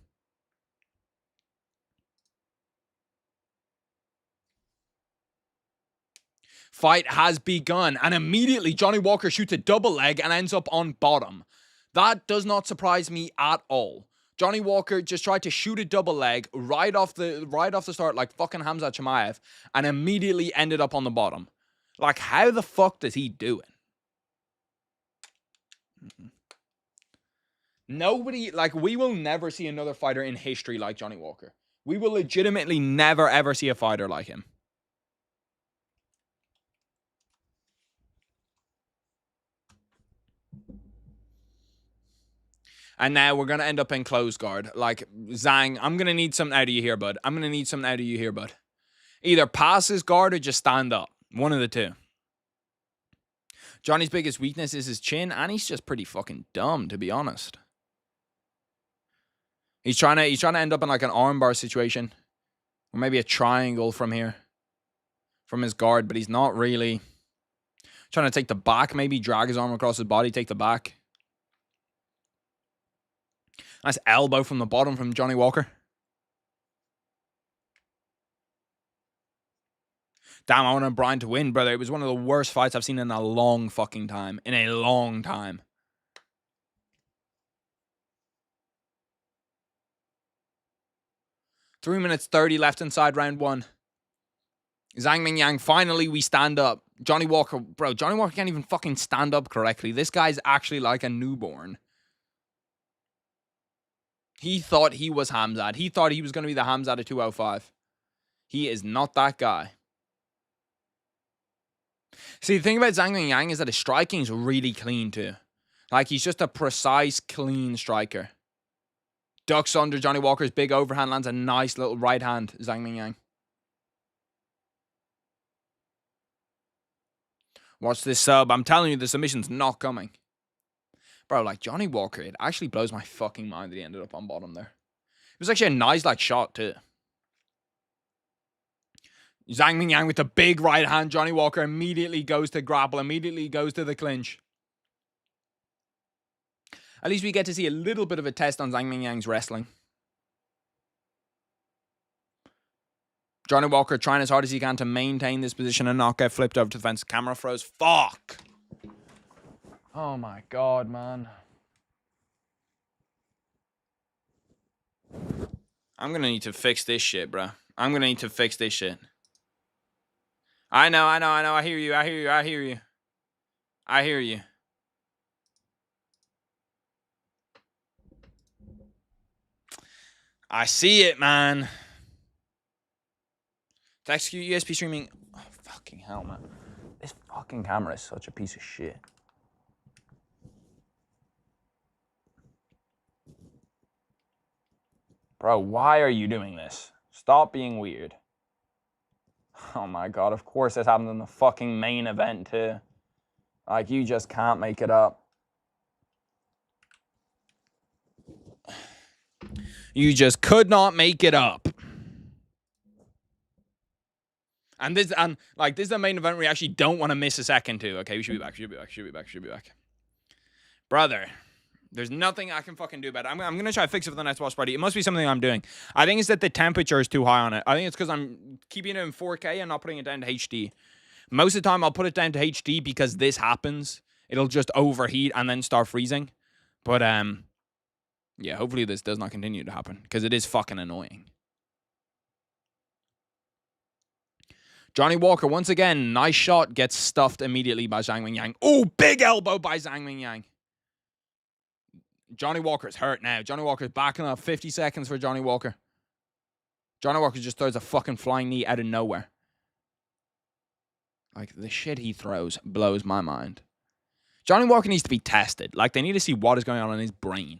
Fight has begun. And immediately Johnny Walker shoots a double leg and ends up on bottom. That does not surprise me at all. Johnny Walker just tried to shoot a double leg right off the start like fucking Khamzat chiamev and immediately ended up on the bottom. Like, how the fuck does he do it? Nobody, like, we will never see another fighter in history like Johnny Walker. We will legitimately never ever see a fighter like him. And now we're going to end up in close guard. Like, Zang, I'm going to need something out of you here, bud. I'm going to need something out of you here, bud. Either pass his guard or just stand up. One of the two. Johnny's biggest weakness is his chin, and he's just pretty fucking dumb, to be honest. He's trying to end up in like an armbar situation. Or maybe a triangle from here. From his guard, but he's not really. Trying to take the back, maybe drag his arm across his body, take the back. Nice elbow from the bottom from Johnny Walker. Damn, I wanted Brian to win, brother. It was one of the worst fights I've seen in a long fucking time. In a long time. 3 minutes 30 left inside round 1. Zhang Mingyang, finally we stand up. Johnny Walker, bro, Johnny Walker can't even fucking stand up correctly. This guy's actually like a newborn. He thought he was Khamzat. He thought he was going to be the Khamzat of 205. He is not that guy. See, the thing about Zhang Mingyang is that his striking is really clean too. Like, he's just a precise, clean striker. Ducks under Johnny Walker's big overhand, lands a nice little right hand, Zhang Mingyang. Watch this sub. I'm telling you, the submission's not coming. Bro, like, Johnny Walker, it actually blows my fucking mind that he ended up on bottom there. It was actually a nice, like, shot, too. Zhang Mingyang with the big right hand. Johnny Walker immediately goes to grapple, immediately goes to the clinch. At least we get to see a little bit of a test on Zhang Mingyang's wrestling. Johnny Walker trying as hard as he can to maintain this position and not get flipped over to the fence. Camera froze. Fuck. Oh my god, man. I'm gonna need to fix this shit, bro. I'm gonna need to fix this shit. I know. I hear you. I see it, man. To execute USB streaming. Oh, fucking hell, man. This fucking camera is such a piece of shit. Bro, why are you doing this? Stop being weird. Oh my god, of course this happened in the fucking main event too. Like, you just can't make it up. You just could not make it up. And this is the main event we actually don't want to miss a second to. Okay, we should be back. Brother, there's nothing I can fucking do about it. I'm going to try to fix it for the next watch party. It must be something I'm doing. I think it's that the temperature is too high on it. I think it's because I'm keeping it in 4K and not putting it down to HD. Most of the time, I'll put it down to HD because this happens. It'll just overheat and then start freezing. But, yeah, hopefully this does not continue to happen because it is fucking annoying. Johnny Walker, once again, nice shot, gets stuffed immediately by Zhang Mingyang. Oh, big elbow by Zhang Mingyang. Johnny Walker's hurt now. Johnny Walker's backing up. 50 seconds for Johnny Walker. Johnny Walker just throws a fucking flying knee out of nowhere. Like, the shit he throws blows my mind. Johnny Walker needs to be tested. Like, they need to see what is going on in his brain.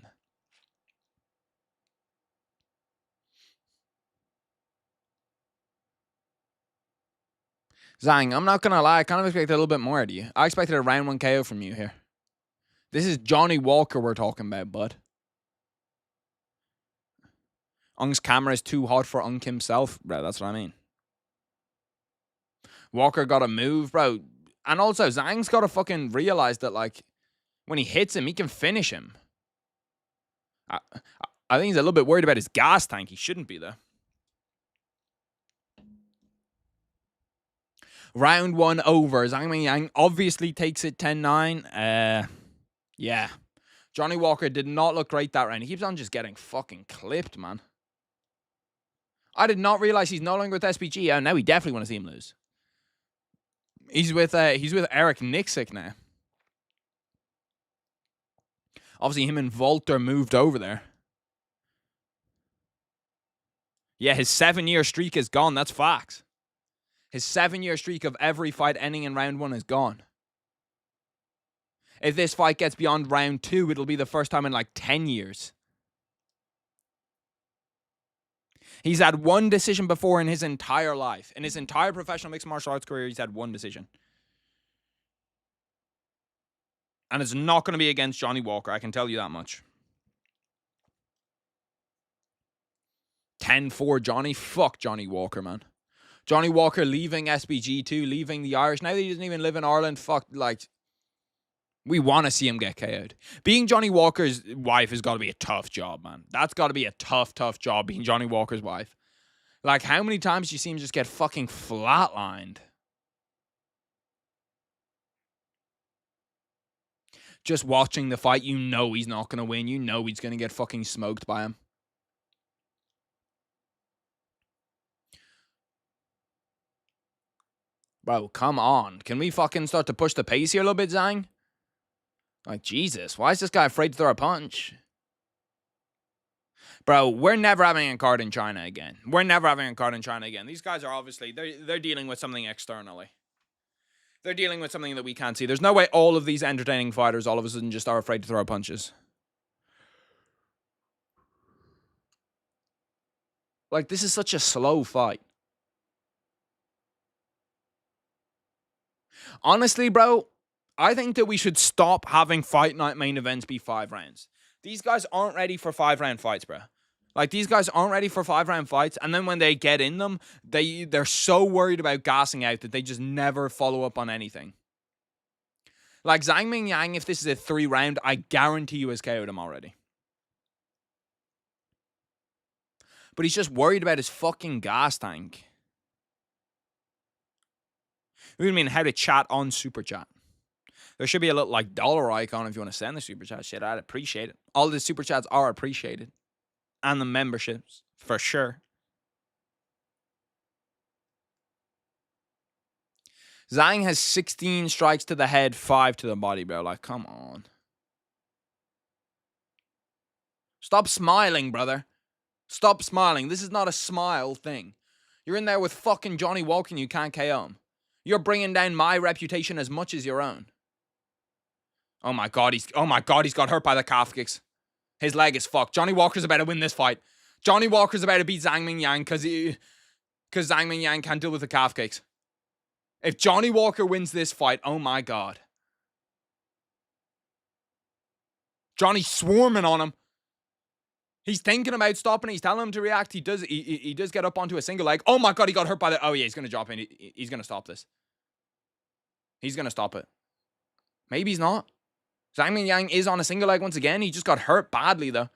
Zang, I'm not going to lie. I kind of expected a little bit more out of you. I expected a round 1 KO from you here. This is Johnny Walker we're talking about, bud. Ung's camera is too hot for Ung himself, bro. That's what I mean. Walker got to move, bro. And also, Zhang's got to fucking realize that, like, when he hits him, he can finish him. I think he's a little bit worried about his gas tank. He shouldn't be, though. Round 1 over. Zhang Mingyang obviously takes it 10-9. Yeah. Johnny Walker did not look great that round. He keeps on just getting fucking clipped, man. I did not realize he's no longer with SPG. Oh, now we definitely want to see him lose. He's with Eric Nixick now. Obviously, him and Volter moved over there. Yeah, his 7-year streak is gone. That's facts. His 7-year streak of every fight ending in round 1 is gone. If this fight gets beyond round 2, it'll be the first time in like 10 years. He's had 1 decision before in his entire life. In his entire professional mixed martial arts career, he's had 1 decision. And it's not going to be against Johnny Walker, I can tell you that much. 10-4 Johnny. Fuck Johnny Walker, man. Johnny Walker leaving SBG too, leaving the Irish. Now that he doesn't even live in Ireland, fuck, like, we want to see him get KO'd. Being Johnny Walker's wife has got to be a tough job, man. That's got to be a tough job, being Johnny Walker's wife. Like, how many times do you see him just get fucking flatlined? Just watching the fight, you know he's not going to win. You know he's going to get fucking smoked by him. Bro, come on. Can we fucking start to push the pace here a little bit, Zang? Like, Jesus, why is this guy afraid to throw a punch? Bro, we're never having a card in China again. We're never having a card in China again. These guys are obviously, they're dealing with something externally. They're dealing with something that we can't see. There's no way all of these entertaining fighters all of a sudden just are afraid to throw punches. Like, this is such a slow fight. Honestly, bro, I think that we should stop having fight night main events be 5 rounds. These guys aren't ready for 5-round fights, bro. Like, these guys aren't ready for 5-round fights, and then when they get in them, they're so worried about gassing out that they just never follow up on anything. Like, Zhang Mingyang, if this is a 3-round, I guarantee you has KO'd him already. But he's just worried about his fucking gas tank. We mean how to chat on Super Chat. There should be a little, like, dollar icon if you want to send the Super Chat shit. I'd appreciate it. All the Super Chats are appreciated. And the memberships, for sure. Zhang has 16 strikes to the head, 5 to the body, bro. Like, come on. Stop smiling, brother. Stop smiling. This is not a smile thing. You're in there with fucking Johnny Walker and you can't KO him. You're bringing down my reputation as much as your own. Oh my god, he's got hurt by the calf kicks. His leg is fucked. Johnny Walker's about to win this fight. Johnny Walker's about to beat Zhang Mingyang because Zhang Mingyang can't deal with the calf kicks. If Johnny Walker wins this fight, oh my god. Johnny's swarming on him. He's thinking about stopping. He's telling him to react. He does get up onto a single leg. Oh my god, he got hurt by the... Oh yeah, he's going to drop in. He's going to stop this. He's going to stop it. Maybe he's not. Zhang Mingyang is on a single leg once again. He just got hurt badly though.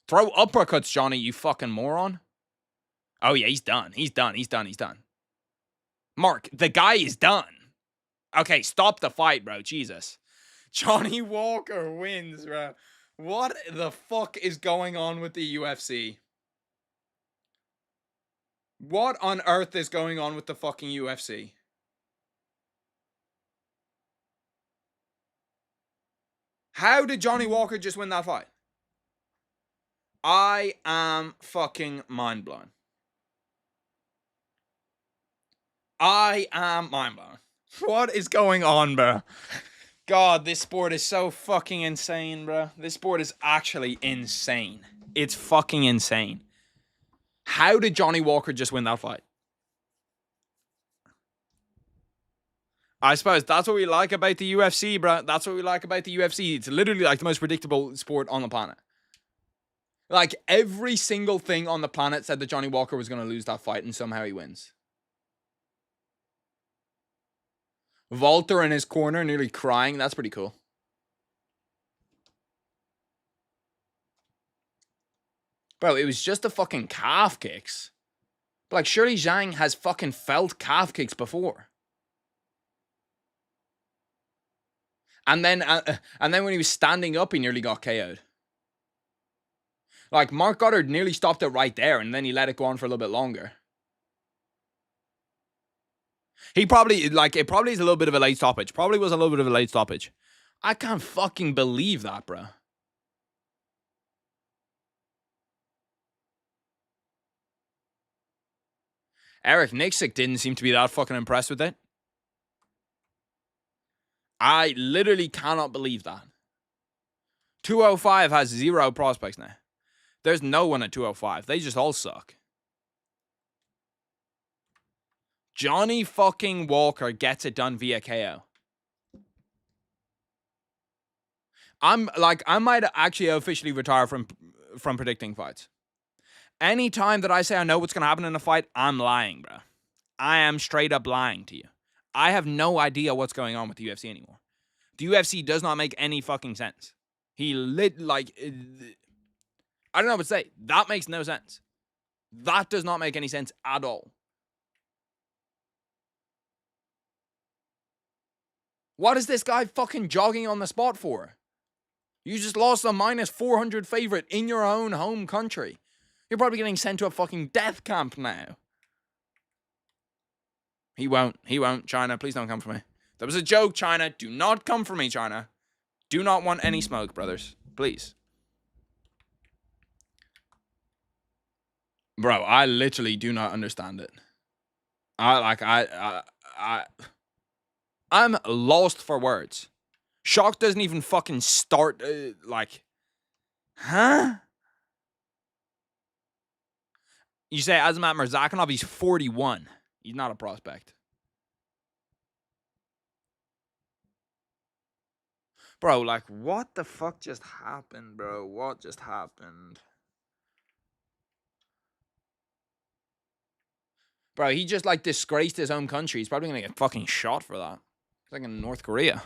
Throw uppercuts, Johnny, you fucking moron. Oh yeah, he's done. He's done. Mark, the guy is done. Okay, stop the fight, bro. Jesus. Johnny Walker wins, bro. What the fuck is going on with the UFC? What on earth is going on with the fucking UFC? How did Johnny Walker just win that fight? I am fucking mind blown. I am mind blown. What is going on, bro? God, this sport is so fucking insane, bro. This sport is actually insane. It's fucking insane. How did Johnny Walker just win that fight? I suppose that's what we like about the UFC, bro. That's what we like about the UFC. It's literally like the most predictable sport on the planet. Like, every single thing on the planet said that Johnny Walker was going to lose that fight, and somehow he wins. Walter in his corner, nearly crying. That's pretty cool. Bro, it was just the fucking calf kicks. But like, surely Zhang has fucking felt calf kicks before. And then when he was standing up, he nearly got KO'd. Like, Mark Goddard nearly stopped it right there, and then he let it go on for a little bit longer. He probably, like, it probably is a little bit of a late stoppage. Probably was a little bit of a late stoppage. I can't fucking believe that, bro. Eric Nixick didn't seem to be that fucking impressed with it. I literally cannot believe that. 205 has 0 prospects now. There's no one at 205. They just all suck. Johnny fucking Walker gets it done via KO. I might actually officially retire from predicting fights. Anytime that I say I know what's going to happen in a fight, I'm lying, bro. I am straight up lying to you. I have no idea what's going on with the UFC anymore. The UFC does not make any fucking sense. I don't know what to say. That makes no sense. That does not make any sense at all. What is this guy fucking jogging on the spot for? You just lost a -400 favorite in your own home country. You're probably getting sent to a fucking death camp now. He won't. He won't. China, please don't come for me. That was a joke, China. Do not come for me, China. Do not want any smoke, brothers. Please. Bro, I literally do not understand it. I'm lost for words. Shock doesn't even fucking start, huh? You say Azamat Mirzakhanov, he's 41. He's not a prospect. Bro, like, what the fuck just happened, bro? What just happened? Bro, he just, like, disgraced his own country. He's probably gonna get fucking shot for that. It's like in North Korea.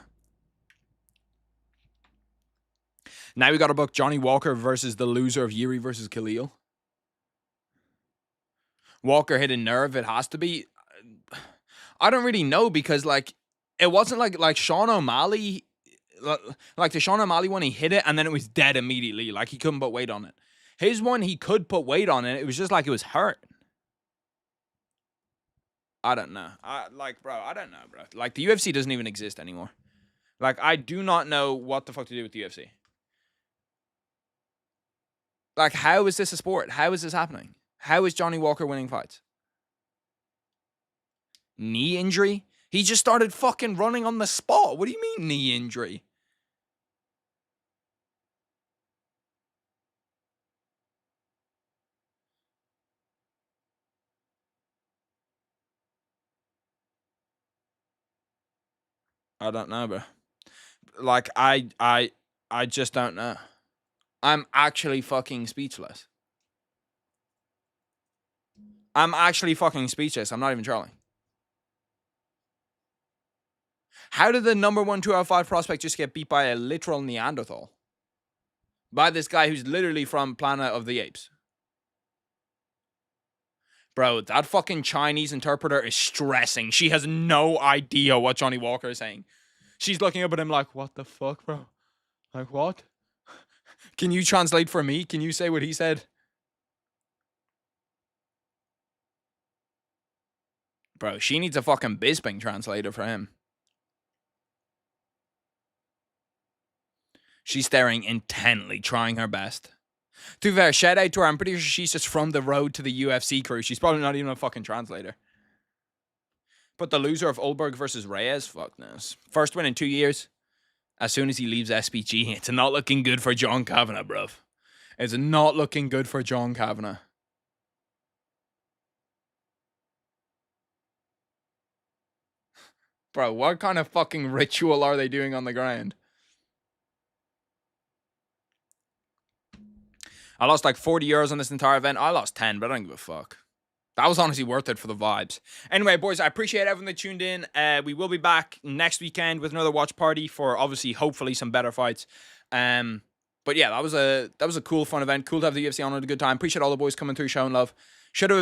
Now we gotta book Johnny Walker versus the loser of Yuri versus Khalil. Walker hit a nerve. It has to be. I don't really know because, like, it wasn't like Sean O'Malley. Like the Sean O'Malley one, he hit it and then it was dead immediately. Like, he couldn't put weight on it. His one, he could put weight on it. It was just like it was hurt. I don't know. Bro, I don't know, bro. Like, the UFC doesn't even exist anymore. Like, I do not know what the fuck to do with the UFC. Like, how is this a sport? How is this happening? How is Johnny Walker winning fights? Knee injury? He just started fucking running on the spot. What do you mean knee injury? I don't know, bro. Like, I just don't know. I'm actually fucking speechless. I'm actually fucking speechless. I'm not even trolling. How did the number 1 205 prospect just get beat by a literal Neanderthal? By this guy who's literally from Planet of the Apes. Bro, that fucking Chinese interpreter is stressing. She has no idea what Johnny Walker is saying. She's looking up at him like, what the fuck, bro? Like, what? Can you translate for me? Can you say what he said? Bro, she needs a fucking Bisping translator for him. She's staring intently, trying her best. To be fair, shout out to her. I'm pretty sure she's just from the road to the UFC crew. She's probably not even a fucking translator. But the loser of Olberg versus Reyes, fuck this. First win in 2 years. As soon as he leaves SPG, it's not looking good for John Kavanaugh, bruv. It's not looking good for John Kavanaugh. Bro, what kind of fucking ritual are they doing on the ground? I lost like 40 euros on this entire event. I lost 10, but I don't give a fuck. That was honestly worth it for the vibes. Anyway, boys, I appreciate everyone that tuned in. We will be back next weekend with another watch party for obviously, hopefully, some better fights. But yeah, that was a cool, fun event. Cool to have the UFC on. Had a good time. Appreciate all the boys coming through, showing love. Should have